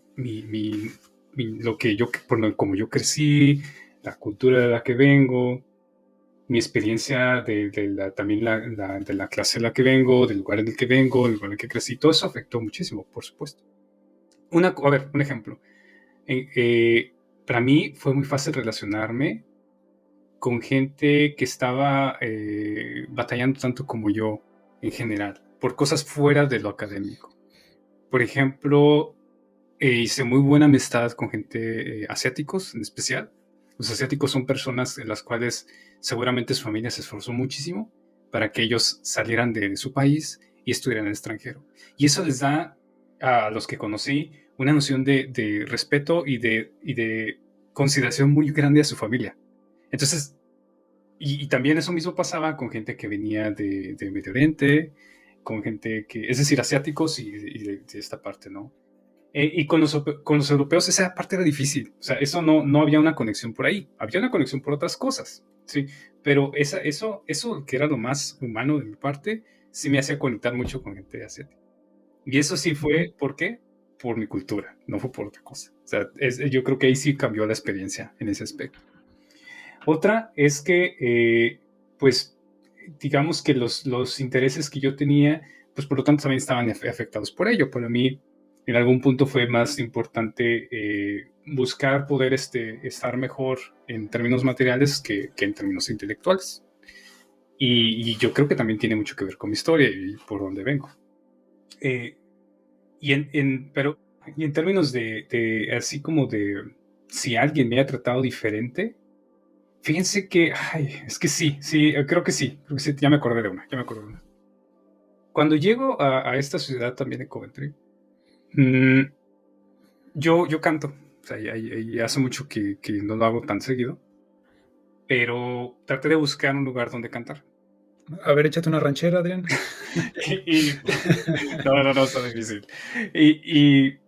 como yo crecí, la cultura de la que vengo, mi experiencia también de la clase de la que vengo, del lugar en el que vengo, del lugar en el que crecí, todo eso afectó muchísimo, por supuesto. A ver, un ejemplo. Para mí fue muy fácil relacionarme con gente que estaba batallando tanto como yo en general, por cosas fuera de lo académico. Por ejemplo, hice muy buena amistad con gente asiáticos en especial. Los asiáticos son personas en las cuales seguramente su familia se esforzó muchísimo para que ellos salieran de su país y estuvieran en el extranjero. Y eso les da a los que conocí una noción de respeto y de consideración muy grande a su familia. Entonces, y también eso mismo pasaba con gente que venía de Medio Oriente, con gente es decir, asiáticos y de esta parte, ¿no? Y con los europeos esa parte era difícil. O sea, eso no había una conexión por ahí. Había una conexión por otras cosas, ¿sí? Pero eso que era lo más humano de mi parte, sí me hacía conectar mucho con gente asiática. Y eso sí fue, ¿por qué? Por mi cultura, no fue por otra cosa. O sea, yo creo que ahí sí cambió la experiencia en ese aspecto. Otra es que, pues, digamos que los intereses que yo tenía, pues por lo tanto también estaban afectados por ello. Para mí, en algún punto fue más importante buscar poder estar mejor en términos materiales que en términos intelectuales. Y yo creo que también tiene mucho que ver con mi historia y por dónde vengo. Y en términos de así como de si alguien me ha tratado diferente, fíjense que, es que sí, creo que sí, ya me acordé de una. Cuando llego a esta ciudad también de Coventry, Yo canto, o sea, ya hace mucho que no lo hago tan seguido, pero traté de buscar un lugar donde cantar. A ver, échate una ranchera, Adrián. Y, no, está difícil. Y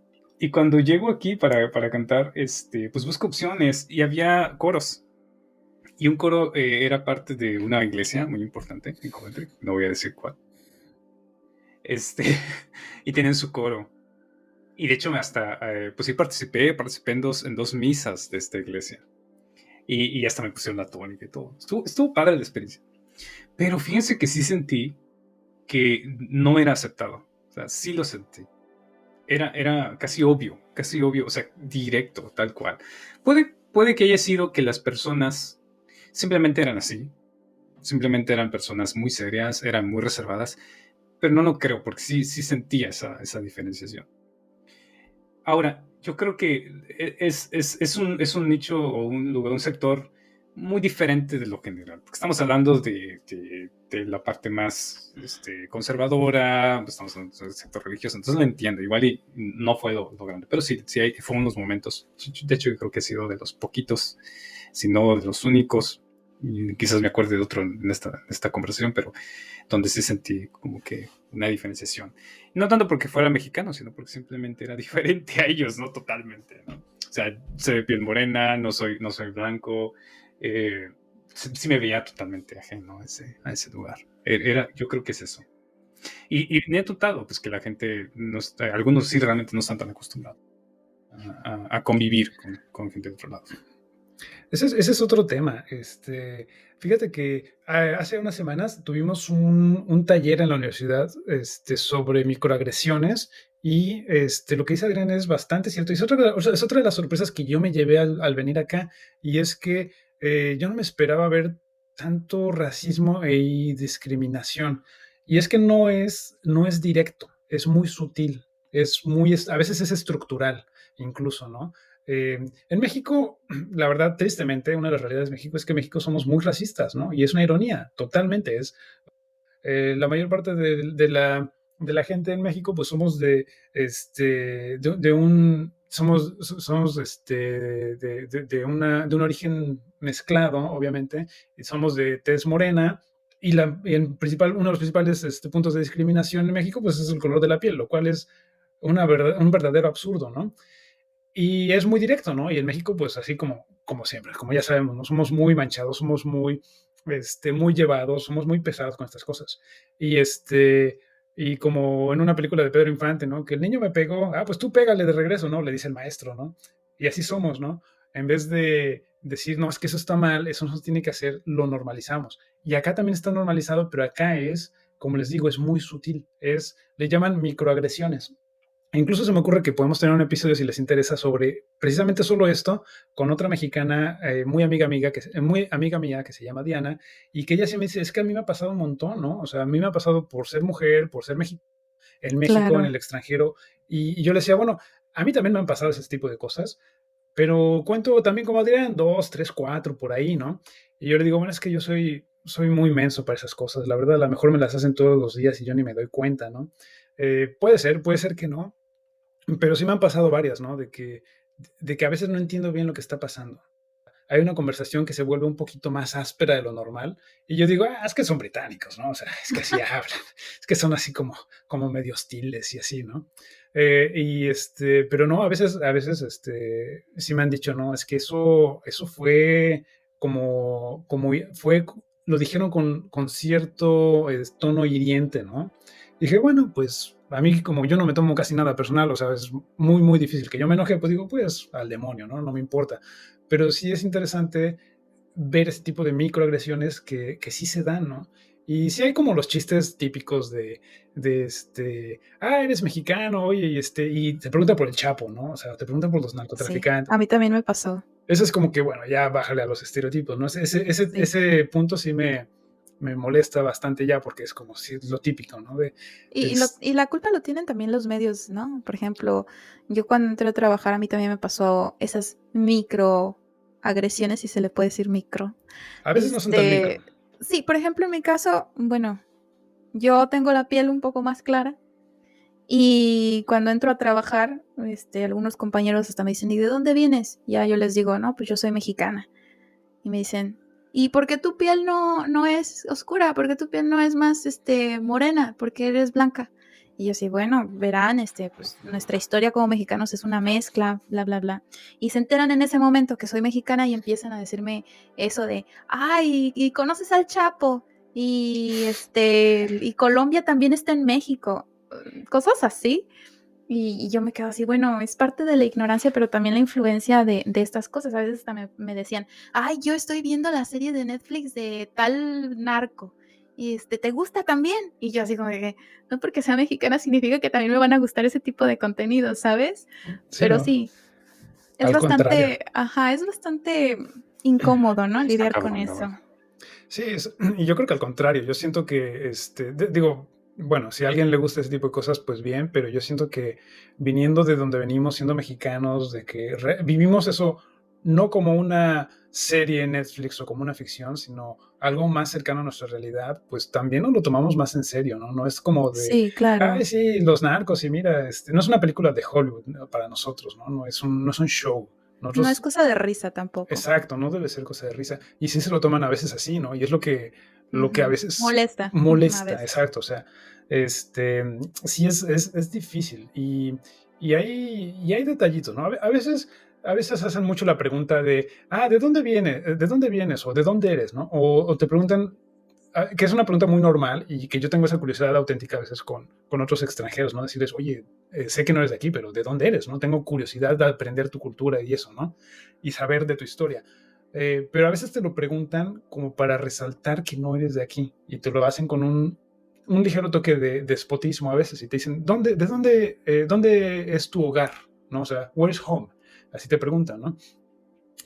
cuando llego aquí para cantar, pues busco opciones y había coros. Y un coro era parte de una iglesia muy importante en Coventry, no voy a decir cuál. Y tienen su coro. Y de hecho hasta, pues sí participé en dos misas de esta iglesia. Y hasta me pusieron la tónica y todo. Estuvo padre la experiencia. Pero fíjense que sí sentí que no era aceptado. O sea, sí lo sentí. Era casi obvio, o sea, directo, tal cual. Puede que haya sido que las personas simplemente eran así. Simplemente eran personas muy serias, eran muy reservadas. Pero no lo creo, porque sí sentía esa diferenciación. Ahora, yo creo que es un nicho o un lugar, un sector muy diferente de lo general, porque estamos hablando de la parte más conservadora, estamos hablando del sector religioso, entonces lo entiendo, igual y no fue lo grande, pero sí fue unos momentos, de hecho yo creo que ha sido de los poquitos, si no de los únicos, y quizás me acuerde de otro en esta conversación, pero donde sí sentí como que una diferenciación. No tanto porque fuera mexicano, sino porque simplemente era diferente a ellos, ¿no? Totalmente, ¿no? O sea, soy de piel morena, no soy blanco, sí me veía totalmente ajeno a ese lugar. Yo creo que es eso. Y me he notado pues, que la gente, algunos sí realmente no están tan acostumbrados a convivir con gente de otro lado. Ese es otro tema. Fíjate que hace unas semanas tuvimos un taller en la universidad sobre microagresiones y lo que dice Adrián es bastante cierto. Y es otra de las sorpresas que yo me llevé al venir acá, y es que yo no me esperaba ver tanto racismo y discriminación. Y es que no es directo, es muy sutil, a veces es estructural incluso, ¿no? En México, la verdad, tristemente, una de las realidades de México es que en México somos muy racistas, ¿no? Y es una ironía, totalmente. La mayor parte de la gente en México, pues somos de un origen mezclado, obviamente, y somos de tez morena. Y uno de los principales puntos de discriminación en México, pues es el color de la piel, lo cual es un verdadero absurdo, ¿no? Y es muy directo, ¿no? Y en México, pues así como siempre, como ya sabemos, ¿no? Somos muy manchados, somos muy llevados, somos muy pesados con estas cosas. Y como en una película de Pedro Infante, ¿no? Que el niño me pegó, pues tú pégale de regreso, ¿no? Le dice el maestro, ¿no? Y así somos, ¿no? En vez de decir, no, es que eso está mal, eso no se tiene que hacer, lo normalizamos. Y acá también está normalizado, pero acá como les digo, es muy sutil. Le llaman microagresiones. Incluso se me ocurre que podemos tener un episodio, si les interesa, sobre precisamente solo esto, con otra mexicana muy amiga mía que se llama Diana, y que ella sí me dice, es que a mí me ha pasado un montón, ¿no? O sea, a mí me ha pasado por ser mujer, por ser en México, Claro. en el extranjero, y yo le decía, bueno, a mí también me han pasado ese tipo de cosas, pero cuento también como Adrián, 2, 3, 4, por ahí, ¿no? Y yo le digo, bueno, es que yo soy muy menso para esas cosas, la verdad, a lo mejor me las hacen todos los días y yo ni me doy cuenta, ¿no? Puede ser que no, pero sí me han pasado varias, ¿no? De que a veces no entiendo bien lo que está pasando. Hay una conversación que se vuelve un poquito más áspera de lo normal y yo digo, es que son británicos, ¿no? O sea, es que así hablan, es que son así como medio hostiles y así, ¿no? Pero no, a veces, sí me han dicho, no, es que eso fue lo dijeron con cierto tono hiriente, ¿no? Dije, bueno, pues a mí como yo no me tomo casi nada personal, o sea, es muy, muy difícil que yo me enoje, pues digo, pues al demonio, ¿no? No me importa. Pero sí es interesante ver ese tipo de microagresiones que sí se dan, ¿no? Y sí hay como los chistes típicos de eres mexicano, oye, y te preguntan por el Chapo, ¿no? O sea, te preguntan por los narcotraficantes. Sí, a mí también me pasó. Eso es como que, bueno, ya bájale a los estereotipos, ¿no? Ese punto sí me molesta bastante ya, porque es como si es lo típico, ¿no? Y la culpa lo tienen también los medios, ¿no? Por ejemplo, yo cuando entré a trabajar a mí también me pasó esas microagresiones, si se le puede decir micro. A veces no son tan micro. Sí, por ejemplo, en mi caso, bueno, yo tengo la piel un poco más clara Y cuando entro a trabajar, algunos compañeros hasta me dicen, ¿y de dónde vienes? Y ya yo les digo, no, pues yo soy mexicana. Y me dicen, ¿y por qué tu piel no es oscura? ¿Por qué tu piel no es más morena? ¿Por qué eres blanca? Y yo sí, bueno, verán, pues nuestra historia como mexicanos es una mezcla, bla, bla, bla. Y se enteran en ese momento que soy mexicana y empiezan a decirme eso de, ay, ¿y conoces al Chapo? Y Colombia también está en México. Cosas así. Y yo me quedo así, bueno, es parte de la ignorancia, pero también la influencia de estas cosas. A veces hasta me decían, ay, yo estoy viendo la serie de Netflix de tal narco. Y ¿te gusta también? Y yo así como de que, no porque sea mexicana significa que también me van a gustar ese tipo de contenido, ¿sabes? Sí, Pero ¿no? sí, es Al contrario. bastante incómodo, ¿no? Está Lidiar con cabrón, la eso. verdad. Sí, y yo creo que al contrario, yo siento que, digo, bueno, si a alguien le gusta ese tipo de cosas, pues bien, pero yo siento que viniendo de donde venimos, siendo mexicanos, de que vivimos eso no como una serie en Netflix o como una ficción, sino algo más cercano a nuestra realidad, pues también nos lo tomamos más en serio, ¿no? No es como de, Sí, claro. ay, sí, los narcos, y mira, no es una película de Hollywood, ¿no? Para nosotros, ¿no? No es un show. No es Nosotros cosa de risa tampoco. Exacto, no debe ser cosa de risa. Y sí se lo toman a veces así, ¿no? Y es lo que a veces Molesta. A molesta, veces. exacto. O sea, sí es difícil. Y hay detallitos, ¿no? A veces hacen mucho la pregunta de, ¿de dónde viene? ¿De dónde vienes? O ¿de dónde eres? ¿No? O te preguntan, que es una pregunta muy normal y que yo tengo esa curiosidad auténtica a veces con otros extranjeros, ¿no? Decirles, oye, sé que no eres de aquí, pero ¿de dónde eres? ¿No? Tengo curiosidad de aprender tu cultura y eso, ¿no? Y saber de tu historia. Pero a veces te lo preguntan como para resaltar que no eres de aquí y te lo hacen con un ligero toque de despotismo a veces y te dicen, ¿dónde es tu hogar? ¿No? O sea, where is home? Así te preguntan, ¿no?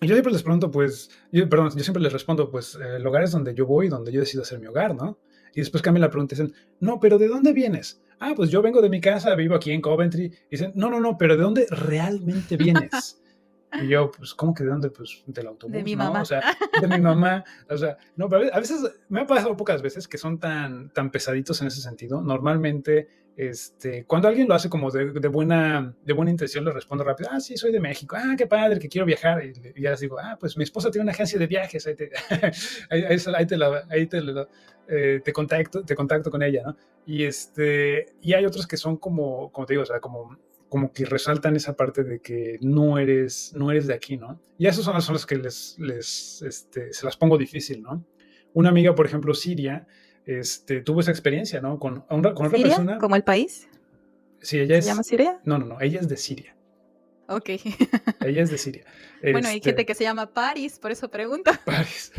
Y yo siempre les pregunto, pues, yo siempre les respondo, pues, el hogar es donde yo voy, donde yo decido hacer mi hogar, ¿no? Y después cambian la pregunta y dicen, no, pero ¿de dónde vienes? Pues yo vengo de mi casa, vivo aquí en Coventry. Y dicen, no, pero ¿de dónde realmente vienes? Y yo, pues, ¿cómo que de dónde? Pues, del De autobús, mi ¿no? mamá. O sea, de mi mamá. O sea, no, pero a veces me ha pasado pocas veces que son tan pesaditos en ese sentido. Normalmente, cuando alguien lo hace como de buena intención, le respondo rápido, sí, soy de México, qué padre, que quiero viajar. Y ya les digo, pues mi esposa tiene una agencia de viajes, te contacto con ella, ¿no? Y hay otros que son como te digo, o sea, como que resaltan esa parte de que no eres de aquí, ¿no? Y esos son los que se las pongo difícil, ¿no? Una amiga, por ejemplo, Siria, tuvo esa experiencia, ¿no? Con otra ¿Siria? persona. ¿Como el país? Sí, ella ¿Se es. llama Siria? No, ella es de Siria. Ok. Ella es de Siria. Bueno, hay gente que se llama Paris, por eso pregunto. Paris.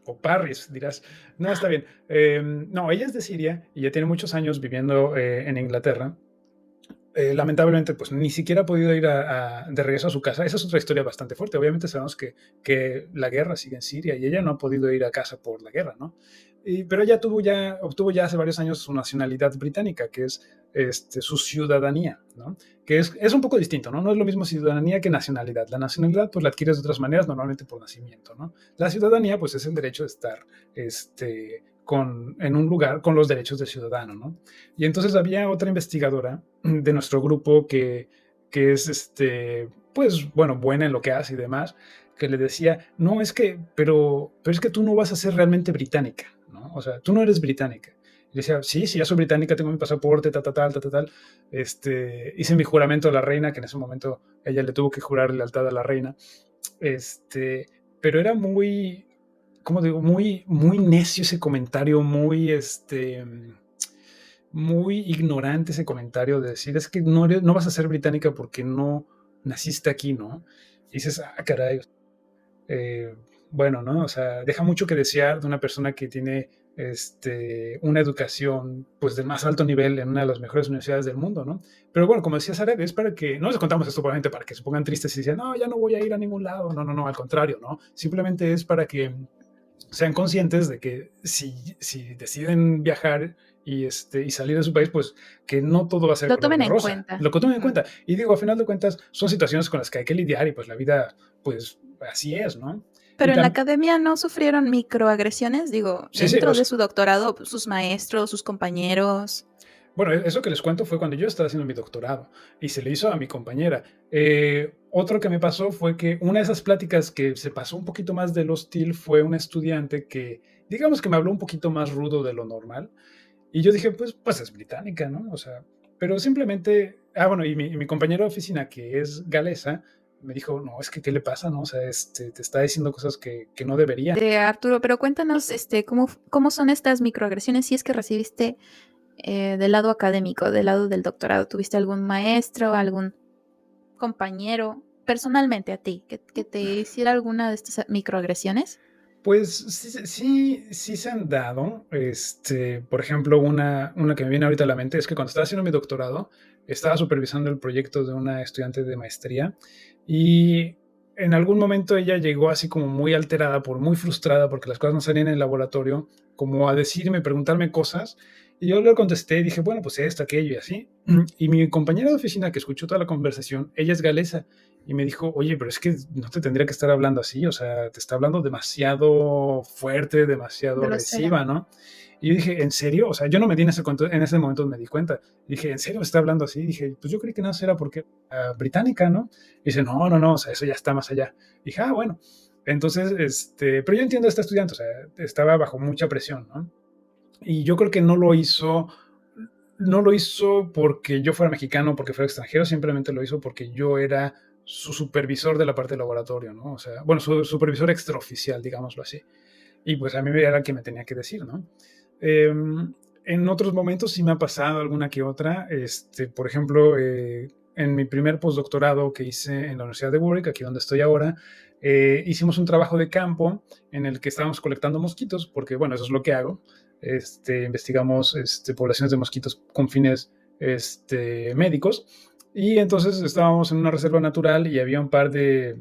O Parris, dirás. No, está bien. No, ella es de Siria y ya tiene muchos años viviendo en Inglaterra. Lamentablemente, pues ni siquiera ha podido ir de regreso a su casa. Esa es otra historia bastante fuerte. Obviamente sabemos que la guerra sigue en Siria y ella no ha podido ir a casa por la guerra, ¿no? Pero ella obtuvo ya hace varios años su nacionalidad británica, que es su ciudadanía, ¿no? Que es un poco distinto, ¿no? No es lo mismo ciudadanía que nacionalidad. La nacionalidad, pues la adquieres de otras maneras, normalmente por nacimiento, ¿no? La ciudadanía, pues es el derecho de estar en un lugar con los derechos del ciudadano, ¿no? Y entonces había otra investigadora de nuestro grupo que es, pues, bueno, buena en lo que hace y demás, que le decía, no, pero es que tú no vas a ser realmente británica, ¿no? O sea, tú no eres británica. Y decía, sí, ya soy británica, tengo mi pasaporte, tal. Hice mi juramento a la reina, que en ese momento ella le tuvo que jurar lealtad a la reina. Pero era muy, ¿cómo digo? Muy, muy necio ese comentario, muy ignorante ese comentario de decir, es que no vas a ser británica porque no naciste aquí, ¿no? Y dices, caray. Bueno, ¿no? O sea, deja mucho que desear de una persona que tiene una educación pues de más alto nivel en una de las mejores universidades del mundo, ¿no? Pero bueno, como decía Sara, es para que, no les contamos esto probablemente para que se pongan tristes y digan, no, ya no voy a ir a ningún lado, no, al contrario, ¿no? Simplemente es para que sean conscientes de que si deciden viajar y salir de su país, pues que no todo va a ser Lo color tomen de en rosa. cuenta. Lo que tomen en cuenta. Y digo, a final de cuentas, son situaciones con las que hay que lidiar y pues la vida, pues así es, ¿no? Pero en la academia no sufrieron microagresiones, digo, Sí, dentro o sea, de su doctorado, sus maestros, sus compañeros. Bueno, eso que les cuento fue cuando yo estaba haciendo mi doctorado y se le hizo a mi compañera. Otro que me pasó fue que una de esas pláticas que se pasó un poquito más del hostil fue un estudiante que, digamos que me habló un poquito más rudo de lo normal. Y yo dije, pues es británica, ¿no? O sea, pero simplemente, bueno, y mi compañera de oficina, que es galesa, me dijo, no, es que, ¿qué le pasa, no? O sea, te está diciendo cosas que no debería. Arturo, pero cuéntanos, cómo son estas microagresiones si es que recibiste del lado académico, del lado del doctorado. ¿Tuviste algún maestro, algún compañero, personalmente a ti, que te hiciera alguna de estas microagresiones? Pues sí se han dado. Por ejemplo, una que me viene ahorita a la mente es que cuando estaba haciendo mi doctorado, estaba supervisando el proyecto de una estudiante de maestría y en algún momento ella llegó así como muy alterada, muy frustrada porque las cosas no salían en el laboratorio, como a decirme, preguntarme cosas. Y yo le contesté y dije, bueno, pues esto, aquello y así. Y mi compañera de oficina que escuchó toda la conversación, ella es galesa y me dijo, oye, pero es que no te tendría que estar hablando así, o sea, te está hablando demasiado fuerte, demasiado Grosera. agresiva, ¿no? Y yo dije, ¿en serio? O sea, yo no me di en ese momento me di cuenta. Dije, ¿en serio me está hablando así? Dije, pues yo creí que no era porque era británica, ¿no? Y dice, no, o sea, eso ya está más allá. Dije, bueno. Entonces, pero yo entiendo a este estudiante, o sea, estaba bajo mucha presión, ¿no? Y yo creo que no lo hizo porque yo fuera mexicano, porque fuera extranjero, simplemente lo hizo porque yo era su supervisor de la parte del laboratorio, ¿no? O sea, bueno, su supervisor extraoficial, digámoslo así. Y pues a mí era el que me tenía que decir, ¿no? Eh, en otros momentos sí me ha pasado alguna que otra. Por ejemplo, en mi primer postdoctorado que hice en la Universidad de Warwick, aquí donde estoy ahora, hicimos un trabajo de campo en el que estábamos colectando mosquitos, porque, bueno, eso es lo que hago. Investigamos poblaciones de mosquitos con fines médicos. Y entonces estábamos en una reserva natural y había un par de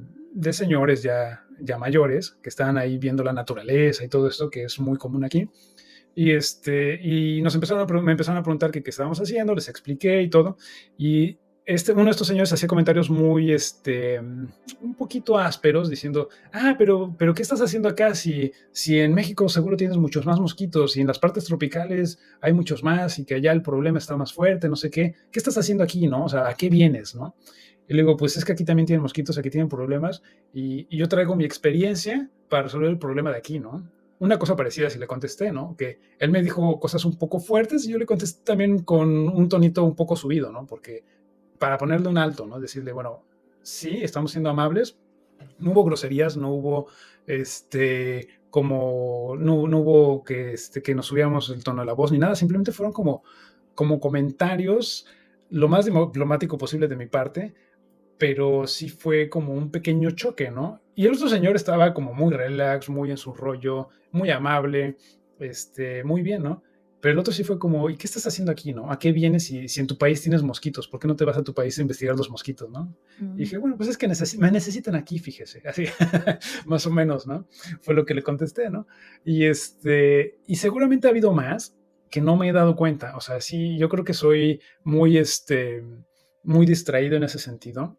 señores ya mayores que estaban ahí viendo la naturaleza y todo esto, que es muy común aquí. Y me empezaron a preguntar qué estábamos haciendo, les expliqué y todo. Y uno de estos señores hacía comentarios muy, un poquito ásperos, diciendo, pero ¿qué estás haciendo acá? Si en México seguro tienes muchos más mosquitos y en las partes tropicales hay muchos más y que allá el problema está más fuerte, no sé qué. ¿Qué estás haciendo aquí, no? O sea, ¿a qué vienes, no? Y le digo, pues es que aquí también tienen mosquitos, aquí tienen problemas y yo traigo mi experiencia para resolver el problema de aquí, ¿no? Una cosa parecida si le contesté, ¿no? Que él me dijo cosas un poco fuertes y yo le contesté también con un tonito un poco subido, ¿no? Porque para ponerle un alto, ¿no? Decirle, bueno, sí, estamos siendo amables, no hubo groserías, no hubo, no hubo que nos subiéramos el tono de la voz ni nada, simplemente fueron como comentarios lo más diplomático posible de mi parte, pero sí fue como un pequeño choque, ¿no? Y el otro señor estaba como muy relax, muy en su rollo, muy amable, muy bien, ¿no? Pero el otro sí fue como, ¿y qué estás haciendo aquí, no? ¿A qué vienes si en tu país tienes mosquitos? ¿Por qué no te vas a tu país a investigar los mosquitos, no? Y dije, bueno, pues es que me necesitan aquí, fíjese, así, más o menos, ¿no? Fue lo que le contesté, ¿no? Y seguramente ha habido más que no me he dado cuenta. O sea, sí, yo creo que soy muy distraído en ese sentido.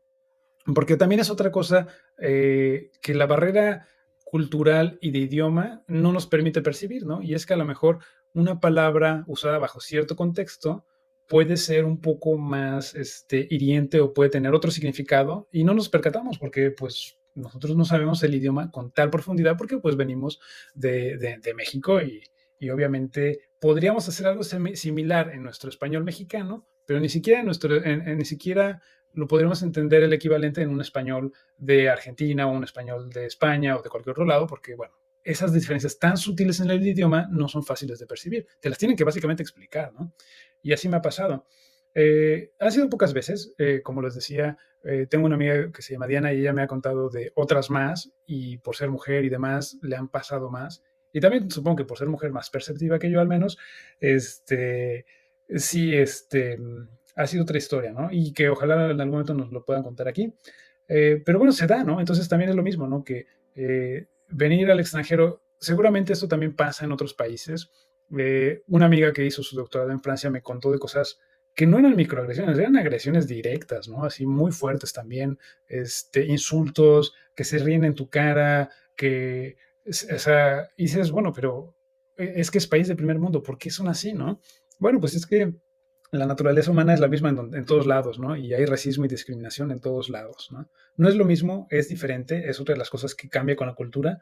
Porque también es otra cosa que la barrera cultural y de idioma no nos permite percibir, ¿no? Y es que a lo mejor una palabra usada bajo cierto contexto puede ser un poco más hiriente o puede tener otro significado y no nos percatamos porque pues nosotros no sabemos el idioma con tal profundidad porque pues venimos de México y obviamente podríamos hacer algo similar en nuestro español mexicano, pero ni siquiera ni siquiera lo podríamos entender el equivalente en un español de Argentina o un español de España o de cualquier otro lado, porque, bueno, esas diferencias tan sutiles en el idioma no son fáciles de percibir. Te las tienen que básicamente explicar, ¿no? Y así me ha pasado. Han sido pocas veces, como les decía, tengo una amiga que se llama Diana y ella me ha contado de otras más y por ser mujer y demás le han pasado más. Y también supongo que por ser mujer más perceptiva que yo al menos, sí, ha sido otra historia, ¿no? Y que ojalá en algún momento nos lo puedan contar aquí. Pero bueno, se da, ¿no? Entonces también es lo mismo, ¿no? Que venir al extranjero, seguramente esto también pasa en otros países. Una amiga que hizo su doctorado en Francia me contó de cosas que no eran microagresiones, eran agresiones directas, ¿no? Así muy fuertes también, insultos, que se ríen en tu cara, o sea, y dices, bueno, pero es que es país de primer mundo, ¿por qué son así, no? Bueno, pues es que la naturaleza humana es la misma en todos lados, ¿no? Y hay racismo y discriminación en todos lados, ¿no? No es lo mismo, es diferente, es otra de las cosas que cambia con la cultura.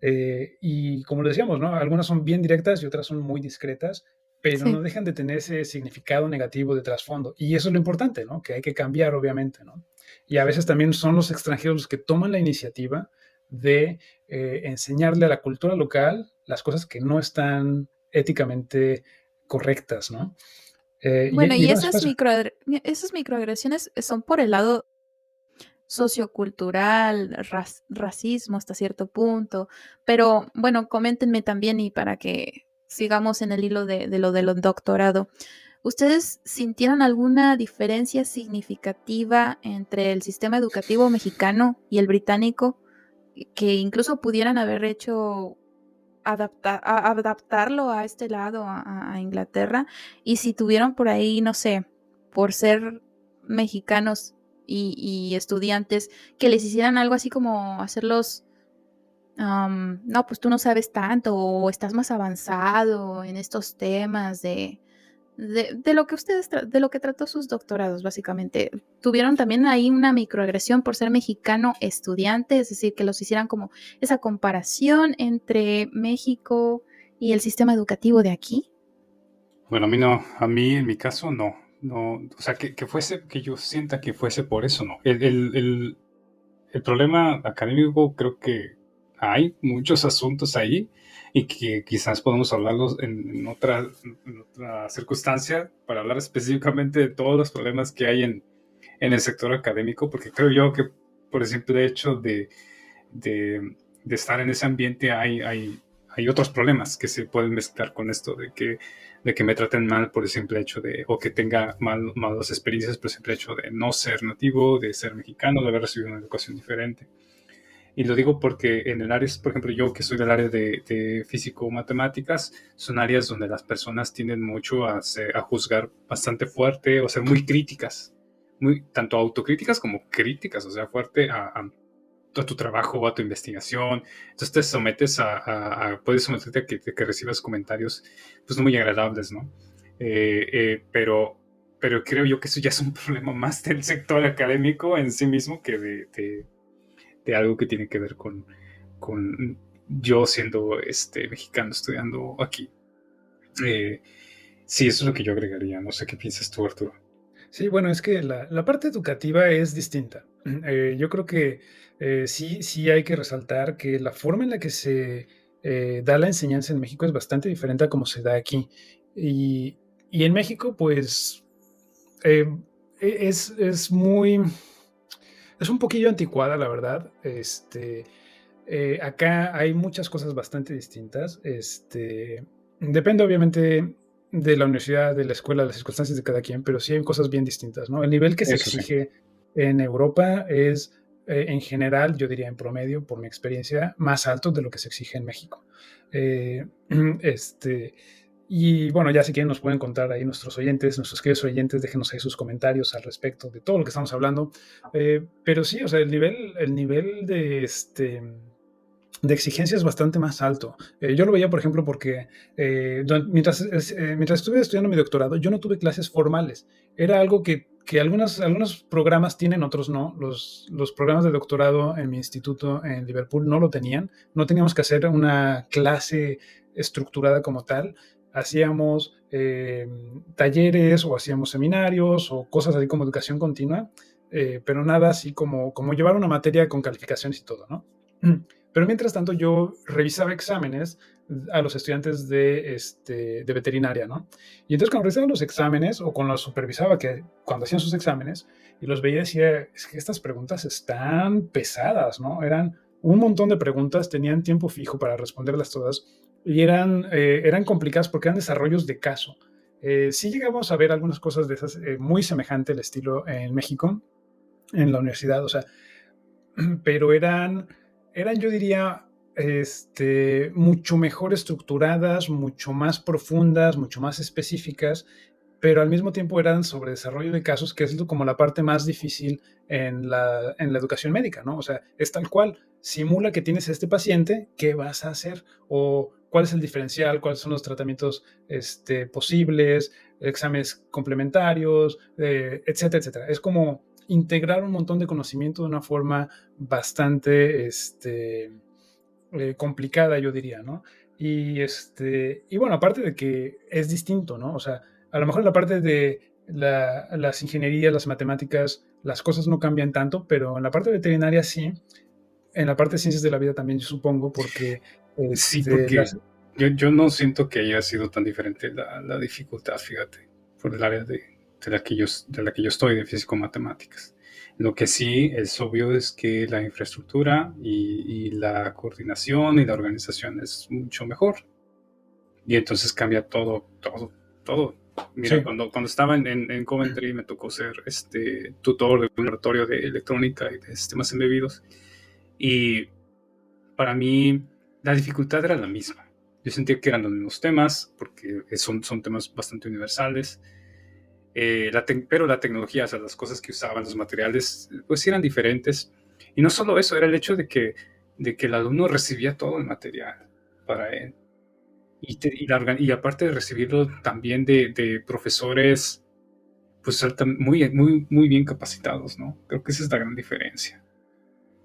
Y como lo decíamos, ¿no? Algunas son bien directas y otras son muy discretas, pero no Sí. dejan de tener ese significado negativo de trasfondo. Y eso es lo importante, ¿no? Que hay que cambiar, obviamente, ¿no? Y a veces también son los extranjeros los que toman la iniciativa de enseñarle a la cultura local las cosas que no están éticamente correctas, ¿no? Bueno, Y y bueno, eso pasa. esas microagresiones son por el lado sociocultural, racismo hasta cierto punto, pero bueno, coméntenme también y para que sigamos en el hilo de lo del doctorado. ¿Ustedes sintieron alguna diferencia significativa entre el sistema educativo mexicano y el británico que incluso pudieran haber hecho adaptarlo a este lado, a Inglaterra? Y si tuvieron por ahí, no sé, por ser mexicanos y estudiantes, que les hicieran algo así como hacerlos, no, pues tú no sabes tanto o estás más avanzado en estos temas de lo que de lo que trató sus doctorados, básicamente. ¿Tuvieron también ahí una microagresión por ser mexicano estudiante? Es decir, que los hicieran como esa comparación entre México y el sistema educativo de aquí. Bueno, a mí no, a mí en mi caso no, no, o sea, que fuese, que yo sienta que fuese por eso, no. El problema académico creo que hay muchos asuntos ahí y que quizás podemos hablarlos en otra circunstancia para hablar específicamente de todos los problemas que hay en el sector académico, porque creo yo que por el simple hecho de estar en ese ambiente hay otros problemas que se pueden mezclar con esto, de que me traten mal por el simple hecho o que tenga malas experiencias por el simple hecho de no ser nativo, de ser mexicano, de haber recibido una educación diferente. Y lo digo porque en el área, por ejemplo, yo que soy del área de físico-matemáticas, son áreas donde las personas tienden mucho a juzgar bastante fuerte o ser muy críticas, tanto autocríticas como críticas, o sea, fuerte a tu trabajo o a tu investigación. Entonces te sometes puedes someterte a que recibas comentarios pues no muy agradables, ¿no? Pero creo yo que eso ya es un problema más del sector académico en sí mismo que de algo que tiene que ver con yo siendo mexicano estudiando aquí. Sí, eso es lo que yo agregaría. No sé qué piensas tú, Arturo. Sí, bueno, es que la parte educativa es distinta. Yo creo que sí hay que resaltar que la forma en la que se da la enseñanza en México es bastante diferente a como se da aquí. Y en México, pues, eh, es muy, es un poquillo anticuada, la verdad. Acá hay muchas cosas bastante distintas. Depende, obviamente, de la universidad, de la escuela, de las circunstancias de cada quien, pero sí hay cosas bien distintas, ¿no? El nivel que se Eso sí. exige en Europa es, en general, yo diría en promedio, por mi experiencia, más alto de lo que se exige en México. Eh, este, y bueno, ya si quieren nos pueden contar ahí nuestros oyentes, nuestros queridos oyentes, déjenos ahí sus comentarios al respecto de todo lo que estamos hablando. Pero sí, o sea, el nivel de exigencia es bastante más alto. Yo lo veía, por ejemplo, porque mientras estuve estudiando mi doctorado, yo no tuve clases formales. Era algo que algunos programas tienen, otros no. Los programas de doctorado en mi instituto en Liverpool no lo tenían. No teníamos que hacer una clase estructurada como tal. Hacíamos talleres o hacíamos seminarios o cosas así como educación continua, pero nada así como llevar una materia con calificaciones y todo, ¿no? Pero mientras tanto yo revisaba exámenes a los estudiantes de veterinaria, ¿no? Y entonces cuando revisaba los exámenes o cuando los supervisaba que cuando hacían sus exámenes y los veía decía, es que estas preguntas están pesadas, ¿no? Eran un montón de preguntas, tenían tiempo fijo para responderlas todas y eran complicadas porque eran desarrollos de caso. Sí llegamos a ver algunas cosas de esas muy semejante al estilo en México, en la universidad, o sea, pero eran yo diría, mucho mejor estructuradas, mucho más profundas, mucho más específicas, pero al mismo tiempo eran sobre desarrollo de casos, que es como la parte más difícil en la educación médica, ¿no? O sea, es tal cual, simula que tienes a este paciente, ¿qué vas a hacer? O cuál es el diferencial, cuáles son los tratamientos posibles, exámenes complementarios, etcétera, etcétera. Es como integrar un montón de conocimiento de una forma bastante complicada, yo diría, ¿no? Y bueno, aparte de que es distinto, ¿no? O sea, a lo mejor en la parte de las ingenierías, las matemáticas, las cosas no cambian tanto, pero en la parte veterinaria sí, en la parte de ciencias de la vida también, yo supongo, porque Sí, porque yo no siento que haya sido tan diferente la dificultad, fíjate, por el área de la que yo estoy, de físico-matemáticas. Lo que sí es obvio es que la infraestructura y la coordinación y la organización es mucho mejor. Y entonces cambia todo. Mira, Sí. cuando estaba en Coventry me tocó ser tutor de un laboratorio de electrónica y de sistemas embebidos. Y para mí la dificultad era la misma. Yo sentía que eran los mismos temas, porque son temas bastante universales. Pero la tecnología, o sea, las cosas que usaban, los materiales, pues sí eran diferentes. Y no solo eso, era el hecho de que el alumno recibía todo el material para él. Y aparte de recibirlo también de profesores pues muy bien capacitados, ¿no? Creo que esa es la gran diferencia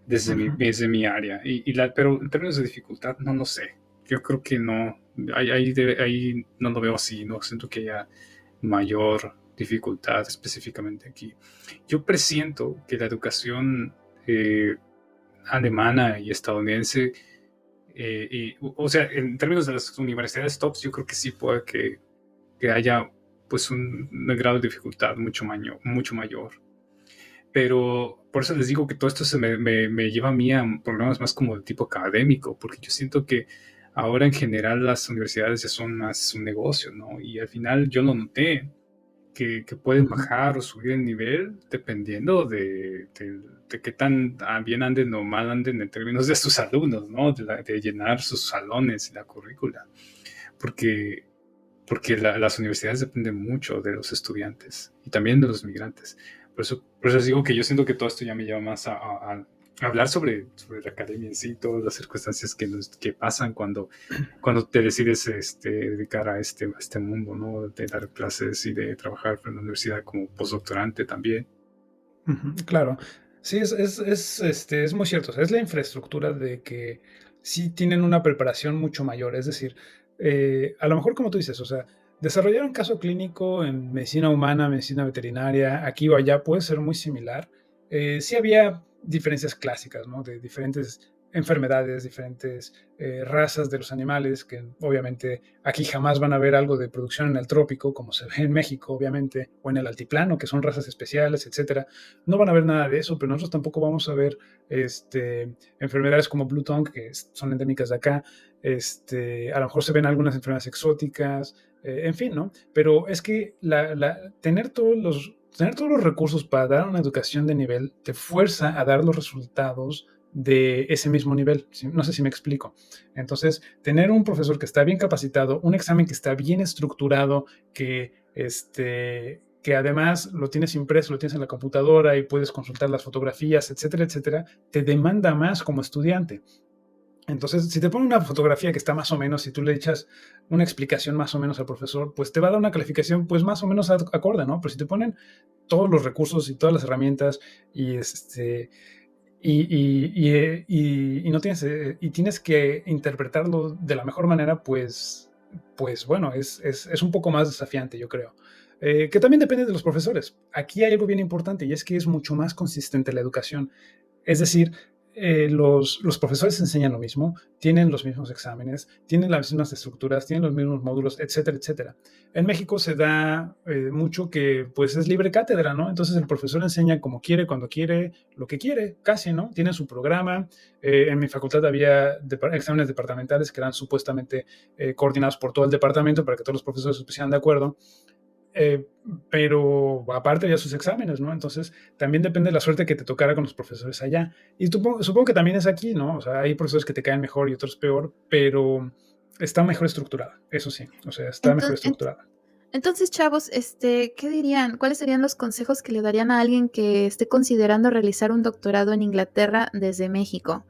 desde mi área. Pero en términos de dificultad, no lo sé. Yo creo que no. Ahí no lo veo así, no siento que haya mayor dificultad específicamente aquí. Yo presiento que la educación alemana y estadounidense, o sea, en términos de las universidades tops, yo creo que sí puede que haya pues un grado de dificultad mucho mayor. Pero por eso les digo que todo esto me lleva a mí a problemas más como de tipo académico, porque yo siento que ahora en general las universidades ya son más un negocio, ¿no? Y al final yo lo noté, que pueden bajar o subir el nivel dependiendo de qué tan bien anden o mal anden en términos de sus alumnos, ¿no? De llenar sus salones y la currícula. Porque las universidades dependen mucho de los estudiantes y también de los migrantes. Por eso digo que yo siento que todo esto ya me lleva más a hablar sobre la academia en sí, todas las circunstancias que pasan cuando te decides dedicar a este mundo, ¿no? De dar clases y de trabajar en la universidad como postdoctorante también. Claro. Sí, es muy cierto. O sea, es la infraestructura de que sí tienen una preparación mucho mayor. Es decir, a lo mejor como tú dices, o sea, desarrollar un caso clínico en medicina humana, medicina veterinaria, aquí o allá puede ser muy similar. Sí había diferencias clásicas, ¿no? De diferentes enfermedades, diferentes razas de los animales, que obviamente aquí jamás van a ver algo de producción en el trópico, como se ve en México, obviamente, o en el altiplano, que son razas especiales, etcétera. No van a ver nada de eso, pero nosotros tampoco vamos a ver enfermedades como Blue Tongue, que son endémicas de acá. A lo mejor se ven algunas enfermedades exóticas, en fin, ¿no? Pero es que tener todos los recursos para dar una educación de nivel te fuerza a dar los resultados de ese mismo nivel. No sé si me explico. Entonces, tener un profesor que está bien capacitado, un examen que está bien estructurado, que además lo tienes impreso, lo tienes en la computadora y puedes consultar las fotografías, etcétera, etcétera, te demanda más como estudiante. Entonces, si te ponen una fotografía que está más o menos, si tú le echas una explicación más o menos al profesor, pues te va a dar una calificación pues más o menos acorde, ¿no? Pero si te ponen todos los recursos y todas las herramientas y no tienes y tienes que interpretarlo de la mejor manera, pues bueno, es un poco más desafiante, yo creo. Que también depende de los profesores. Aquí hay algo bien importante y es que es mucho más consistente la educación. Es decir, los profesores enseñan lo mismo, tienen los mismos exámenes, tienen las mismas estructuras, tienen los mismos módulos, etcétera, etcétera. En México se da mucho que pues es libre cátedra, ¿no? Entonces el profesor enseña como quiere, cuando quiere, lo que quiere, casi, ¿no? Tiene su programa. En mi facultad había exámenes departamentales que eran supuestamente coordinados por todo el departamento para que todos los profesores se pusieran de acuerdo. Pero aparte había sus exámenes, ¿no? Entonces también depende de la suerte que te tocara con los profesores allá. Y supongo que también es aquí, ¿no? O sea, hay profesores que te caen mejor y otros peor, pero está mejor estructurada, eso sí. O sea, está mejor estructurada. Entonces, chavos, ¿qué dirían? ¿Cuáles serían los consejos que le darían a alguien que esté considerando realizar un doctorado en Inglaterra desde México?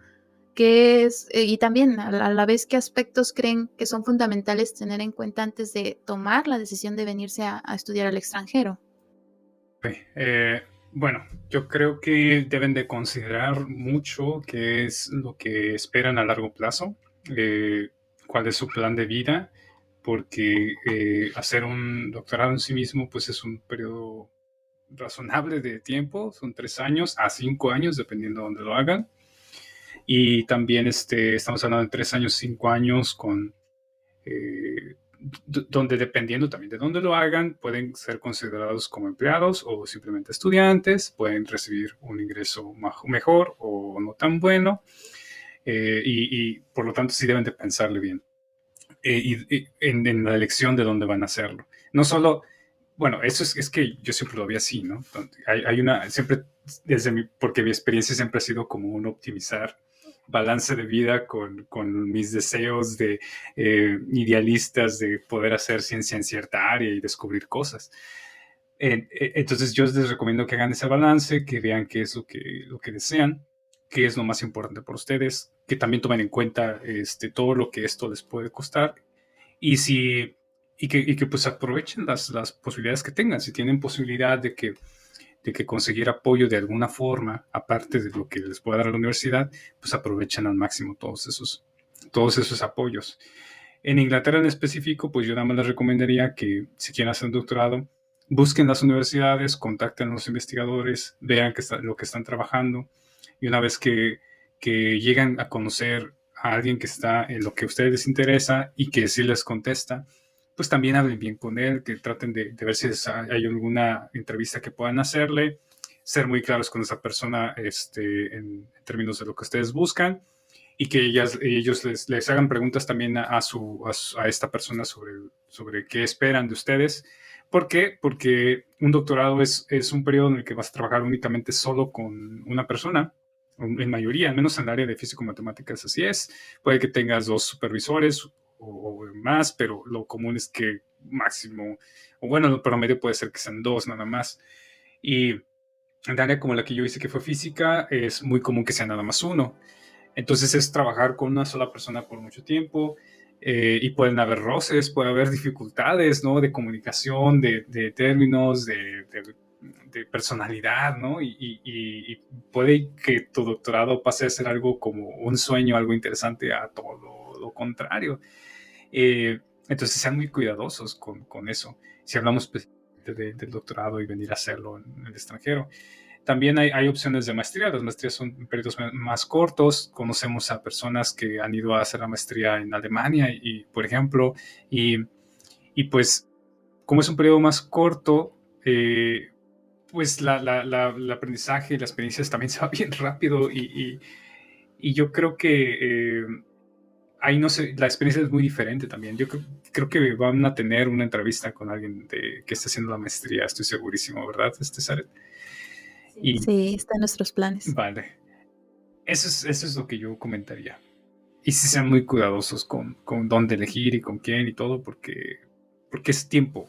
¿Qué es, y también a la vez, qué aspectos creen que son fundamentales tener en cuenta antes de tomar la decisión de venirse a estudiar al extranjero? Ok, bueno, yo creo que deben de considerar mucho qué es lo que esperan a largo plazo, cuál es su plan de vida, porque hacer un doctorado en sí mismo pues es un periodo razonable de tiempo, son 3 años a 5 años, dependiendo de dónde lo hagan. Y también estamos hablando de 3 años, 5 años con eh, donde dependiendo también de dónde lo hagan, pueden ser considerados como empleados o simplemente estudiantes, pueden recibir un ingreso mejor o no tan bueno, y por lo tanto sí deben de pensarle bien en la elección de dónde van a hacerlo. No solo, bueno, eso es que yo siempre lo vi así, ¿no? Hay una, siempre, porque mi experiencia siempre ha sido como un optimizar balance de vida con mis deseos de idealistas de poder hacer ciencia en cierta área y descubrir cosas. Entonces yo les recomiendo que hagan ese balance, que vean qué es lo que desean, qué es lo más importante por ustedes, que también tomen en cuenta todo lo que esto les puede costar y, que pues aprovechen las posibilidades que tengan. Si tienen posibilidad de que conseguir apoyo de alguna forma, aparte de lo que les pueda dar la universidad, pues aprovechen al máximo todos esos apoyos. En Inglaterra en específico, pues yo nada más les recomendaría que si quieren hacer un doctorado, busquen las universidades, contacten a los investigadores, vean lo que están trabajando, y una vez que llegan a conocer a alguien que está en lo que a ustedes les interesa y que sí les contesta, pues también hablen bien con él, que traten de ver si hay alguna entrevista que puedan hacerle, ser muy claros con esa persona en términos de lo que ustedes buscan, y que ellos les hagan preguntas también a esta persona sobre qué esperan de ustedes. ¿Por qué? Porque un doctorado es un periodo en el que vas a trabajar únicamente solo con una persona, en mayoría, al menos en el área de físico-matemáticas así es. Puede que tengas 2 supervisores o más, pero lo común es que máximo, o bueno, el promedio puede ser que sean 2 nada más. Y en el área como la que yo hice, que fue física, es muy común que sea nada más uno. Entonces es trabajar con una sola persona por mucho tiempo, y pueden haber roces, puede haber dificultades, ¿no? De comunicación, de términos, de personalidad, ¿no? Y puede que tu doctorado pase a ser algo como un sueño, algo interesante, a todo lo contrario. Entonces sean muy cuidadosos con eso. Si hablamos específicamente del doctorado y venir a hacerlo en el extranjero. También hay opciones de maestría. Las maestrías son periodos más cortos. Conocemos a personas que han ido a hacer la maestría en Alemania, por ejemplo, y pues como es un periodo más corto, pues el aprendizaje y la experiencia también se va bien rápido, y yo creo que ahí no sé, la experiencia es muy diferente también. Yo creo que van a tener una entrevista con alguien que esté haciendo la maestría, estoy segurísimo, ¿verdad, Saret? Sí, está en nuestros planes. Vale. Eso es lo que yo comentaría. Y si sean muy cuidadosos con dónde elegir y con quién y todo, porque es tiempo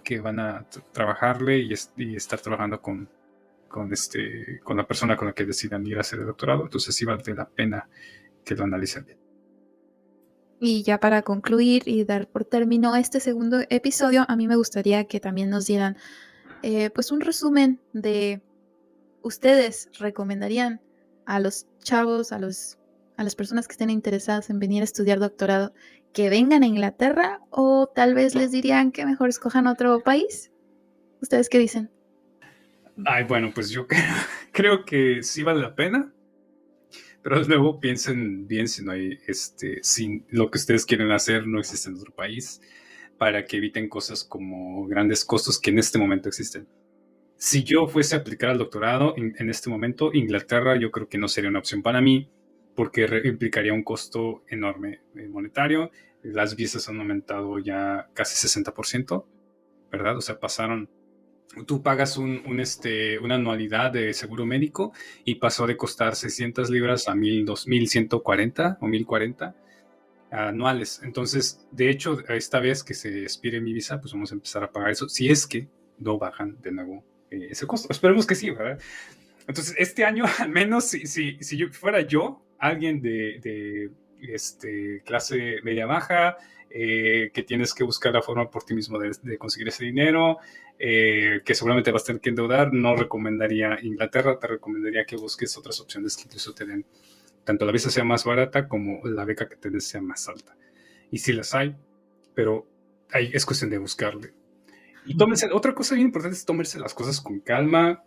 que van a trabajarle y estar trabajando con la persona con la que decidan ir a hacer el doctorado. Entonces sí vale la pena que lo analicen bien. Y ya para concluir y dar por término este segundo episodio, a mí me gustaría que también nos dieran pues un resumen de ustedes recomendarían a los chavos, a las personas que estén interesadas en venir a estudiar doctorado, que vengan a Inglaterra, o tal vez les dirían que mejor escojan otro país. ¿Ustedes qué dicen? Ay, bueno, pues yo creo que sí vale la pena, pero luego piensen bien si no hay, si lo que ustedes quieren hacer no existe en otro país, para que eviten cosas como grandes costos que en este momento existen. Si yo fuese a aplicar al doctorado en este momento, Inglaterra yo creo que no sería una opción para mí, porque implicaría un costo enorme monetario. Las visas han aumentado ya casi 60%, ¿verdad? O sea, tú pagas una anualidad de seguro médico y pasó de costar 600 libras a 1,140 o 1,040 anuales. Entonces, de hecho, esta vez que se expire mi visa, pues vamos a empezar a pagar eso, si es que no bajan de nuevo ese costo. Esperemos que sí, ¿verdad? Entonces, este año, al menos, si yo fuera yo, alguien de clase media baja, que tienes que buscar la forma por ti mismo de conseguir ese dinero, que seguramente vas a tener que endeudar. No recomendaría Inglaterra, te recomendaría que busques otras opciones que incluso te den tanto la visa sea más barata como la beca que te des sea más alta. Y sí las hay, pero es cuestión de buscarle. Y otra cosa bien importante es tomarse las cosas con calma.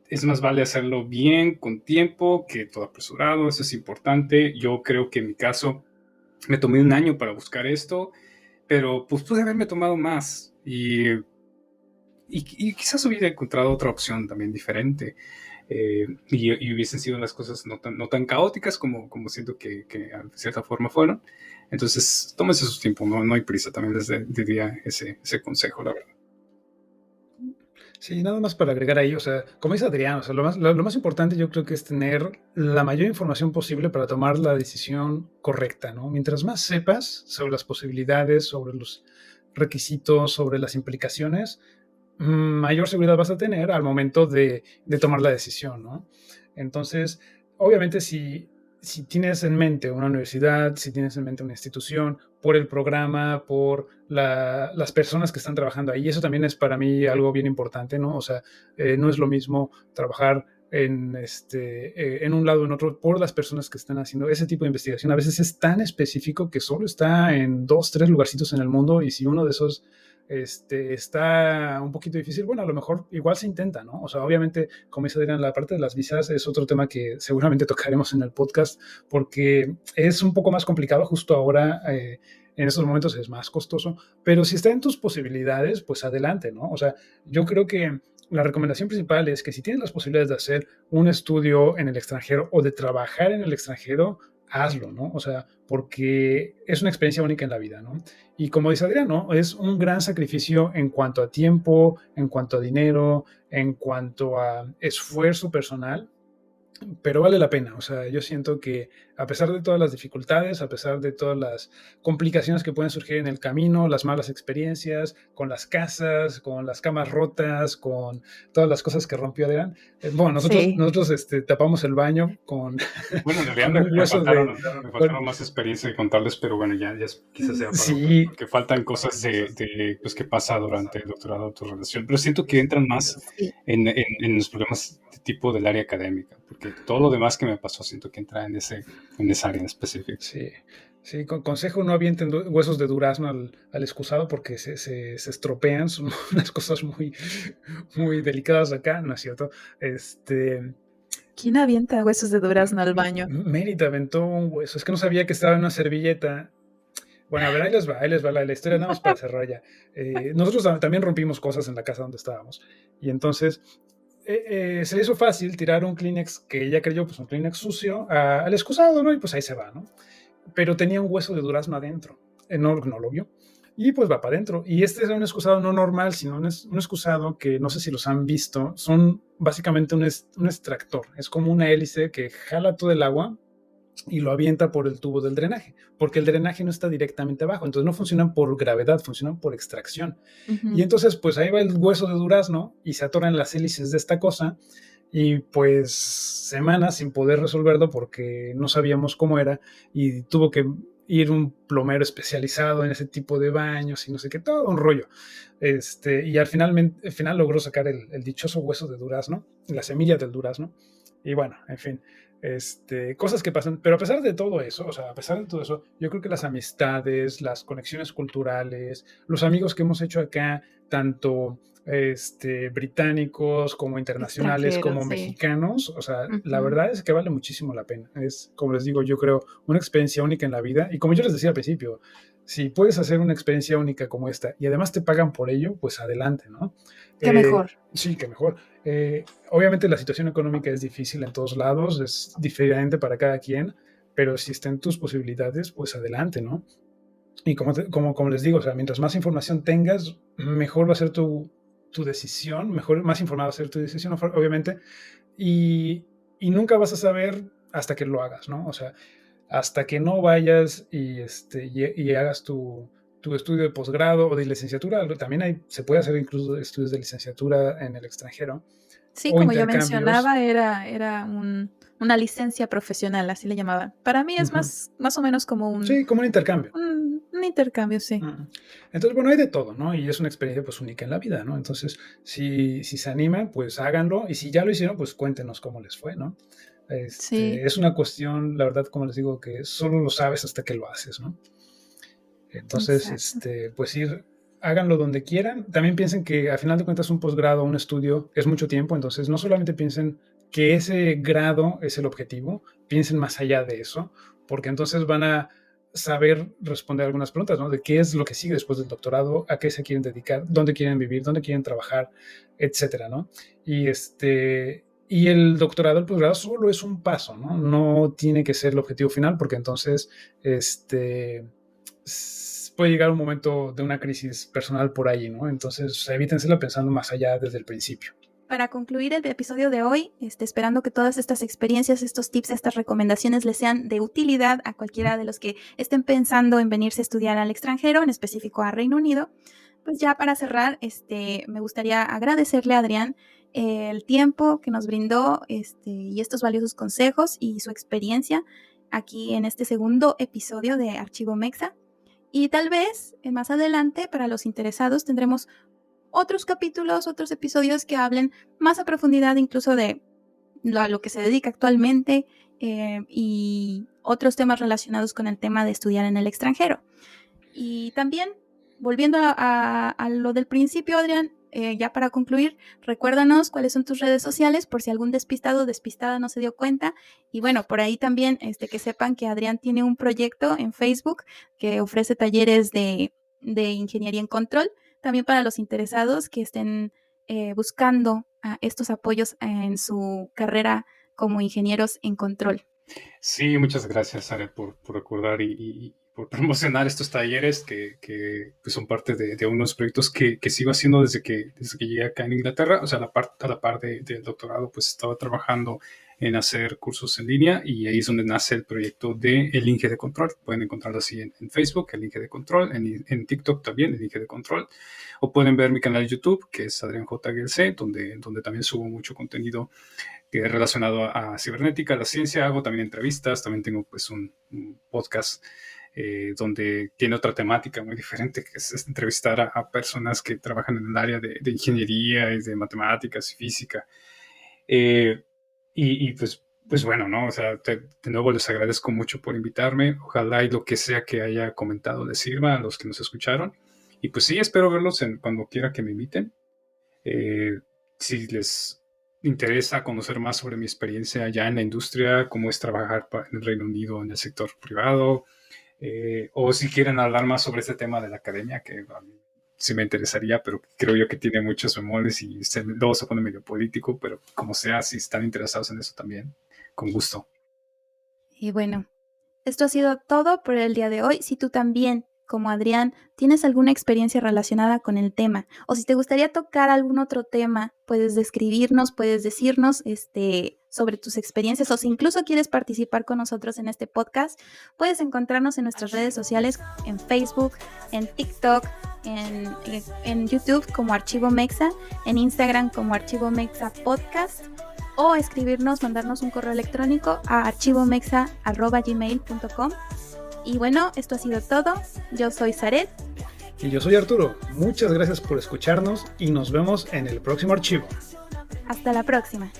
Es más vale hacerlo bien, con tiempo, que todo apresurado. Eso es importante. Yo creo que en mi caso me tomé un año para buscar esto, pero pues pude haberme tomado más y quizás hubiera encontrado otra opción también diferente, y hubiesen sido las cosas no tan caóticas como siento que de cierta forma fueron. Entonces, tómense su tiempo, no hay prisa. También les diría ese consejo, la verdad. Sí, nada más para agregar ahí, o sea, como dice Adrián, o sea, lo más importante yo creo que es tener la mayor información posible para tomar la decisión correcta, ¿no? Mientras más sepas sobre las posibilidades, sobre los requisitos, sobre las implicaciones, mayor seguridad vas a tener al momento de tomar la decisión, ¿no? Entonces, obviamente, si tienes en mente una universidad, si tienes en mente una institución, por el programa, por las personas que están trabajando ahí, eso también es para mí algo bien importante, ¿no? O sea, no es lo mismo trabajar en un lado o en otro por las personas que están haciendo ese tipo de investigación. A veces es tan específico que solo está en 2, 3 lugarcitos en el mundo, y si uno de esos está un poquito difícil, bueno, a lo mejor igual se intenta, ¿no? O sea, obviamente, como dice Adrián, la parte de las visas es otro tema que seguramente tocaremos en el podcast, porque es un poco más complicado justo ahora. En estos momentos es más costoso, pero si está en tus posibilidades, pues adelante, ¿no? O sea, yo creo que la recomendación principal es que si tienes las posibilidades de hacer un estudio en el extranjero o de trabajar en el extranjero, hazlo, ¿no? O sea, porque es una experiencia única en la vida, ¿no? Y como dice Adrián, ¿no? Es un gran sacrificio en cuanto a tiempo, en cuanto a dinero, en cuanto a esfuerzo personal, pero vale la pena. O sea, yo siento que a pesar de todas las dificultades, a pesar de todas las complicaciones que pueden surgir en el camino, las malas experiencias, con las casas, con las camas rotas, con todas las cosas que rompió Adrián, bueno, nosotros tapamos el baño con, bueno, en realidad con un hueso me faltaron más experiencia de contarles, pero bueno, ya quizás sea para sí, porque faltan cosas pues, que pasa durante el doctorado de tu relación, pero siento que entran más en los problemas de tipo del área académica, porque todo lo demás que me pasó siento que entra en esa área en específico. Sí, consejo, no avienten huesos de durazno al excusado porque se estropean, son unas cosas muy, muy delicadas acá, ¿no es cierto? ¿Quién avienta huesos de durazno al baño? Mérita aventó un hueso, es que no sabía que estaba en una servilleta. Bueno, a ver, ahí les va la historia, nada más para cerrar ya. Nosotros también rompimos cosas en la casa donde estábamos, y entonces se le hizo fácil tirar un Kleenex que ella creyó, pues un Kleenex sucio, al excusado, ¿no? Y pues ahí se va, ¿no? Pero tenía un hueso de durazno adentro, no lo vio, y pues va para adentro. Y este es un excusado no normal, sino un excusado que no sé si los han visto, son básicamente un extractor, es como una hélice que jala todo el agua y lo avienta por el tubo del drenaje, porque el drenaje no está directamente abajo, entonces no funcionan por gravedad, funcionan por extracción. Y entonces pues ahí va el hueso de durazno y se atoran las hélices de esta cosa, y pues semanas sin poder resolverlo porque no sabíamos cómo era, y tuvo que ir un plomero especializado en ese tipo de baños y no sé qué, todo un rollo. Y al final logró sacar el dichoso hueso de durazno, la semilla del durazno, y bueno, en fin, cosas que pasan. Pero a pesar de todo eso, o sea, a pesar de todo eso, yo creo que las amistades, las conexiones culturales, los amigos que hemos hecho acá, tanto británicos como internacionales, como mexicanos, o sea, la verdad es que vale muchísimo la pena. Es, como les digo, yo creo, una experiencia única en la vida. Y como yo les decía al principio, si puedes hacer una experiencia única como esta y además te pagan por ello, pues adelante, ¿no? Qué mejor. Sí, qué mejor. Obviamente la situación económica es difícil en todos lados, es diferente para cada quien, pero si está en tus posibilidades, pues adelante, ¿no? Y como les digo, o sea, mientras más información tengas, mejor va a ser tu decisión, más informada va a ser tu decisión, obviamente, y nunca vas a saber hasta que lo hagas, ¿no? O sea, hasta que no vayas y hagas tu estudio de posgrado o de licenciatura. También se puede hacer incluso estudios de licenciatura en el extranjero. Sí, o como yo intercambios. mencionaba, era una licencia profesional, así le llamaban. Para mí es más o menos como Sí, como un intercambio. un intercambio, sí. Entonces, bueno, hay de todo, ¿no? Y es una experiencia pues única en la vida, ¿no? Entonces, si se animan, pues háganlo. Y si ya lo hicieron, pues cuéntenos cómo les fue, ¿no? Sí, Es una cuestión, la verdad, como les digo, que solo lo sabes hasta que lo haces, ¿no? Entonces, exacto. pues ir, háganlo donde quieran. También piensen que al final de cuentas un posgrado, un estudio es mucho tiempo, entonces no solamente piensen que ese grado es el objetivo, piensen más allá de eso, porque entonces van a saber responder algunas preguntas, ¿no? De qué es lo que sigue después del doctorado, a qué se quieren dedicar, dónde quieren vivir, dónde quieren trabajar, etcétera, ¿no? Y el doctorado, el posgrado solo es un paso, ¿no? No tiene que ser el objetivo final, porque entonces, puede llegar un momento de una crisis personal por ahí, ¿no? Entonces, evítensela pensando más allá desde el principio. Para concluir el episodio de hoy, esperando que todas estas experiencias, estos tips, estas recomendaciones les sean de utilidad a cualquiera de los que estén pensando en venirse a estudiar al extranjero, en específico a Reino Unido, pues ya para cerrar, me gustaría agradecerle a Adrián el tiempo que nos brindó y estos valiosos consejos y su experiencia aquí en este segundo episodio de Archivo Mexa. Y tal vez más adelante, para los interesados, tendremos otros capítulos, otros episodios que hablen más a profundidad incluso de a lo que se dedica actualmente y otros temas relacionados con el tema de estudiar en el extranjero. Y también, volviendo a lo del principio, Adrián, ya para concluir, recuérdanos cuáles son tus redes sociales por si algún despistado o despistada no se dio cuenta. Y bueno, por ahí también que sepan que Adrián tiene un proyecto en Facebook que ofrece talleres de ingeniería en control, también para los interesados que estén buscando estos apoyos en su carrera como ingenieros en control. Sí, muchas gracias, Are, por recordar y por promocionar estos talleres que pues son parte de unos proyectos que sigo haciendo desde que llegué acá en Inglaterra. O sea, a la par del doctorado, pues estaba trabajando en hacer cursos en línea y ahí es donde nace el proyecto de El Inge de Control. Pueden encontrarlo así en Facebook, El Inge de Control, en TikTok también, El Inge de Control. O pueden ver mi canal de YouTube, que es Adrián J. Gelce, donde también subo mucho contenido relacionado a cibernética, a la ciencia. Hago también entrevistas, también tengo pues un podcast donde tiene otra temática muy diferente, que es entrevistar a personas que trabajan en el área de ingeniería y de matemáticas y física. Pues bueno, ¿no? O sea, de nuevo les agradezco mucho por invitarme. Ojalá y lo que sea que haya comentado les sirva a los que nos escucharon. Y pues sí, espero verlos cuando quiera que me inviten. Si les interesa conocer más sobre mi experiencia allá en la industria, cómo es trabajar en el Reino Unido en el sector privado, o si quieren hablar más sobre este tema de la academia, que a mí sí me interesaría, pero creo yo que tiene muchos bemoles y luego se pone medio político, pero como sea, si están interesados en eso también, con gusto. Y bueno, esto ha sido todo por el día de hoy. Si tú también, como Adrián, tienes alguna experiencia relacionada con el tema, o si te gustaría tocar algún otro tema, puedes describirnos, puedes decirnos sobre tus experiencias, o si incluso quieres participar con nosotros en este podcast, puedes encontrarnos en nuestras redes sociales, en Facebook, en TikTok, en YouTube como Archivo Mexa, en Instagram como Archivo Mexa Podcast, o escribirnos, mandarnos un correo electrónico a archivomexa@gmail.com. Y bueno, esto ha sido todo. Yo soy Zaret. Y yo soy Arturo. Muchas gracias por escucharnos y nos vemos en el próximo archivo. Hasta la próxima.